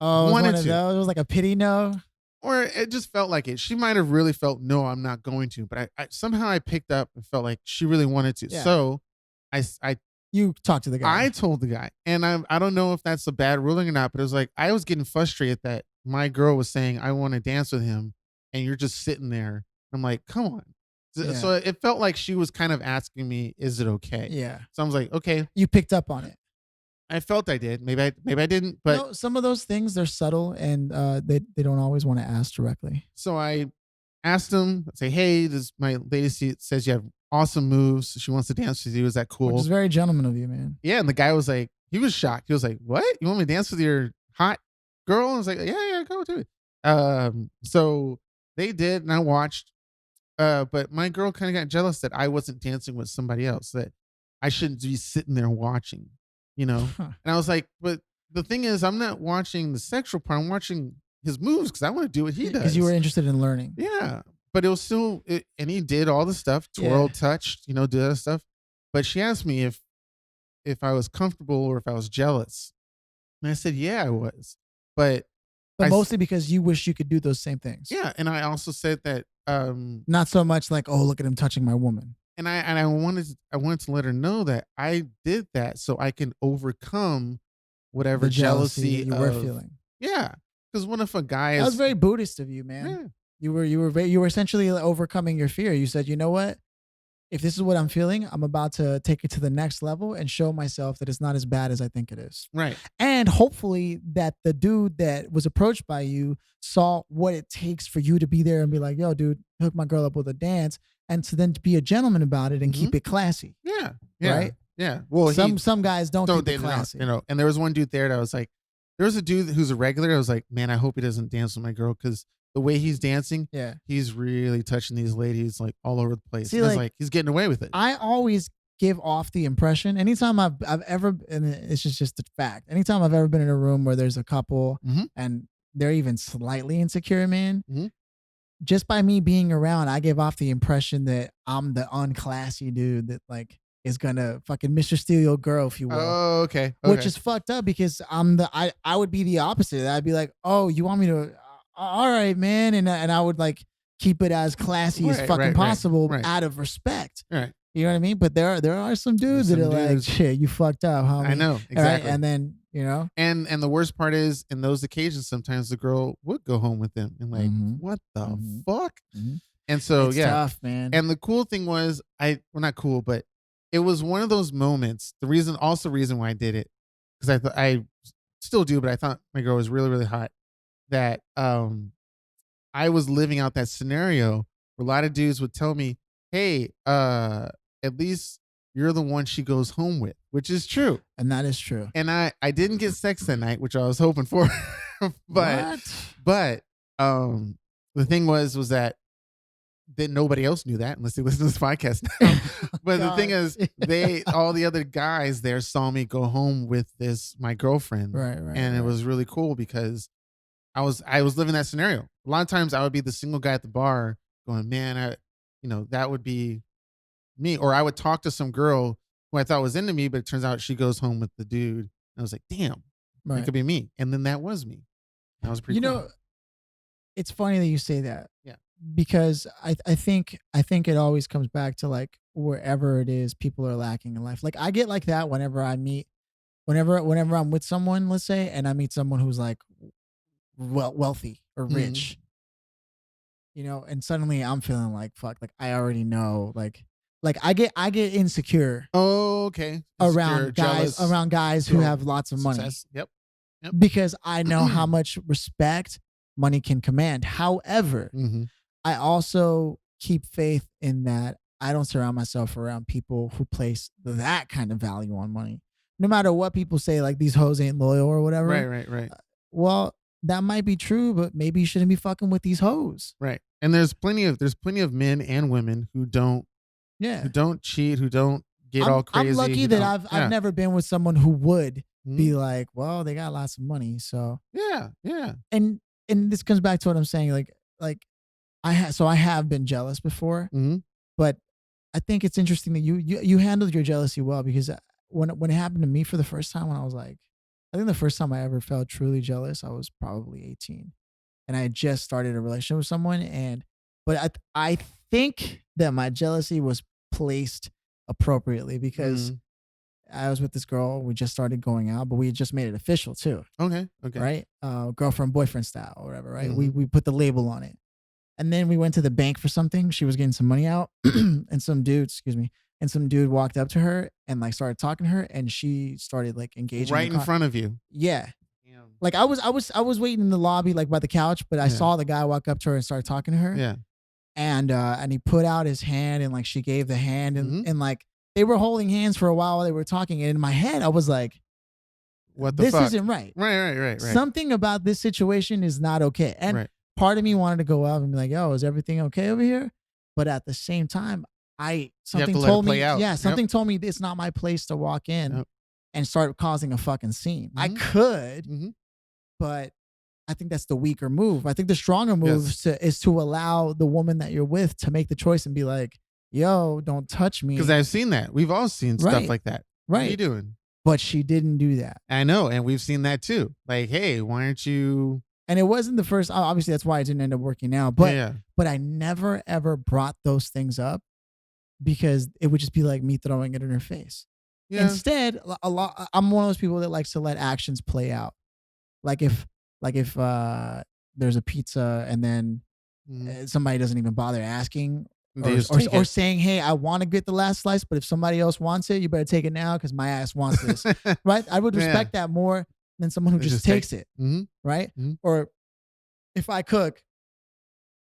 Speaker 1: wanted to.
Speaker 2: It was like a pity no.
Speaker 1: Or it just felt like it. She might have really felt, no, I'm not going to. But I somehow I picked up and felt like she really wanted to.
Speaker 2: Yeah.
Speaker 1: So
Speaker 2: you talked to the guy.
Speaker 1: I told the guy. And I don't know if that's a bad ruling or not, but it was like, I was getting frustrated that my girl was saying, I want to dance with him. And you're just sitting there. I'm like, come on.
Speaker 2: Yeah.
Speaker 1: So it felt like she was kind of asking me, is it okay?
Speaker 2: Yeah.
Speaker 1: So I was like, okay.
Speaker 2: You picked up on it.
Speaker 1: I felt I did. Maybe I didn't. But
Speaker 2: no, some of those things, they're subtle and they don't always want to ask directly.
Speaker 1: So I asked him, I say, hey, my lady says you have awesome moves. She wants to dance with you. Is that cool?
Speaker 2: Which is very gentleman of you, man.
Speaker 1: Yeah. And the guy was like, he was shocked. He was like, what? You want me to dance with your hot girl? And I was like, yeah, go do it. So they did, and I watched. But my girl kind of got jealous that I wasn't dancing with somebody else, that I shouldn't be sitting there watching, And I was like, but the thing is, I'm not watching the sexual part. I'm watching his moves because I want to do what he does.
Speaker 2: Because you were interested in learning.
Speaker 1: Yeah. But it was still, and he did all the stuff, twirled, touched, did that stuff. But she asked me if I was comfortable or if I was jealous. And I said, yeah, I was. But
Speaker 2: mostly because you wish you could do those same things.
Speaker 1: Yeah. And I also said that,
Speaker 2: not so much like, oh, look at him touching my woman.
Speaker 1: And I wanted to let her know that I did that so I can overcome whatever
Speaker 2: the jealousy you were
Speaker 1: of,
Speaker 2: feeling.
Speaker 1: Yeah. Because what if a guy
Speaker 2: That was very Buddhist of you, man.
Speaker 1: Yeah.
Speaker 2: You were essentially overcoming your fear. You said, you know what? If this is what I'm feeling, I'm about to take it to the next level and show myself that it's not as bad as I think it is.
Speaker 1: Right.
Speaker 2: And hopefully that the dude that was approached by you saw what it takes for you to be there and be like, yo, dude, hook my girl up with a dance. And to then be a gentleman about it and keep it classy.
Speaker 1: Yeah.
Speaker 2: Right?
Speaker 1: Yeah. Well,
Speaker 2: some guys don't keep it classy.
Speaker 1: And there was one dude there that I was like, there was a dude who's a regular. I was like, man, I hope he doesn't dance with my girl because the way he's dancing, he's really touching these ladies like all over the place. See, I was like, he's getting away with it.
Speaker 2: I always give off the impression, anytime I've ever, and it's just a fact, anytime I've ever been in a room where there's a couple and they're even slightly insecure, man, just by me being around, I give off the impression that I'm the unclassy dude that like is gonna fucking Mr. Steal your girl, if you will.
Speaker 1: Oh, okay.
Speaker 2: Which is fucked up because I would be the opposite. I'd be like, oh, you want me to, all right, man. And I would like keep it as classy as fucking possible out of respect.
Speaker 1: Right.
Speaker 2: You know what I mean? But there are some dudes that are like, shit, you fucked up, homie.
Speaker 1: I know, exactly.
Speaker 2: Right? And then, you know.
Speaker 1: And the worst part is, in those occasions, sometimes the girl would go home with them and like, what the fuck? And so
Speaker 2: it's tough, man.
Speaker 1: And the cool thing was, well, not cool, but it was one of those moments. The reason why I did it, because I still do, but I thought my girl was really, really hot. That I was living out that scenario where a lot of dudes would tell me, hey, at least you're the one she goes home with, which is true.
Speaker 2: And that is true.
Speaker 1: And I didn't get sex that night, which I was hoping for. but the thing was that nobody else knew that unless they listen to this podcast now. But the thing is, all the other guys there saw me go home with my girlfriend.
Speaker 2: Right.
Speaker 1: And it was really cool because I was living that scenario. A lot of times I would be the single guy at the bar going, man, that would be me. Or I would talk to some girl who I thought was into me, but it turns out she goes home with the dude. And I was like, damn, it could be me. And then that was me. That was pretty cool.
Speaker 2: It's funny that you say that.
Speaker 1: Yeah.
Speaker 2: Because I think it always comes back to like wherever it is people are lacking in life. Like I get like that whenever I'm with someone, let's say, and I meet someone who's like wealthy or rich, and suddenly I'm feeling like fuck, like I already know, like I get insecure.
Speaker 1: Oh, okay.
Speaker 2: Around guys who have lots of money.
Speaker 1: Yep.
Speaker 2: Because I know how much respect money can command. However, I also keep faith in that I don't surround myself around people who place that kind of value on money. No matter what people say, like these hoes ain't loyal or whatever.
Speaker 1: Right.
Speaker 2: Well, that might be true, but maybe you shouldn't be fucking with these hoes.
Speaker 1: Right. And there's plenty of men and women who don't cheat, who don't get all crazy.
Speaker 2: I'm lucky that I've never been with someone who would be like, well, they got lots of money, so
Speaker 1: yeah.
Speaker 2: And this comes back to what I'm saying, like I have been jealous before, but I think it's interesting that you handled your jealousy well, because when it happened to me for the first time, when I was like, I think the first time I ever felt truly jealous, I was probably 18, and I had just started a relationship with someone, but I think that my jealousy was placed appropriately because I was with this girl. We just started going out, but we had just made it official too.
Speaker 1: Okay.
Speaker 2: Right? Girlfriend, boyfriend style or whatever, right? We put the label on it. And then we went to the bank for something. She was getting some money out and some dude walked up to her and like started talking to her, and she started like engaging
Speaker 1: right in front of you.
Speaker 2: Yeah. Damn. Like I was waiting in the lobby, like by the couch, but I saw the guy walk up to her and start talking to her.
Speaker 1: Yeah.
Speaker 2: And he put out his hand and like she gave the hand and like they were holding hands for a while they were talking. And in my head, I was like,
Speaker 1: what the fuck?
Speaker 2: This isn't right.
Speaker 1: Right.
Speaker 2: Something about this situation is not okay. And part of me wanted to go up and be like, yo, is everything okay over here? But at the same time, something told me it's not my place to walk in and start causing a fucking scene. I could, but I think that's the weaker move. I think the stronger move is to allow the woman that you're with to make the choice and be like, yo, don't touch me.
Speaker 1: Because I've seen that. We've all seen stuff like that.
Speaker 2: Right.
Speaker 1: What are you doing?
Speaker 2: But she didn't do that.
Speaker 1: I know. And we've seen that too. Like, hey, why aren't you...
Speaker 2: And it wasn't the first, obviously that's why it didn't end up working out. But but I never ever brought those things up because it would just be like me throwing it in her face. Yeah. Instead, I'm one of those people that likes to let actions play out. Like if there's a pizza and then somebody doesn't even bother asking or saying, hey, I want to get the last slice, but if somebody else wants it, you better take it now because my ass wants this. Right? I would respect that more than someone who just takes it. Right? Or if I cook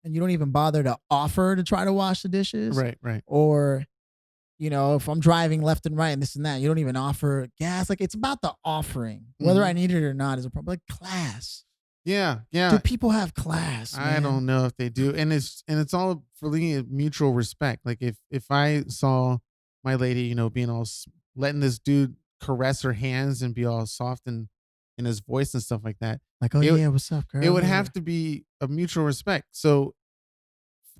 Speaker 2: and you don't even bother to offer to try to wash the dishes.
Speaker 1: Right.
Speaker 2: Or, if I'm driving left and right and this and that, you don't even offer gas. Like, it's about the offering. Whether I need it or not is a problem. Like, class.
Speaker 1: Yeah.
Speaker 2: Do people have class? Man?
Speaker 1: I don't know if they do. And it's all for mutual respect. Like, if I saw my lady, being all, letting this dude caress her hands and be all soft and in his voice and stuff like that.
Speaker 2: Like, yeah, what's up, girl?
Speaker 1: It would have to be a mutual respect. So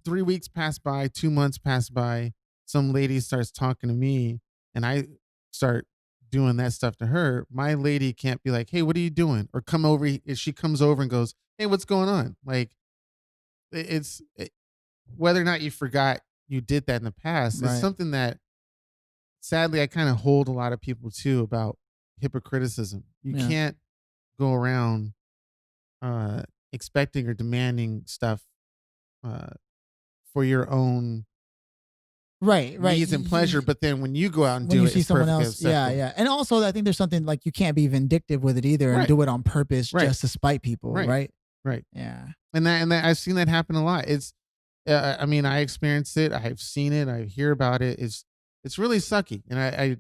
Speaker 1: 3 weeks pass by, 2 months pass by, some lady starts talking to me and I start doing that stuff to her. My lady can't be like, hey, what are you doing? Or come over. If she comes over and goes, hey, what's going on? Like, whether or not you forgot you did that in the past, it's something that sadly, I kind of hold a lot of people too about hypocriticism. You
Speaker 2: Yeah.
Speaker 1: can't go around expecting or demanding stuff uh, for your own
Speaker 2: Right.
Speaker 1: needs and pleasure, but then when you go out and
Speaker 2: When
Speaker 1: do
Speaker 2: you
Speaker 1: it,
Speaker 2: see
Speaker 1: it's
Speaker 2: someone
Speaker 1: perfectly
Speaker 2: else, yeah,
Speaker 1: acceptable.
Speaker 2: yeah. And also, I think there's something like you can't be vindictive with it either and
Speaker 1: Right.
Speaker 2: do it on purpose
Speaker 1: Right.
Speaker 2: just to spite people, right?
Speaker 1: Right.
Speaker 2: Yeah.
Speaker 1: And that I've seen that happen a lot. It's, I mean, I experienced it. I've seen it. I hear about it. It's really sucky, and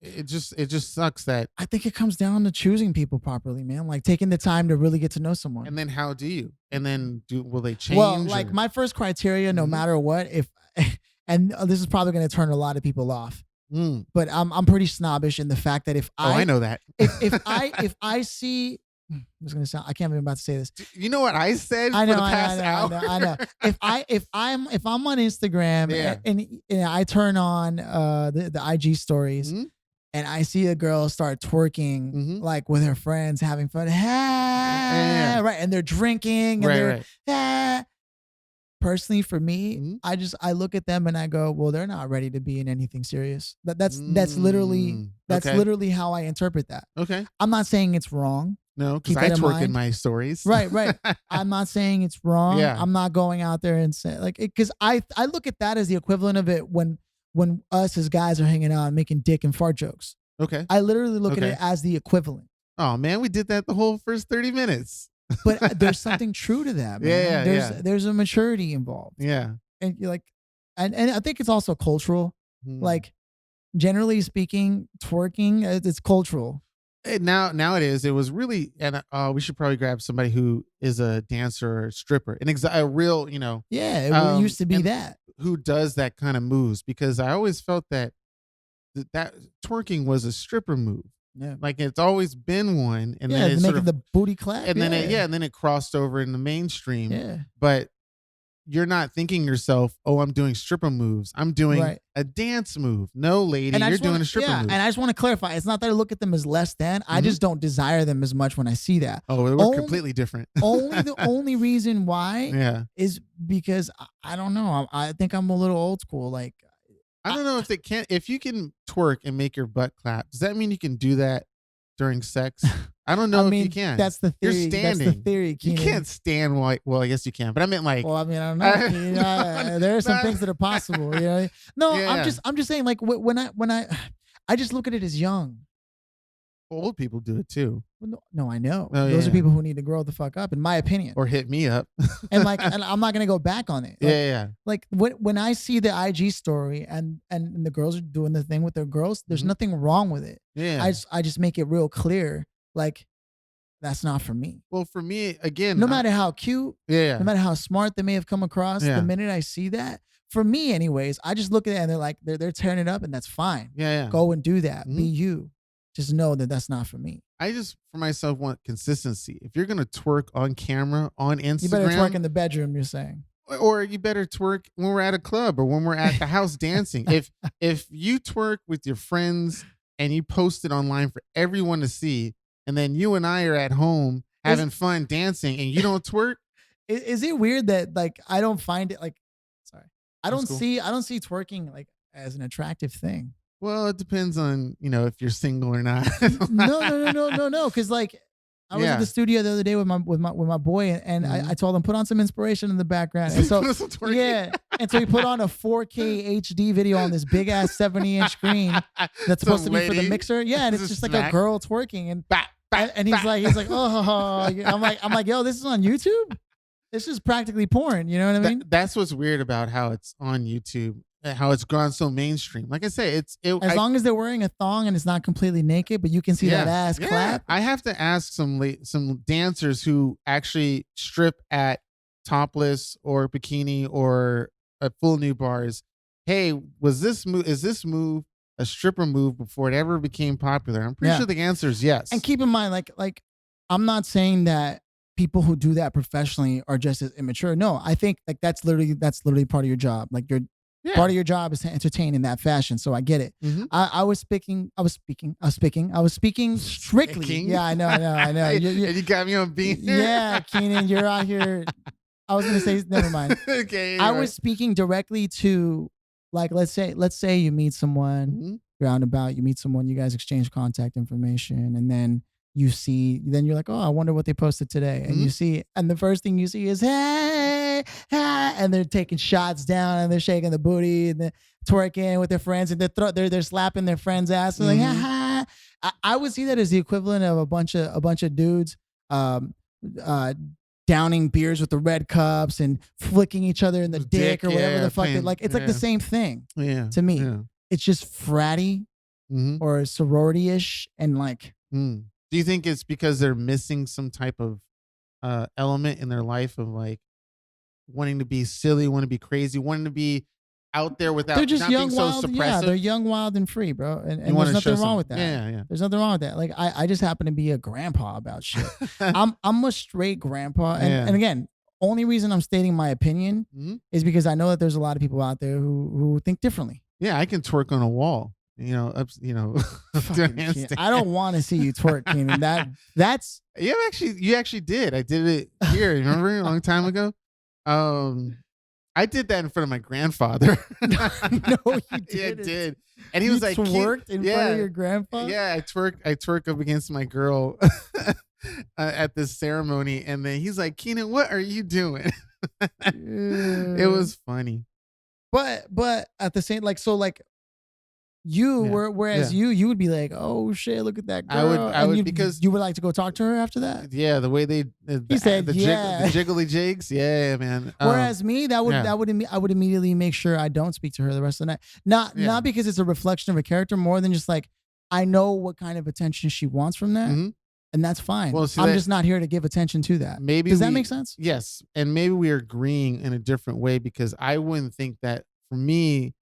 Speaker 1: it just sucks that.
Speaker 2: I think it comes down to choosing people properly, man. Like taking the time to really get to know someone.
Speaker 1: And then how do you? And then will they change?
Speaker 2: Well, like my first criteria, no matter what, if and this is probably going to turn a lot of people off, but I'm pretty snobbish in the fact that if
Speaker 1: I know that
Speaker 2: if I see. I was gonna sound. I can't believe I'm about to say this.
Speaker 1: You know what I said
Speaker 2: I know,
Speaker 1: for the past hour?
Speaker 2: I know. If I'm on Instagram and I turn on the IG stories and I see a girl start twerking like with her friends having fun, right, and they're drinking and they're personally for me, I look at them and I go, well, they're not ready to be in anything serious. That's literally how I interpret that.
Speaker 1: Okay.
Speaker 2: I'm not saying it's wrong.
Speaker 1: No, because I twerk in my stories.
Speaker 2: Right. I'm not saying it's wrong.
Speaker 1: Yeah.
Speaker 2: I'm not going out there and say like because I look at that as the equivalent of it when us as guys are hanging out and making dick and fart jokes.
Speaker 1: Okay.
Speaker 2: I literally look at it as the equivalent.
Speaker 1: Oh man, we did that the whole first 30 minutes.
Speaker 2: But there's something true to that, man. There's a maturity involved.
Speaker 1: Yeah.
Speaker 2: And you're like, and I think it's also cultural. Like generally speaking, twerking, it's cultural.
Speaker 1: Now it is. It was really, and we should probably grab somebody who is a dancer or stripper, a real,
Speaker 2: Yeah, it used to be that.
Speaker 1: Who does that kind of moves? Because I always felt that twerking was a stripper move.
Speaker 2: Yeah,
Speaker 1: like it's always been one, and then it's
Speaker 2: making the booty clap,
Speaker 1: and then it crossed over in the mainstream.
Speaker 2: Yeah,
Speaker 1: but you're not thinking yourself, oh, I'm doing stripper moves. I'm doing a dance move. No, lady, you're doing a stripper move.
Speaker 2: And I just want to clarify, it's not that I look at them as less than. I just don't desire them as much when I see that.
Speaker 1: Oh, we're completely different.
Speaker 2: The only reason why is because I don't know. I think I'm a little old school. Like
Speaker 1: I don't know if you can twerk and make your butt clap, does that mean you can do that during sex? I don't know if you can.
Speaker 2: That's the theory.
Speaker 1: You're standing.
Speaker 2: That's the theory, Keenan.
Speaker 1: You can't stand well, I guess you can, but I meant like.
Speaker 2: Well, I mean, I don't know. There are some things that are possible. You know? No, I'm just saying. Like when I just look at it as young.
Speaker 1: Old people do it too.
Speaker 2: Well, no, I know. Those are people who need to grow the fuck up, in my opinion.
Speaker 1: Or hit me up.
Speaker 2: and I'm not gonna go back on it.
Speaker 1: Like,
Speaker 2: Like when I see the IG story and the girls are doing the thing with their girls, there's nothing wrong with it.
Speaker 1: Yeah.
Speaker 2: I just make it real clear. Like, that's not for me.
Speaker 1: Well, for me, again,
Speaker 2: no matter how cute, no matter how smart they may have come across, the minute I see that, for me, anyways, I just look at it and they're like, they're tearing it up, and that's fine.
Speaker 1: Yeah.
Speaker 2: Go and do that. Be you. Just know that that's not for me.
Speaker 1: I just, for myself, want consistency. If you're gonna twerk on camera on Instagram,
Speaker 2: you better twerk in the bedroom. You're saying.
Speaker 1: Or you better twerk when we're at a club or when we're at the house dancing. If you twerk with your friends and you post it online for everyone to see, and then you and I are at home having fun dancing and you don't twerk.
Speaker 2: Is it weird that like I don't find it like I don't
Speaker 1: cool.
Speaker 2: see twerking like as an attractive thing.
Speaker 1: Well, it depends on, if you're single or not.
Speaker 2: No. Cause like I was at the studio the other day with my boy and I told him put on some inspiration in the background. And so and so he put on a 4K HD video on this big ass 70-inch screen that's supposed to be for the mixer. Yeah, and it's just like a girl twerking and he's like, oh, I'm like, yo, this is on YouTube? This is practically porn, you know what I mean?
Speaker 1: That's what's weird about how it's on YouTube, how it's gone so mainstream. Like I say,
Speaker 2: as long as they're wearing a thong and it's not completely naked, but you can see that ass clap.
Speaker 1: I have to ask some dancers who actually strip at topless or bikini or at full nude bars. Hey, is this move a stripper move before it ever became popular? I'm pretty sure the answer is yes.
Speaker 2: And keep in mind, like I'm not saying that people who do that professionally are just as immature. No, I think like that's literally part of your job. Like part of your job is to entertain in that fashion. So I get it. I was speaking strictly. Yeah, I know.
Speaker 1: You got me on beat.
Speaker 2: Yeah, Keenan, you're out here. I was gonna say, never mind.
Speaker 1: Okay.
Speaker 2: I was speaking directly to like let's say you meet someone,
Speaker 1: Mhm.
Speaker 2: you're out and about, you meet someone, you guys exchange contact information, and then then you're like, oh, I wonder what they posted today, and
Speaker 1: Mhm.
Speaker 2: you see, and the first thing you see is hey, and they're taking shots down, and they're shaking the booty, and they're twerking with their friends, and they're slapping their friends' ass, and like ha
Speaker 1: Mhm.
Speaker 2: ha. I would see that as the equivalent of a bunch of dudes. Um, uh, Downing beers with the red cups and flicking each other in the dick or whatever
Speaker 1: Yeah,
Speaker 2: the fuck.
Speaker 1: playing,
Speaker 2: Like it's like the
Speaker 1: yeah,
Speaker 2: same thing
Speaker 1: yeah,
Speaker 2: to me.
Speaker 1: yeah.
Speaker 2: It's just fratty
Speaker 1: Mhm.
Speaker 2: or sorority ish, and like
Speaker 1: Mm. Do you think it's because they're missing some type of element in their life of like wanting to be silly, wanting to be crazy, wanting to be out there
Speaker 2: they're
Speaker 1: without
Speaker 2: just
Speaker 1: not being
Speaker 2: young,
Speaker 1: so
Speaker 2: wild. Yeah, they're
Speaker 1: suppressive?
Speaker 2: young, wild, and free, bro.
Speaker 1: You
Speaker 2: And
Speaker 1: want
Speaker 2: there's
Speaker 1: to show
Speaker 2: nothing wrong
Speaker 1: some,
Speaker 2: with that.
Speaker 1: yeah,
Speaker 2: There's nothing wrong with that. Like I just happen to be a grandpa about shit. I'm a straight grandpa, and
Speaker 1: yeah.
Speaker 2: and again, only reason I'm stating my opinion
Speaker 1: Mhm.
Speaker 2: is because I know that there's a lot of people out there who think differently.
Speaker 1: Yeah, I can twerk on a wall. Do a
Speaker 2: Fucking Keenan.
Speaker 1: handstand.
Speaker 2: I don't want to see you twerk, Keenan. That's
Speaker 1: You actually did. I did it here. Remember a long time ago? Um, I did that in front of my grandfather.
Speaker 2: no, you
Speaker 1: Yeah, I
Speaker 2: didn't.
Speaker 1: did. And he
Speaker 2: You
Speaker 1: was like,
Speaker 2: twerked in front of your grandpa.
Speaker 1: yeah, I twerk up against my girl at this ceremony, and then he's like, Keenan, what are you doing? It
Speaker 2: Yeah.
Speaker 1: was funny.
Speaker 2: But at the same like you
Speaker 1: Yeah,
Speaker 2: were
Speaker 1: yeah.
Speaker 2: whereas you would be like, oh shit, look at that girl,
Speaker 1: I
Speaker 2: and
Speaker 1: would
Speaker 2: you
Speaker 1: because
Speaker 2: you would like to go talk to her after that.
Speaker 1: yeah, the way they
Speaker 2: He said,
Speaker 1: the
Speaker 2: yeah.
Speaker 1: jiggly jigs, yeah, man.
Speaker 2: Whereas me,
Speaker 1: Yeah,
Speaker 2: I would immediately make sure I don't speak to her the rest of the night. Not
Speaker 1: yeah.
Speaker 2: not because it's a reflection of a character, more than just like I know what kind of attention she wants from that,
Speaker 1: Hmm.
Speaker 2: and that's fine.
Speaker 1: Well, see
Speaker 2: I'm
Speaker 1: that
Speaker 2: just not here to give attention to that.
Speaker 1: maybe
Speaker 2: Does that
Speaker 1: we
Speaker 2: make sense?
Speaker 1: yes, and maybe we're agreeing in a different way because I wouldn't think that for me,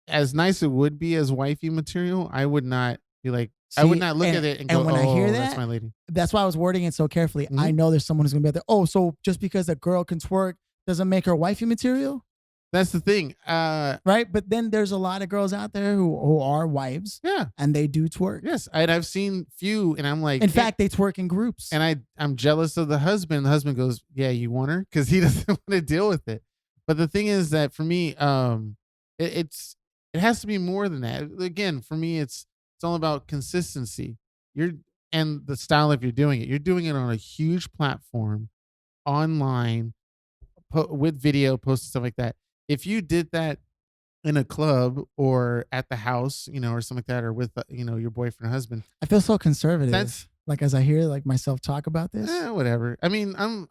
Speaker 1: as nice it would be as wifey material, I would not be like I would
Speaker 2: See,
Speaker 1: not look at it and
Speaker 2: and
Speaker 1: go,
Speaker 2: when I hear
Speaker 1: "Oh, that's
Speaker 2: that,
Speaker 1: my lady."
Speaker 2: that's why I was wording it so carefully. I
Speaker 1: Mhm.
Speaker 2: know there's someone who's gonna be out there. Oh, so just because a girl can twerk doesn't make her wifey material,
Speaker 1: That's the thing.
Speaker 2: right? But then there's a lot of girls out there who are wives
Speaker 1: Yeah,
Speaker 2: and they do twerk.
Speaker 1: yes, I've seen few, and I'm like,
Speaker 2: In fact, they twerk in groups.
Speaker 1: and I'm jealous of the husband. The husband goes, "Yeah, you want her," because he doesn't want to deal with it. But the thing is that for me, it has to be more than that. Again, for me, it's all about consistency. You're and the style if you're doing it. You're doing it on a huge platform, online, with video posts and stuff like that. If you did that in a club or at the house, or something like that, or with your boyfriend or husband,
Speaker 2: I feel so conservative.
Speaker 1: that's
Speaker 2: Like as I hear like myself talk about this.
Speaker 1: whatever. I mean, I'm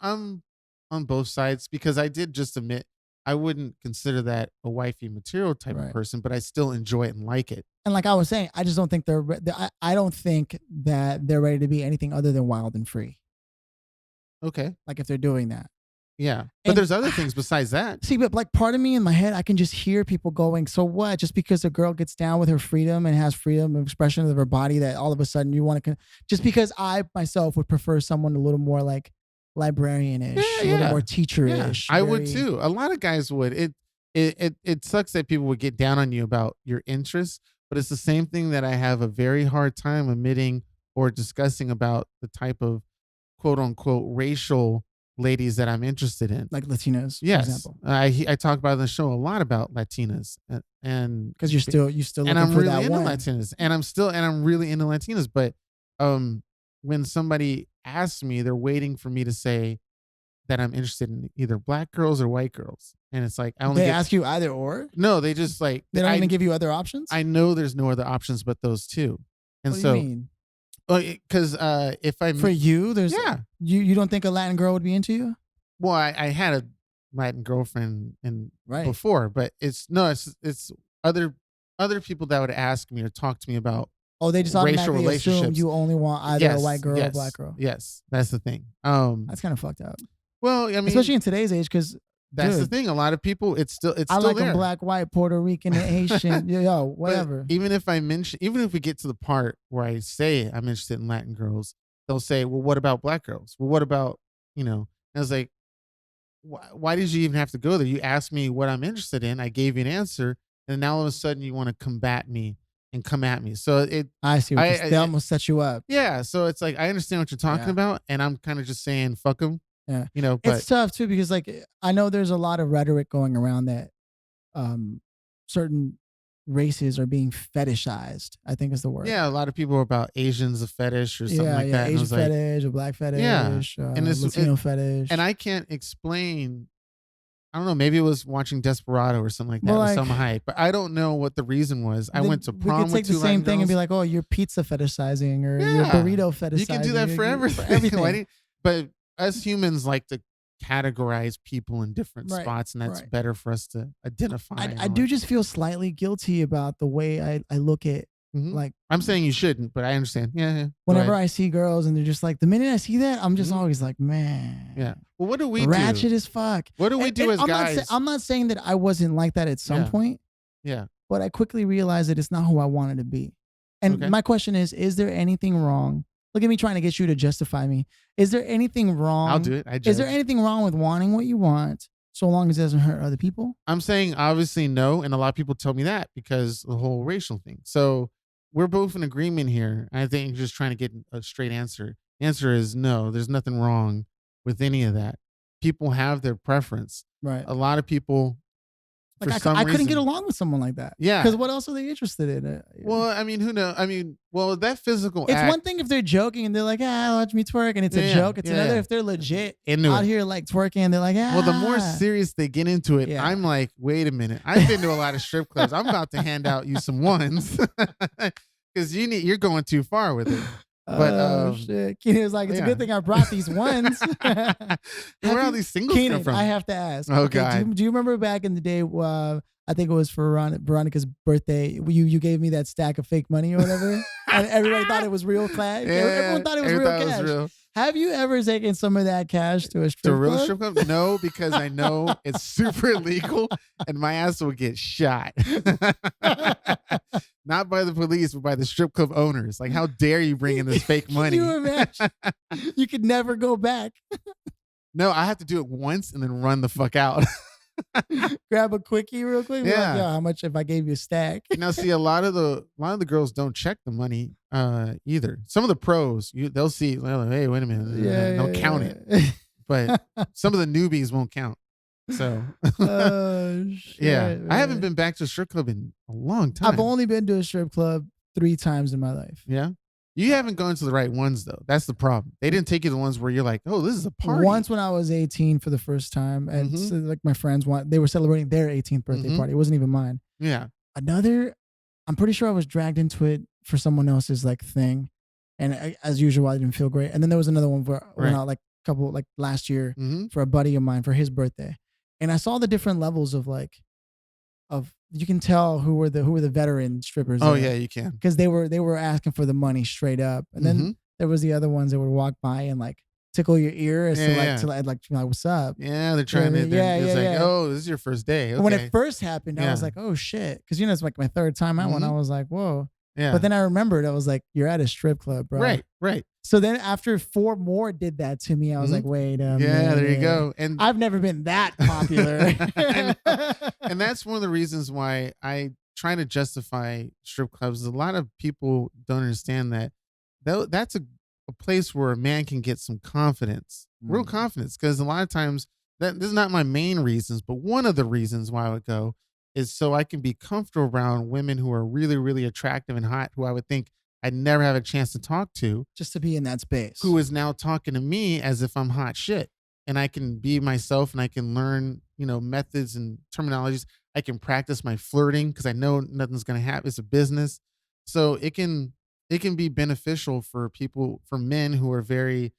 Speaker 1: on both sides because I did just admit I wouldn't consider that a wifey material type of
Speaker 2: Right.
Speaker 1: person, but I still enjoy it and like it.
Speaker 2: And like I was saying, I just don't think I don't think that they're ready to be anything other than wild and free.
Speaker 1: Okay,
Speaker 2: Like if they're doing that.
Speaker 1: yeah, but
Speaker 2: And
Speaker 1: there's other things besides that.
Speaker 2: see, but like part of me in my head, I can just hear people going, so what? Just because a girl gets down with her freedom and has freedom of expression of her body, that all of a sudden you want to, just because I myself would prefer someone a little more like librarian-ish,
Speaker 1: Yeah,
Speaker 2: a little
Speaker 1: yeah.
Speaker 2: more
Speaker 1: Yeah,
Speaker 2: teacher-ish.
Speaker 1: I would
Speaker 2: very-
Speaker 1: too. A lot of guys would. It sucks that people would get down on you about your interests, but it's the same thing that I have a very hard time admitting or discussing about the type of quote unquote racial ladies that I'm interested in.
Speaker 2: Like Latinos, for
Speaker 1: Yes,
Speaker 2: example.
Speaker 1: I talk about in the show a lot about Latinas, and
Speaker 2: Because you're still looking
Speaker 1: and I'm
Speaker 2: for
Speaker 1: really
Speaker 2: that
Speaker 1: into
Speaker 2: one.
Speaker 1: Latinas, and I'm really into Latinas. But when somebody asks me, they're waiting for me to say that I'm interested in either black girls or white girls, and it's like I only
Speaker 2: They
Speaker 1: get,
Speaker 2: ask you either or.
Speaker 1: no, they just like
Speaker 2: They don't even give you other options.
Speaker 1: I know there's no other options but those two, and
Speaker 2: What do
Speaker 1: so
Speaker 2: you mean?
Speaker 1: because if I
Speaker 2: For you, there's
Speaker 1: yeah,
Speaker 2: you don't think a Latin girl would be into you,
Speaker 1: well, I had a Latin girlfriend
Speaker 2: right?
Speaker 1: before, but it's other people that would ask me or talk to me about
Speaker 2: Oh, they just
Speaker 1: racial
Speaker 2: automatically assume
Speaker 1: relationships.
Speaker 2: you only want either a white girl or a black girl.
Speaker 1: Yes, that's the thing.
Speaker 2: That's kind of fucked up,
Speaker 1: Well, I mean,
Speaker 2: especially in today's age. Because
Speaker 1: that's the
Speaker 2: dude,
Speaker 1: thing. A lot of people, it's
Speaker 2: I
Speaker 1: still
Speaker 2: like
Speaker 1: there.
Speaker 2: them black, white, Puerto Rican, Haitian, yo,
Speaker 1: But
Speaker 2: whatever.
Speaker 1: even if we get to the part where I say I'm interested in Latin girls, they'll say, "Well, what about black girls? Well, what about?" And I was like, why did you even have to go there? You asked me what I'm interested in. I gave you an answer, and now all of a sudden you want to combat me and come at me. So
Speaker 2: I see. They almost set you up.
Speaker 1: yeah. So it's like I understand what you're talking
Speaker 2: Yeah.
Speaker 1: about, and I'm kind of just saying fuck them.
Speaker 2: Yeah.
Speaker 1: But
Speaker 2: It's tough too because like I know there's a lot of rhetoric going around that certain races are being fetishized, I think is the word.
Speaker 1: Yeah, a lot of people are about Asians a fetish or something like that.
Speaker 2: Asian fetish, a black fetish,
Speaker 1: and
Speaker 2: Latino fetish.
Speaker 1: And I can't explain. I don't know. Maybe it was watching Desperado or something like that with Selma Hayek, but I don't know what the reason was. I went to prom. We could take the same thing
Speaker 2: and be like, "Oh, you're pizza fetishizing or you're burrito fetishizing."
Speaker 1: You can do that for everything. But us humans like to categorize people in different spots, and that's better for us to identify.
Speaker 2: I do just feel slightly guilty about the way I look at. Like,
Speaker 1: I'm saying you shouldn't, but I understand. Yeah.
Speaker 2: Whenever I see girls and they're just like, the minute I see that, I'm just always like, man.
Speaker 1: Yeah. Well, what do we
Speaker 2: ratchet as fuck.
Speaker 1: What do we do as guys?
Speaker 2: I'm not saying that I wasn't like that at some point.
Speaker 1: Yeah.
Speaker 2: But I quickly realized that it's not who I wanted to be. And my question is there anything wrong? Look at me trying to get you to justify me. Is there anything wrong?
Speaker 1: I'll do it.
Speaker 2: Is there anything wrong with wanting what you want so long as it doesn't hurt other people?
Speaker 1: I'm saying obviously no. And a lot of people tell me that because the whole racial thing. So we're both in agreement here. I think you're just trying to get a straight answer. The answer is no. There's nothing wrong with any of that. People have their preference.
Speaker 2: Right.
Speaker 1: A lot of people,
Speaker 2: like I couldn't get along with someone like that.
Speaker 1: Yeah.
Speaker 2: Because what else are they interested in?
Speaker 1: Well, I mean, who knows? I mean, well, that physical
Speaker 2: It's one thing if they're joking and they're like, watch me twerk, and it's a joke. It's another if they're legit out here like twerking and they're like,
Speaker 1: Well, the more serious they get into it, I'm like, wait a minute. I've been to a lot of strip clubs. I'm about to hand out you some ones. Because you're going too far with it. But
Speaker 2: shit. Keenan was like, it's a good thing I brought these ones.
Speaker 1: Where are these singles come from?
Speaker 2: I have to ask.
Speaker 1: Oh, God.
Speaker 2: Do you remember back in the day, I think it was for Veronica's birthday, you gave me that stack of fake money or whatever, and everybody thought it was real cash. Everyone thought it was real cash. Have you ever taken some of that cash to a strip club?
Speaker 1: To a real strip club? No, because I know it's super illegal and my ass will get shot. Not by the police, but by the strip club owners. Like, how dare you bring in this fake money?
Speaker 2: Can you imagine? You could never go back.
Speaker 1: No, I have to do it once and then run the fuck out.
Speaker 2: Grab a quickie real quick.
Speaker 1: Yeah.
Speaker 2: Like, how much if I gave you a stack?
Speaker 1: Now, see, a lot of the girls don't check the money either. Some of the pros, they'll see, like, hey, wait a minute, they'll count it. But some of the newbies won't count. So,
Speaker 2: shit,
Speaker 1: yeah,
Speaker 2: man.
Speaker 1: I haven't been back to a strip club in a long time.
Speaker 2: I've only been to a strip club 3 times in my life.
Speaker 1: Yeah. You haven't gone to the right ones, though. That's the problem. They didn't take you to the ones where you're like, oh, this is a party.
Speaker 2: Once when I was 18 for the first time, and so, like my friends they were celebrating their 18th birthday party. It wasn't even mine.
Speaker 1: Yeah.
Speaker 2: Another, I'm pretty sure I was dragged into it for someone else's like thing, and as usual, I didn't feel great. And then there was another one where went out like a couple like last year for a buddy of mine for his birthday, and I saw the different levels of you can tell who were the veteran strippers.
Speaker 1: Oh yeah, you can,
Speaker 2: because they were asking for the money straight up, and then there was the other ones that would walk by and like tickle your ear as to like what's up.
Speaker 1: Yeah, they're trying to. It's like, oh, this is your first day. Okay.
Speaker 2: When it first happened, I was like, oh shit, because it's like my third time out when I was like, whoa.
Speaker 1: Yeah.
Speaker 2: But then I remembered, I was like, you're at a strip club, bro.
Speaker 1: Right.
Speaker 2: So then after 4 more did that to me, I was like, wait a minute.
Speaker 1: Yeah, there you go. And
Speaker 2: I've never been that popular.
Speaker 1: and that's one of the reasons why I try to justify strip clubs. A lot of people don't understand that that's a place where a man can get some confidence, real confidence. Because a lot of times, this is not my main reasons, but one of the reasons why I would go is so I can be comfortable around women who are really, really attractive and hot, who I would think I'd never have a chance to talk to.
Speaker 2: Just to be in that space.
Speaker 1: Who is now talking to me as if I'm hot shit. And I can be myself and I can learn, methods and terminologies. I can practice my flirting because I know nothing's going to happen. It's a business. So it can be beneficial for men who are very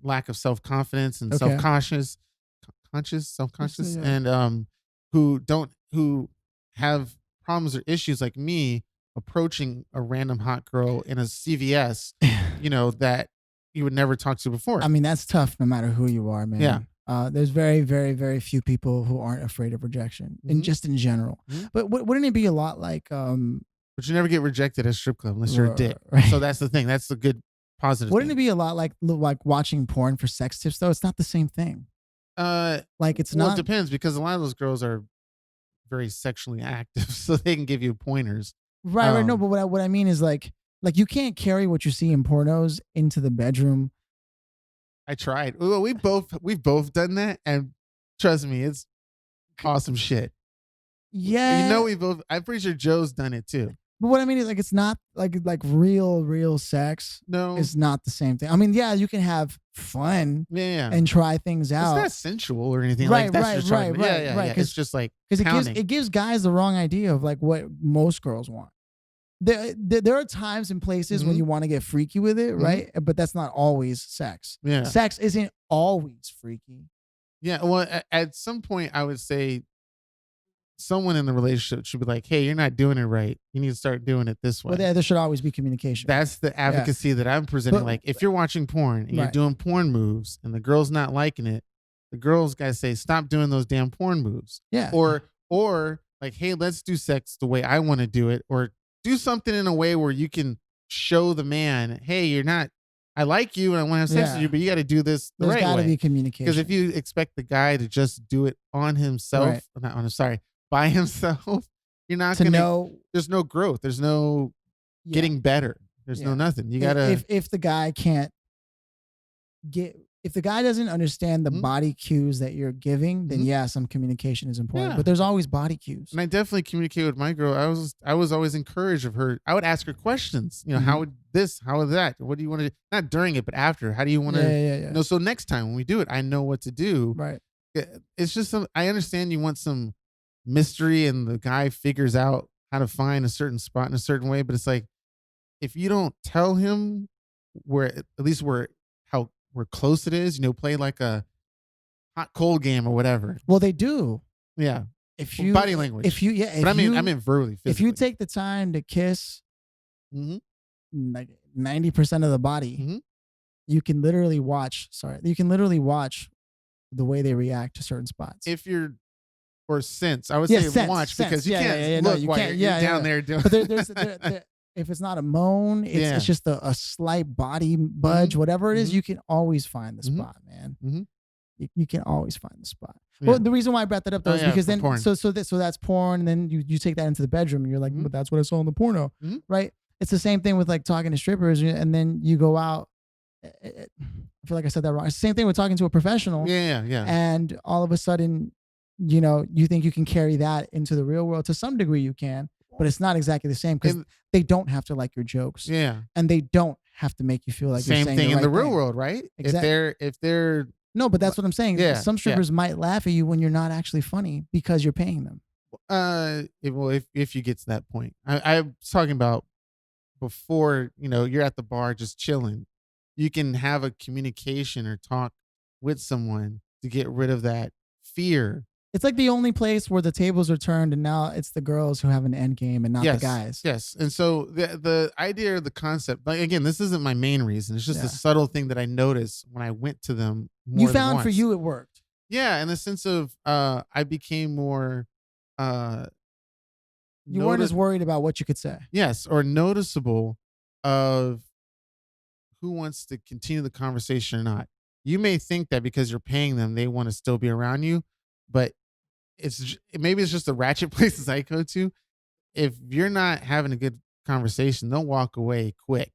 Speaker 1: lack of self-confidence and self-conscious, and who have problems or issues like me approaching a random hot girl in a CVS, that you would never talk to before.
Speaker 2: I mean, that's tough no matter who you are, man.
Speaker 1: Yeah.
Speaker 2: There's very, very, very few people who aren't afraid of rejection, and just in general. But wouldn't it be a lot like...
Speaker 1: But you never get rejected at a strip club unless you're a dick.
Speaker 2: Right.
Speaker 1: So that's the thing. That's the good positive
Speaker 2: Wouldn't
Speaker 1: thing.
Speaker 2: it be a lot like watching porn for sex tips, though? It's not the same thing. It's not...
Speaker 1: Well, it depends, because a lot of those girls are very sexually active, so they can give you pointers.
Speaker 2: Right. No, but what I mean is like you can't carry what you see in pornos into the bedroom.
Speaker 1: I tried. Well, we've both done that, and trust me, it's awesome shit.
Speaker 2: Yeah.
Speaker 1: You know, we both. I'm pretty sure Joe's done it too.
Speaker 2: But what I mean is like it's not like real sex.
Speaker 1: No,
Speaker 2: It's not the same thing. I mean, yeah, you can have fun
Speaker 1: yeah,
Speaker 2: and try things out.
Speaker 1: It's not sensual or anything.
Speaker 2: Right,
Speaker 1: like that's
Speaker 2: right,
Speaker 1: just
Speaker 2: right,
Speaker 1: yeah.
Speaker 2: right.
Speaker 1: It's just like
Speaker 2: because it gives guys the wrong idea of like what most girls want. There are times and places when you want to get freaky with it, right? But that's not always sex.
Speaker 1: Yeah,
Speaker 2: sex isn't always freaky.
Speaker 1: Yeah, well, at some point, I would say someone in the relationship should be like, "Hey, you're not doing it right. You need to start doing it this way."
Speaker 2: But there should always be communication.
Speaker 1: That's the advocacy that I'm presenting. But, like, if you're watching porn and you're doing porn moves and the girl's not liking it, the girl's got to say, "Stop doing those damn porn moves."
Speaker 2: Yeah.
Speaker 1: Or like, "Hey, let's do sex the way I want to do it," or do something in a way where you can show the man, "Hey, you're not. I like you and I want to have sex with you, but you got to do this the right way." There's got to
Speaker 2: be communication.
Speaker 1: Because if you expect the guy to just do it on himself, by himself, you're not going to know. There's no growth. There's no getting better. There's no nothing. You got to.
Speaker 2: If the guy can't if the guy doesn't understand the body cues that you're giving, then some communication is important. Yeah. But there's always body cues.
Speaker 1: And I definitely communicate with my girl. I was always encouraged of her. I would ask her questions. You know, how would this? How would that? What do you want to do? Not during it, but after. How do you want to?
Speaker 2: Yeah.
Speaker 1: You know, so next time when we do it, I know what to do.
Speaker 2: Right.
Speaker 1: It's just I understand you want some mystery, and the guy figures out how to find a certain spot in a certain way. But it's like if you don't tell him how close it is, you know, play like a hot cold game or whatever.
Speaker 2: Well, they do.
Speaker 1: Yeah.
Speaker 2: If you
Speaker 1: body language.
Speaker 2: But
Speaker 1: I mean verbally, physically.
Speaker 2: If you take the time to kiss like 90% of the body, you can literally watch the way they react to certain spots.
Speaker 1: If you're I would say watch because you can't look while you're down there doing.
Speaker 2: But there's if it's not a moan, it's just a slight body budge, whatever it is, you can always find the spot, man. You can always find the spot. Yeah. Well, the reason why I brought that up though is because then porn. So that's porn, and then you take that into the bedroom and you're like, but that's what I saw in the porno, right? It's the same thing with like talking to strippers, and then you go out. I feel like I said that wrong. It's the same thing with talking to a professional.
Speaker 1: Yeah.
Speaker 2: And all of a sudden, you know, you think you can carry that into the real world. To some degree you can, but it's not exactly the same because they don't have to like your jokes.
Speaker 1: Yeah.
Speaker 2: And they don't have to make you feel like
Speaker 1: same
Speaker 2: you're saying
Speaker 1: thing
Speaker 2: the right
Speaker 1: in the real world, right?
Speaker 2: Exactly.
Speaker 1: If they're
Speaker 2: no, but that's what I'm saying. Yeah. Some strippers might laugh at you when you're not actually funny because you're paying them.
Speaker 1: If you get to that point, I'm talking about before, you know, you're at the bar just chilling. You can have a communication or talk with someone to get rid of that fear.
Speaker 2: It's like the only place where the tables are turned, and now it's the girls who have an end game and not the guys.
Speaker 1: Yes. And so the idea of the concept, like, again, this isn't my main reason. It's just a subtle thing that I noticed when I went to them more
Speaker 2: You found
Speaker 1: than once.
Speaker 2: For you it worked.
Speaker 1: Yeah, in the sense of I became more
Speaker 2: you weren't as worried about what you could say.
Speaker 1: Yes, or noticeable of who wants to continue the conversation or not. You may think that because you're paying them, they want to still be around you, but maybe it's just the ratchet places I go to. If you're not having a good conversation, they'll walk away quick.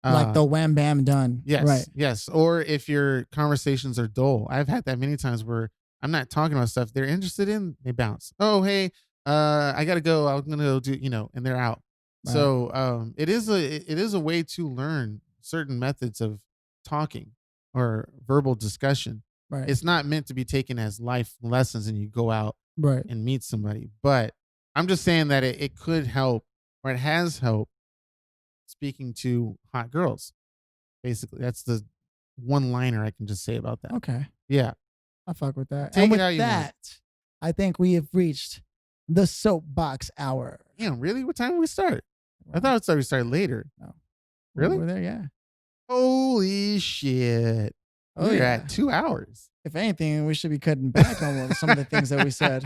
Speaker 2: Like the wham bam done.
Speaker 1: Yes.
Speaker 2: Right.
Speaker 1: Yes. Or if your conversations are dull. I've had that many times where I'm not talking about stuff they're interested in, they bounce. Oh, hey, I gotta go. I'm gonna go do, and they're out. Right. So it is a way to learn certain methods of talking or verbal discussion.
Speaker 2: Right.
Speaker 1: It's not meant to be taken as life lessons and you go out and meet somebody. But I'm just saying that it could help, or it has helped speaking to hot girls. Basically, that's the one liner I can just say about that.
Speaker 2: Okay.
Speaker 1: Yeah.
Speaker 2: I fuck with that.
Speaker 1: Take
Speaker 2: and
Speaker 1: it
Speaker 2: with
Speaker 1: how you
Speaker 2: that, I think we have reached the soapbox hour.
Speaker 1: Yeah, really? What time did we start? Wow. I thought we started later.
Speaker 2: No.
Speaker 1: Really?
Speaker 2: We're there, yeah.
Speaker 1: Holy shit. We're at 2 hours.
Speaker 2: If anything, we should be cutting back on some of the things that we said.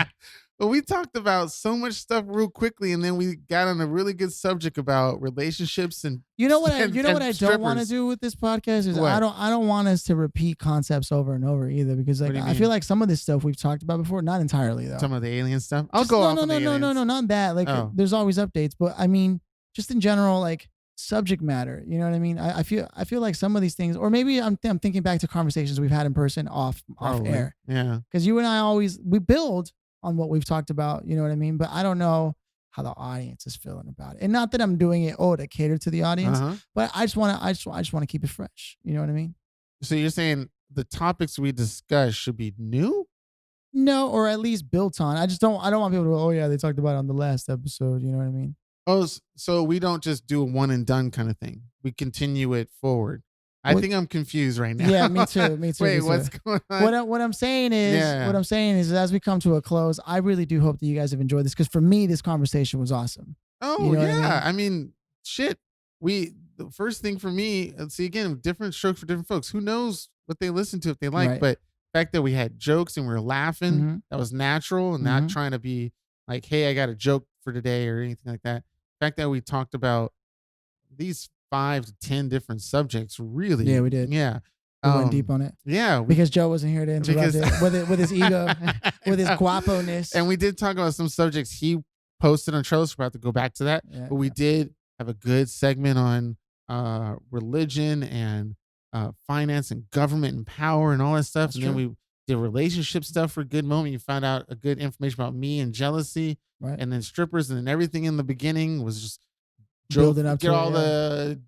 Speaker 1: But we talked about so much stuff real quickly, and then we got on a really good subject about relationships and
Speaker 2: what I don't want to do with this podcast is I don't want us to repeat concepts over and over either, because like I feel like some of this stuff we've talked about before, not entirely though.
Speaker 1: Some of the alien stuff. I'll go off on the aliens.
Speaker 2: No, not that. Like there's always updates, but I mean just in general, like subject matter. You know what I mean? I feel like some of these things, or maybe I'm thinking back to conversations we've had in person off air.
Speaker 1: Yeah.
Speaker 2: Because you and I we build on what we've talked about. You know what I mean? But I don't know how the audience is feeling about it. And not that I'm doing it to cater to the audience, but I just want to keep it fresh. You know what I mean?
Speaker 1: So you're saying the topics we discuss should be new?
Speaker 2: No, or at least built on. I don't want people to go, oh yeah, they talked about it on the last episode. You know what I mean?
Speaker 1: Oh, so we don't just do a one and done kind of thing. We continue it forward. I think I'm confused right now.
Speaker 2: Yeah, me too. Me too.
Speaker 1: Wait,
Speaker 2: me too.
Speaker 1: What's going on?
Speaker 2: What I'm saying is, as we come to a close, I really do hope that you guys have enjoyed this, because for me, this conversation was awesome.
Speaker 1: Oh,
Speaker 2: you know
Speaker 1: yeah. I mean, shit. The first thing for me, see, again, different strokes for different folks. Who knows what they listen to if they like, but the fact that we had jokes and we were laughing, that was natural, and not trying to be like, hey, I got a joke for today or anything like that. The fact that we talked about these 5 to 10 different subjects, really.
Speaker 2: Yeah, we did.
Speaker 1: Yeah.
Speaker 2: We went deep on it.
Speaker 1: Yeah.
Speaker 2: Because Joe wasn't here to interrupt it with his ego, with his guapo-ness.
Speaker 1: And we did talk about some subjects he posted on Trellis. We're about to go back to that. But we did have a good segment on religion and finance and government and power and all that stuff. Then we did relationship stuff for a good moment. You found out a good information about me and jealousy. Right. And then strippers, and then everything in the beginning was just
Speaker 2: building up
Speaker 1: to all the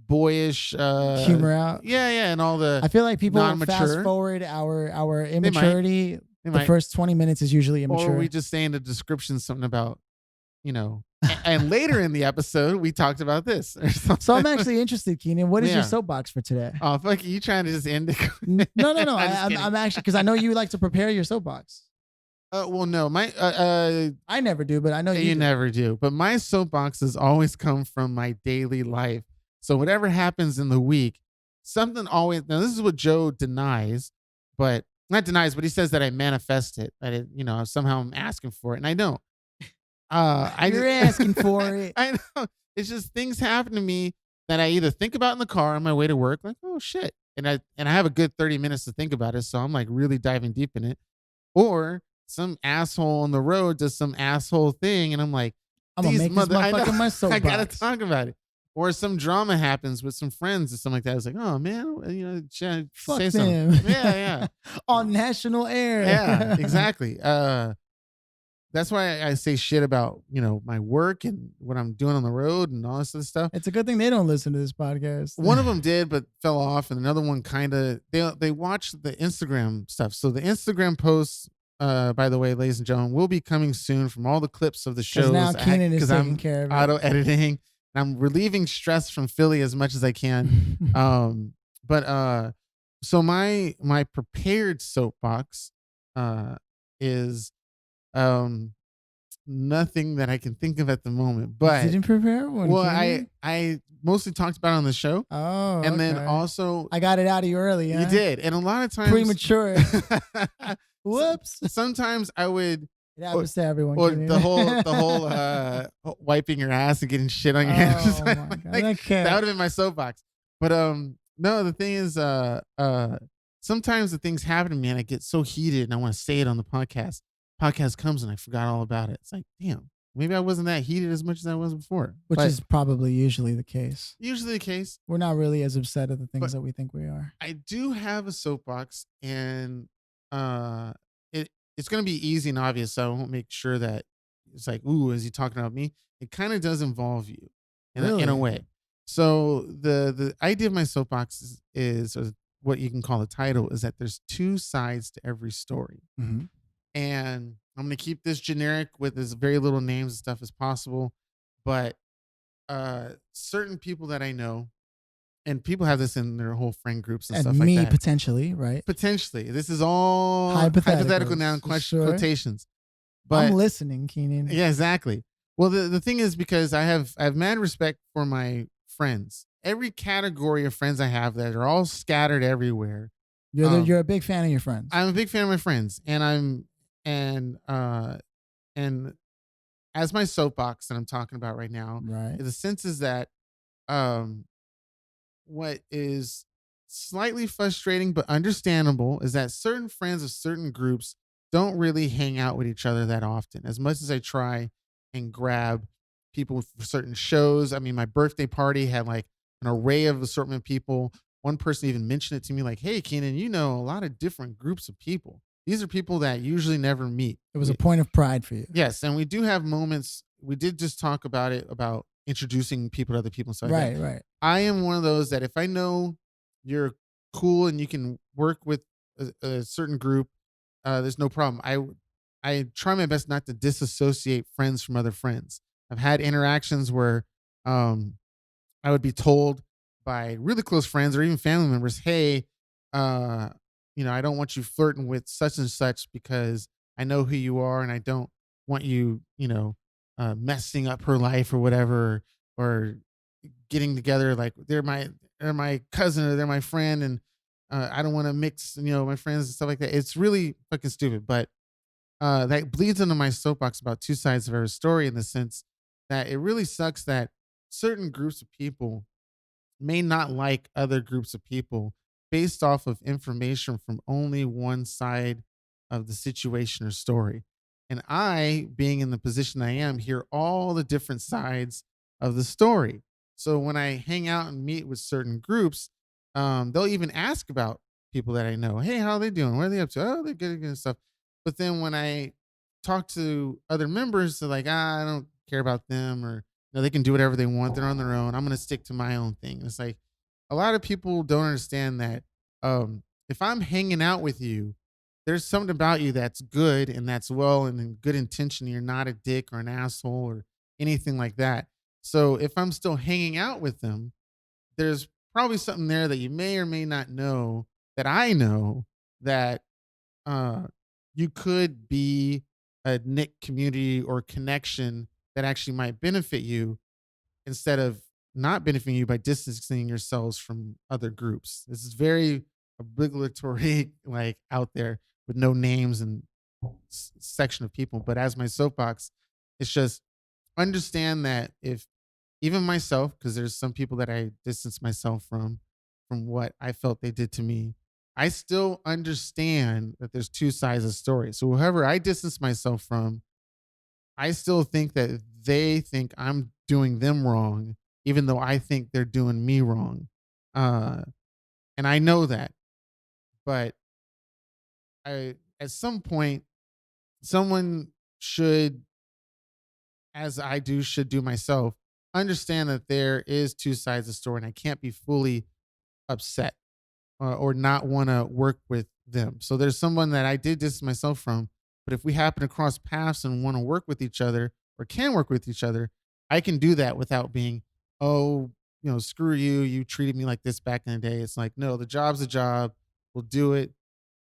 Speaker 1: boyish
Speaker 2: humor out.
Speaker 1: Yeah, and all the
Speaker 2: I feel like people fast forward our immaturity. The first 20 minutes is usually immature.
Speaker 1: Or we just say in the description something about, and later in the episode we talked about this or something.
Speaker 2: So I'm actually interested, Keenan. What is your soapbox for today?
Speaker 1: Oh, fuck, you trying to just end it?
Speaker 2: No. I'm actually, because I know you like to prepare your soapbox.
Speaker 1: Well, no,
Speaker 2: I never do, but I know you
Speaker 1: never do. But my soapboxes always come from my daily life. So whatever happens in the week, something always. Now this is what Joe denies, but not denies, but he says that I manifest it. That somehow I'm asking for it, and I don't.
Speaker 2: You're asking for it.
Speaker 1: I know. It's just things happen to me that I either think about in the car on my way to work, like, oh shit, and I have a good 30 minutes to think about it, so I'm like really diving deep in it, or some asshole on the road does some asshole thing, and I'm like,
Speaker 2: I'm gonna make this motherfucker my soapbox.
Speaker 1: I gotta talk about it. Or some drama happens with some friends or something like that. It's like, oh man,
Speaker 2: fuck
Speaker 1: say
Speaker 2: them.
Speaker 1: Something. Yeah.
Speaker 2: On national air.
Speaker 1: Yeah, exactly. That's why I say shit about, my work and what I'm doing on the road and all this other stuff.
Speaker 2: It's a good thing they don't listen to this podcast.
Speaker 1: One of them did, but fell off, and another one kind of they watched the Instagram stuff. So the Instagram posts, by the way, ladies and gentlemen, will be coming soon from all the clips of the shows.
Speaker 2: Now Keenan is taking care of it.
Speaker 1: Auto editing. I'm relieving stress from Philly as much as I can. So my prepared soapbox is nothing that I can think of at the moment. But
Speaker 2: you didn't prepare one.
Speaker 1: Well, I mostly talked about it on the show.
Speaker 2: Oh,
Speaker 1: and then also
Speaker 2: I got it out of you early. Huh?
Speaker 1: You did, and a lot of times
Speaker 2: premature. Whoops.
Speaker 1: Sometimes I would.
Speaker 2: It happens to everyone.
Speaker 1: Or the whole wiping your ass and getting shit on your hands.
Speaker 2: My God.
Speaker 1: That would have been my soapbox. But no, the thing is, sometimes the things happen to me and I get so heated and I want to say it on the podcast. Podcast comes and I forgot all about it. It's like, damn, maybe I wasn't that heated as much as I was before.
Speaker 2: Which is probably usually the case.
Speaker 1: Usually the case.
Speaker 2: We're not really as upset at the things that we think we are.
Speaker 1: I do have a soapbox, and it's going to be easy and obvious, so I won't make sure that it's like, ooh, is he talking about me? It kind of does involve you in a way. So the idea of my soapbox is, or what you can call the title, is that there's 2 sides to every story.
Speaker 2: Mm-hmm.
Speaker 1: And I'm going to keep this generic with as very little names and stuff as possible. But certain people that I know, and people have this in their whole friend groups and stuff like that.
Speaker 2: Me, potentially, right?
Speaker 1: Potentially. This is all hypothetical now in quotations. But
Speaker 2: I'm listening, Keenan.
Speaker 1: Yeah, exactly. Well, the thing is, because I have mad respect for my friends. Every category of friends I have that are all scattered everywhere.
Speaker 2: You're a big fan of your friends.
Speaker 1: I'm a big fan of my friends, and as my soapbox that I'm talking about right now,
Speaker 2: right?
Speaker 1: The sense is that what is slightly frustrating but understandable is that certain friends of certain groups don't really hang out with each other that often. As much as I try and grab people for certain shows. I mean, my birthday party had like an array of assortment of people. One person even mentioned it to me like, hey, Keenan, a lot of different groups of people. these are people that usually never meet.
Speaker 2: It was a point of pride for you.
Speaker 1: Yes, and we do have moments. We did just talk about it, about introducing people to other people and stuff like that.
Speaker 2: Right.
Speaker 1: I am one of those that if I know you're cool and you can work with a certain group, there's no problem. I try my best not to disassociate friends from other friends. I've had interactions where um, I would be told by really close friends or even family members, "Hey, uh, I don't want you flirting with such and such because I know who you are and I don't want you, messing up her life or whatever, or getting together like they're my cousin or they're my friend, and I don't want to mix, my friends and stuff like that." It's really fucking stupid, but that bleeds into my soapbox about two sides of every story in the sense that it really sucks that certain groups of people may not like other groups of people based off of information from only one side of the situation or story. And I, being in the position I am, hear all the different sides of the story. So when I hang out and meet with certain groups, they'll even ask about people that I know. "Hey, how are they doing? What are they up to?" "Oh, they're good and stuff." But then when I talk to other members, they're like, "I don't care about them," or they can do whatever they want. They're on their own. I'm going to stick to my own thing. It's like a lot of people don't understand that if I'm hanging out with you, there's something about you that's good and that's well and in good intention. You're not a dick or an asshole or anything like that. So if I'm still hanging out with them, there's probably something there that you may or may not know that I know, that uh, you could be a Nick community or connection that actually might benefit you instead of not benefiting you by distancing yourselves from other groups. This is very obligatory, like out there with no names and section of people. But as my soapbox, it's just understand that if even myself, because there's some people that I distance myself from what I felt they did to me, I still understand that there's two sides of the story. So whoever I distance myself from, I still think that they think I'm doing them wrong, even though I think they're doing me wrong. Uh, and I know that, but at some point, someone should, as I do, should do myself, understand that there is two sides of the story, and I can't be fully upset or not want to work with them. So there's someone that I did distance myself from, but if we happen to cross paths and want to work with each other or can work with each other, I can do that without being, "Oh, screw you. You treated me like this back in the day." It's like, no, the job's a job. We'll do it.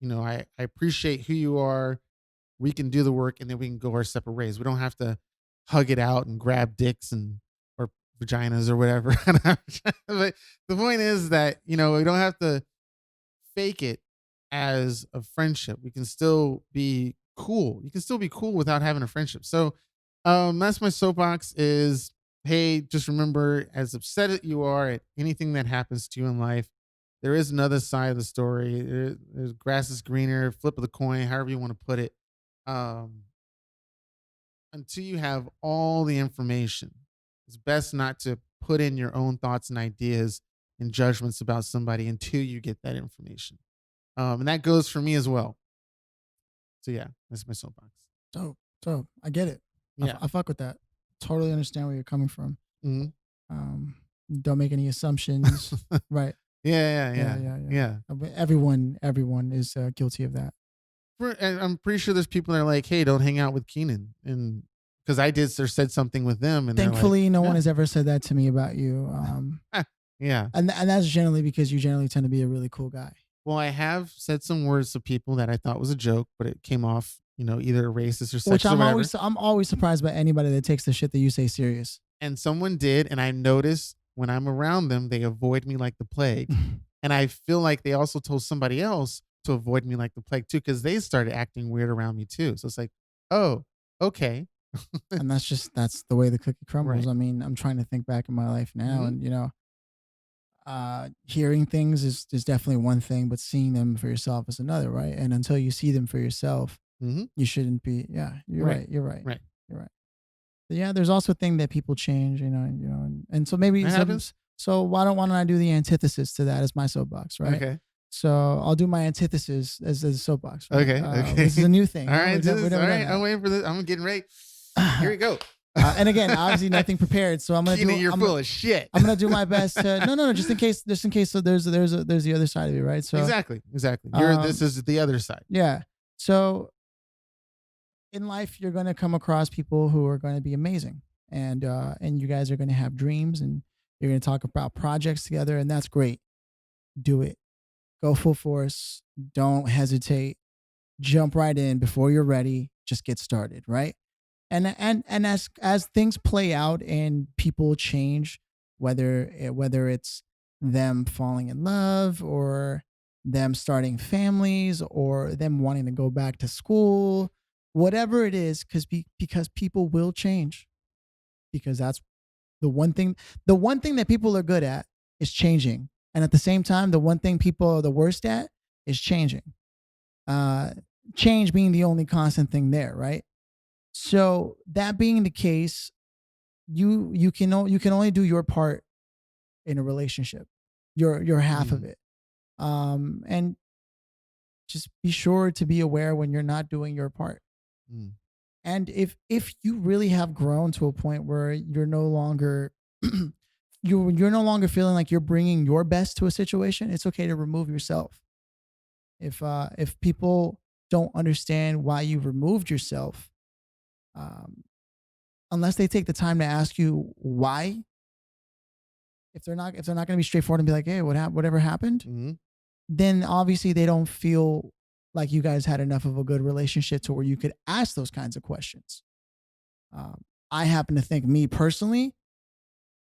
Speaker 1: I appreciate who you are. We can do the work and then we can go our separate ways. We don't have to hug it out and grab dicks and or vaginas or whatever. But the point is that, we don't have to fake it as a friendship. We can still be cool. You can still be cool without having a friendship. So that's my soapbox is, hey, just remember, as upset as you are at anything that happens to you in life, there is another side of the story. There's grass is greener, flip of the coin, however you want to put it. Um, until you have all the information, it's best not to put in your own thoughts and ideas and judgments about somebody until you get that information. And that goes for me as well. So yeah, that's my soapbox.
Speaker 2: So I get it.
Speaker 1: Yeah.
Speaker 2: I fuck with that. Totally understand where you're coming from.
Speaker 1: Mhm.
Speaker 2: Don't make any assumptions. Right.
Speaker 1: Yeah.
Speaker 2: Everyone is guilty of that.
Speaker 1: And I'm pretty sure there's people that are like, "Hey, don't hang out with Keenan," and because I did or said something with them, and
Speaker 2: thankfully,
Speaker 1: like,
Speaker 2: no one has ever said that to me about you.
Speaker 1: Yeah,
Speaker 2: and that's generally because you generally tend to be a really cool guy.
Speaker 1: Well, I have said some words to people that I thought was a joke, but it came off, either racist or sexist.
Speaker 2: Which
Speaker 1: I'm
Speaker 2: always surprised by anybody that takes the shit that you say serious.
Speaker 1: And someone did, and I notice when I'm around them, they avoid me like the plague. And I feel like they also told somebody else to avoid me like the plague too, because they started acting weird around me too. So it's like, oh, okay.
Speaker 2: And that's the way the cookie crumbles.
Speaker 1: Right.
Speaker 2: I mean, I'm trying to think back in my life now, and hearing things is definitely one thing, but seeing them for yourself is another, right? And until you see them for yourself, you shouldn't be. Yeah, you're right. You're right.
Speaker 1: Right.
Speaker 2: You're right. But yeah, there's also a thing that people change, and so maybe
Speaker 1: That happens.
Speaker 2: so why don't I do the antithesis to that as my soapbox, right?
Speaker 1: Okay.
Speaker 2: So I'll do my antithesis as a soapbox. Right?
Speaker 1: Okay. Okay.
Speaker 2: This is a new thing.
Speaker 1: All right.
Speaker 2: We've never
Speaker 1: All
Speaker 2: done
Speaker 1: right.
Speaker 2: that.
Speaker 1: I'm waiting for this. I'm getting ready. Here we go.
Speaker 2: And again, obviously nothing prepared. So I'm gonna
Speaker 1: Cianan,
Speaker 2: do.
Speaker 1: you're full of shit.
Speaker 2: I'm gonna do my best to no, just in case. So there's the other side of it, right? So
Speaker 1: Exactly. This is the other side.
Speaker 2: yeah. So in life, you're gonna come across people who are going to be amazing, and you guys are gonna have dreams, and you're gonna talk about projects together, and that's great. Do it. Go full force. Don't hesitate. Jump right in before you're ready. Just get started, right? And as things play out and people change, whether it's them falling in love or them starting families or them wanting to go back to school, whatever it is, because people will change, because that's the one thing that people are good at is changing, and at the same time the one thing people are the worst at is changing. uh Change being the only constant thing there, right? So that being the case, you can only do your part in a relationship, your half of it. And just be sure to be aware when you're not doing your part.
Speaker 1: Mm.
Speaker 2: And if you really have grown to a point where you're no longer you're no longer feeling like you're bringing your best to a situation, it's okay to remove yourself. If people don't understand why you removed yourself, um, unless they take the time to ask you why, if they're not going to be straightforward and be like, hey, whatever happened,
Speaker 1: Mm-hmm.
Speaker 2: then obviously they don't feel like you guys had enough of a good relationship to where you could ask those kinds of questions. I happen to think, me personally,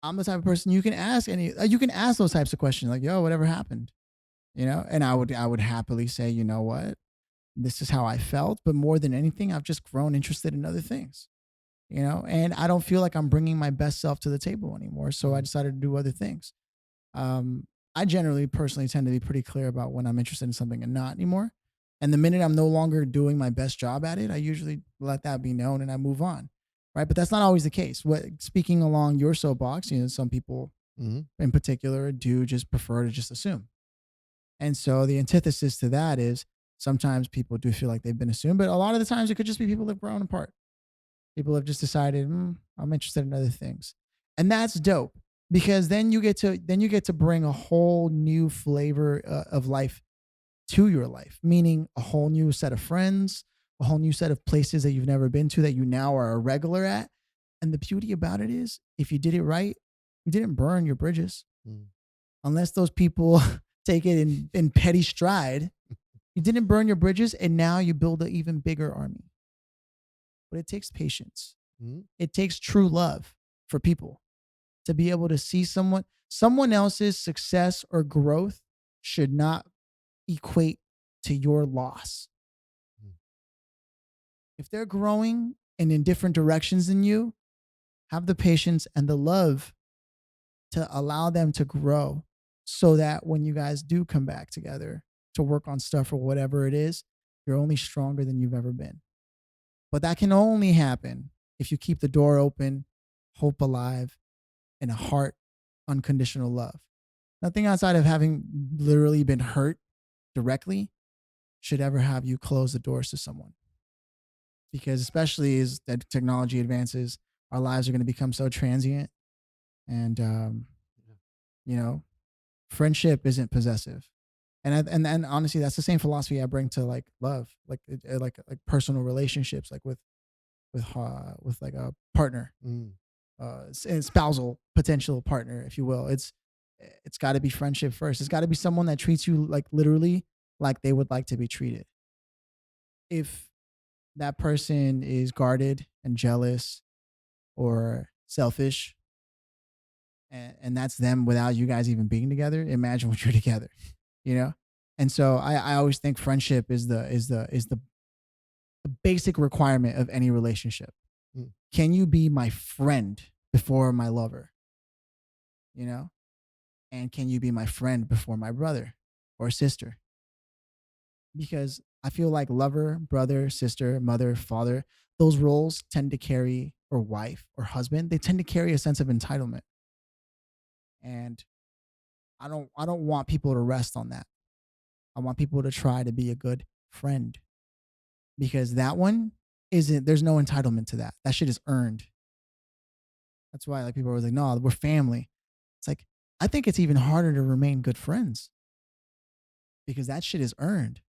Speaker 2: I'm the type of person you can ask you can ask those types of questions, like, yo, whatever happened, and I would happily say, you know what, this is how I felt, but more than anything, I've just grown interested in other things, and I don't feel like I'm bringing my best self to the table anymore. So I decided to do other things. Um, I generally personally tend to be pretty clear about when I'm interested in something and not anymore. And the minute I'm no longer doing my best job at it, I usually let that be known and I move on. Right. But that's not always the case. Speaking along your soapbox, some people in particular do just prefer to just assume. And so the antithesis to that is sometimes people do feel like they've been assumed, but a lot of the times it could just be people that have grown apart. People have just decided, I'm interested in other things. And that's dope, because then you get to bring a whole new flavor of life to your life, meaning a whole new set of friends, a whole new set of places that you've never been to that you now are a regular at. And the beauty about it is, if you did it right, you didn't burn your bridges. Unless those people take it in petty stride, you didn't burn your bridges, and now you build an even bigger army. But it takes patience. It takes true love for people to be able to see someone else's success or growth should not equate to your loss. If they're growing and in different directions than you, have the patience and the love to allow them to grow, so that when you guys do come back together to work on stuff or whatever it is, you're only stronger than you've ever been. But that can only happen if you keep the door open, hope alive, and a heart unconditional love. Nothing outside of having literally been hurt directly should ever have you close the doors to someone. Because especially as that technology advances, our lives are going to become so transient. And, friendship isn't possessive. And honestly, that's the same philosophy I bring to like love, like personal relationships, like with like a partner, and spousal potential partner, if you will. It's got to be friendship first. It's got to be someone that treats you like literally like they would like to be treated. If that person is guarded and jealous or selfish, and that's them without you guys even being together, imagine when you're together, And so I always think friendship is the basic requirement of any relationship. Can you be my friend before my lover? And can you be my friend before my brother or sister? Because I feel like lover, brother, sister, mother, father, those roles tend to carry, or wife or husband, they tend to carry a sense of entitlement. And I don't want people to rest on that. I want people to try to be a good friend, because that one isn't. There's no entitlement to that. That shit is earned. That's why like people are always like, no, we're family. It's like, I think it's even harder to remain good friends because that shit is earned.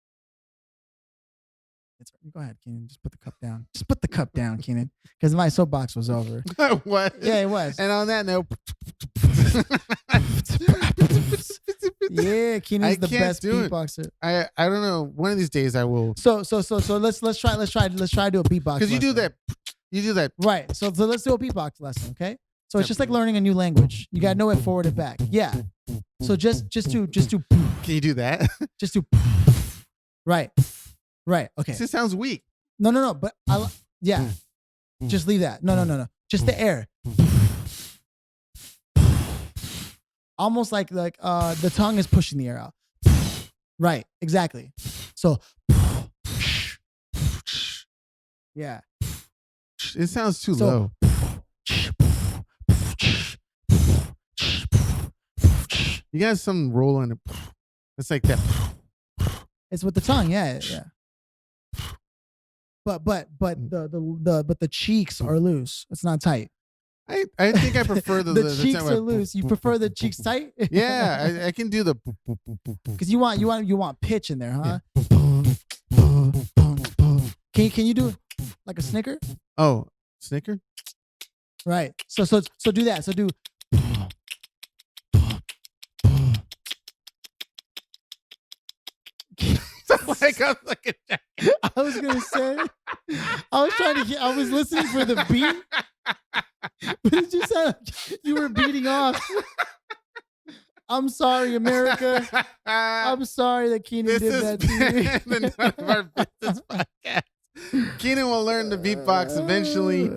Speaker 2: Go ahead, Keenan. Just put the cup down. Just put the cup down, Keenan, because my soapbox was over.
Speaker 1: What?
Speaker 2: Yeah, it was.
Speaker 1: And on that note,
Speaker 2: yeah, Keenan's the best beatboxer.
Speaker 1: I don't know. One of these days I will.
Speaker 2: So let's try to do a beatbox.
Speaker 1: Because you do that.
Speaker 2: Right. So let's do a beatbox lesson, okay? So it's just like learning a new language. You gotta know it forward and back. Yeah. So just do.
Speaker 1: Can you do that?
Speaker 2: Just do. Right. Okay.
Speaker 1: This sounds weak.
Speaker 2: No. But yeah. Just leave that. No. Just the air. Almost like the tongue is pushing the air out. Right. Exactly. So. Yeah.
Speaker 1: It sounds too low. You got some roll on it. It's like that.
Speaker 2: It's with the tongue, yeah. But the cheeks are loose. It's not tight.
Speaker 1: I think I prefer the
Speaker 2: cheeks are loose. You prefer the cheeks tight?
Speaker 1: Yeah, I can do the
Speaker 2: because you want pitch in there, huh?
Speaker 1: Yeah.
Speaker 2: Can you do it like a snicker?
Speaker 1: Oh, snicker?
Speaker 2: Right. So do that. So do. I was gonna say, I was listening for the beat, but it just sounded like you were beating off. I'm sorry, America. I'm sorry that Keenan did that to you.
Speaker 1: Keenan will learn the beatbox eventually.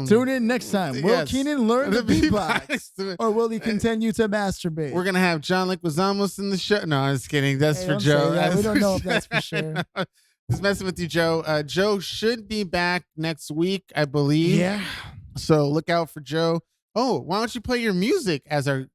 Speaker 2: Tune in next time. Will Keenan learn the beatbox? Or will he continue to masturbate?
Speaker 1: We're going to have John Leguizamo in the show. No, I'm just kidding. That's for Joe.
Speaker 2: We don't know if that's for sure.
Speaker 1: Just messing with you, Joe. Joe should be back next week, I believe.
Speaker 2: Yeah.
Speaker 1: So look out for Joe. Oh, why don't you play your music as our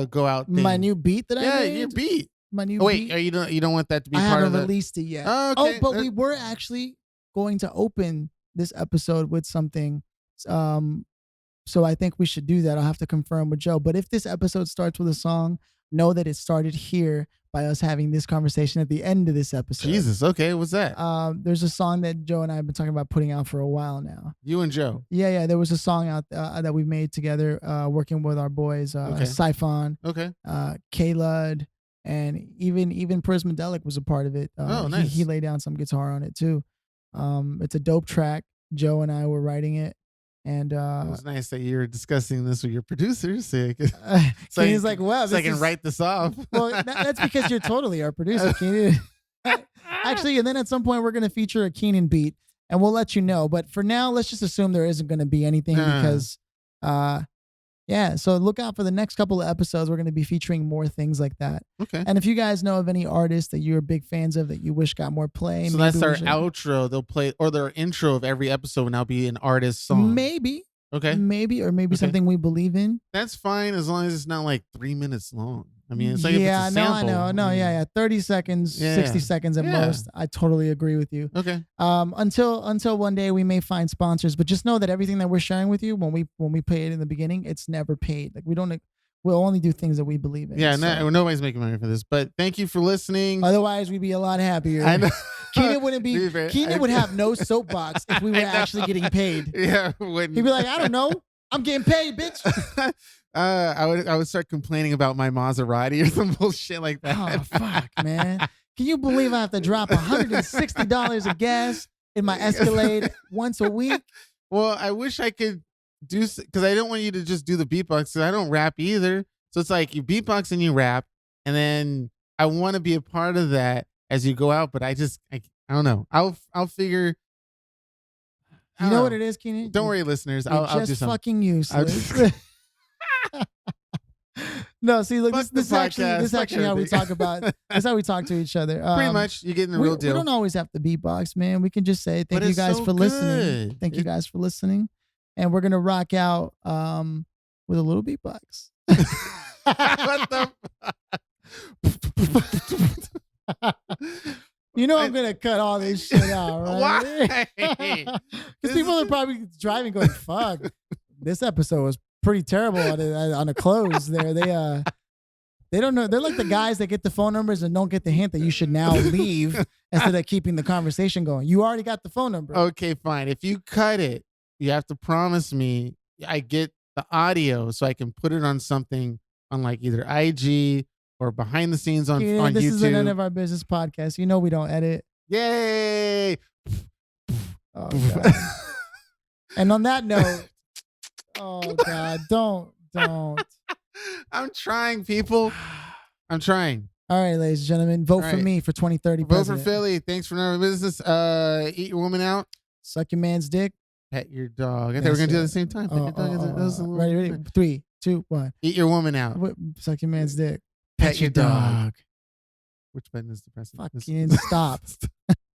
Speaker 1: go out thing?
Speaker 2: My new beat that I made?
Speaker 1: Yeah, your beat.
Speaker 2: My new
Speaker 1: beat.
Speaker 2: You
Speaker 1: don't want that to be part of it?
Speaker 2: I haven't released it yet.
Speaker 1: Okay.
Speaker 2: But we were actually going to open this episode with something. So I think we should do that. I'll have to confirm with Joe. But if this episode starts with a song, know that it started here by us having this conversation at the end of this episode.
Speaker 1: Jesus. Okay. What's that?
Speaker 2: There's a song that Joe and I have been talking about putting out for a while now.
Speaker 1: You and Joe?
Speaker 2: Yeah. There was a song out that we made together working with our boys, Siphon, K-Lud, and even Prismadelic was a part of it.
Speaker 1: Nice.
Speaker 2: He laid down some guitar on it too. It's a dope track. Joe and I were writing it. And it
Speaker 1: was nice that you were discussing this with your producers. So
Speaker 2: he's like, "Wow,
Speaker 1: so I can write this off."
Speaker 2: Well, that's because you're totally our producer, Keenan. Actually, and then at some point we're going to feature a Keenan beat, and we'll let you know. But for now, let's just assume there isn't going to be anything because, So look out for the next couple of episodes. We're going to be featuring more things like that.
Speaker 1: Okay.
Speaker 2: And if you guys know of any artists that you're big fans of that you wish got more play,
Speaker 1: so that's our outro. They'll play, or their intro of every episode will now be an artist song.
Speaker 2: Maybe.
Speaker 1: Okay.
Speaker 2: Maybe something we believe in.
Speaker 1: That's fine as long as it's not like 3 minutes long. I mean, it's like
Speaker 2: if
Speaker 1: it's
Speaker 2: a sample. I know. 30 seconds, 60 seconds at most. I totally agree with you.
Speaker 1: Okay.
Speaker 2: Until one day we may find sponsors, but just know that everything that we're sharing with you, when we pay it in the beginning, it's never paid. Like we'll only do things that we believe in.
Speaker 1: Yeah, nobody's making money for this. But thank you for listening.
Speaker 2: Otherwise, we'd be a lot happier.
Speaker 1: I know.
Speaker 2: Keenan would have no soapbox if we were actually getting paid.
Speaker 1: Yeah,
Speaker 2: he'd be like, I don't know. I'm getting paid, bitch.
Speaker 1: I would start complaining about my Maserati or some bullshit like that.
Speaker 2: Oh, fuck, man. Can you believe I have to drop $160 of gas in my Escalade once a week?
Speaker 1: Well, I wish I could do, because I don't want you to just do the beatbox, because I don't rap either. So it's like you beatbox and you rap, and then I want to be a part of that as you go out, but I don't know. I'll figure.
Speaker 2: You know what it is, Keenan?
Speaker 1: Don't worry, listeners. I'll do something.
Speaker 2: Fucking useless. No, see, look, this is actually how we talk about. That's how we talk to each other.
Speaker 1: Pretty much, you're getting the real deal.
Speaker 2: We don't always have to beatbox, man. We can just say thank you guys for listening. Thank you guys for listening, and we're gonna rock out with a little beatbox.
Speaker 1: What the fuck?
Speaker 2: You know I'm gonna cut all this shit out, right?
Speaker 1: Why?
Speaker 2: Because people are probably driving, going, "Fuck, this episode was pretty terrible on a close." They don't know. They're like the guys that get the phone numbers and don't get the hint that you should now leave instead of keeping the conversation going. You already got the phone number.
Speaker 1: Okay, fine. If you cut it, you have to promise me I get the audio so I can put it on something on like either IG or behind the scenes on YouTube.
Speaker 2: This is a None of Our Business podcast. You know we don't edit.
Speaker 1: Yay!
Speaker 2: Oh, God. And on that note, oh God, don't.
Speaker 1: I'm trying, people. I'm trying.
Speaker 2: All right, ladies and gentlemen, vote for me for 2030
Speaker 1: Vote
Speaker 2: president.
Speaker 1: for Philly. Thanks for none of our business. Eat your woman out.
Speaker 2: Suck your man's dick.
Speaker 1: Pet your dog. I thought we were going to do it at the same time. Pet your dog.
Speaker 2: Ready? 3, 2, 1.
Speaker 1: Eat your woman out.
Speaker 2: Suck your man's dick.
Speaker 1: Pet your dog. Which button is the press?
Speaker 2: Fucking stop.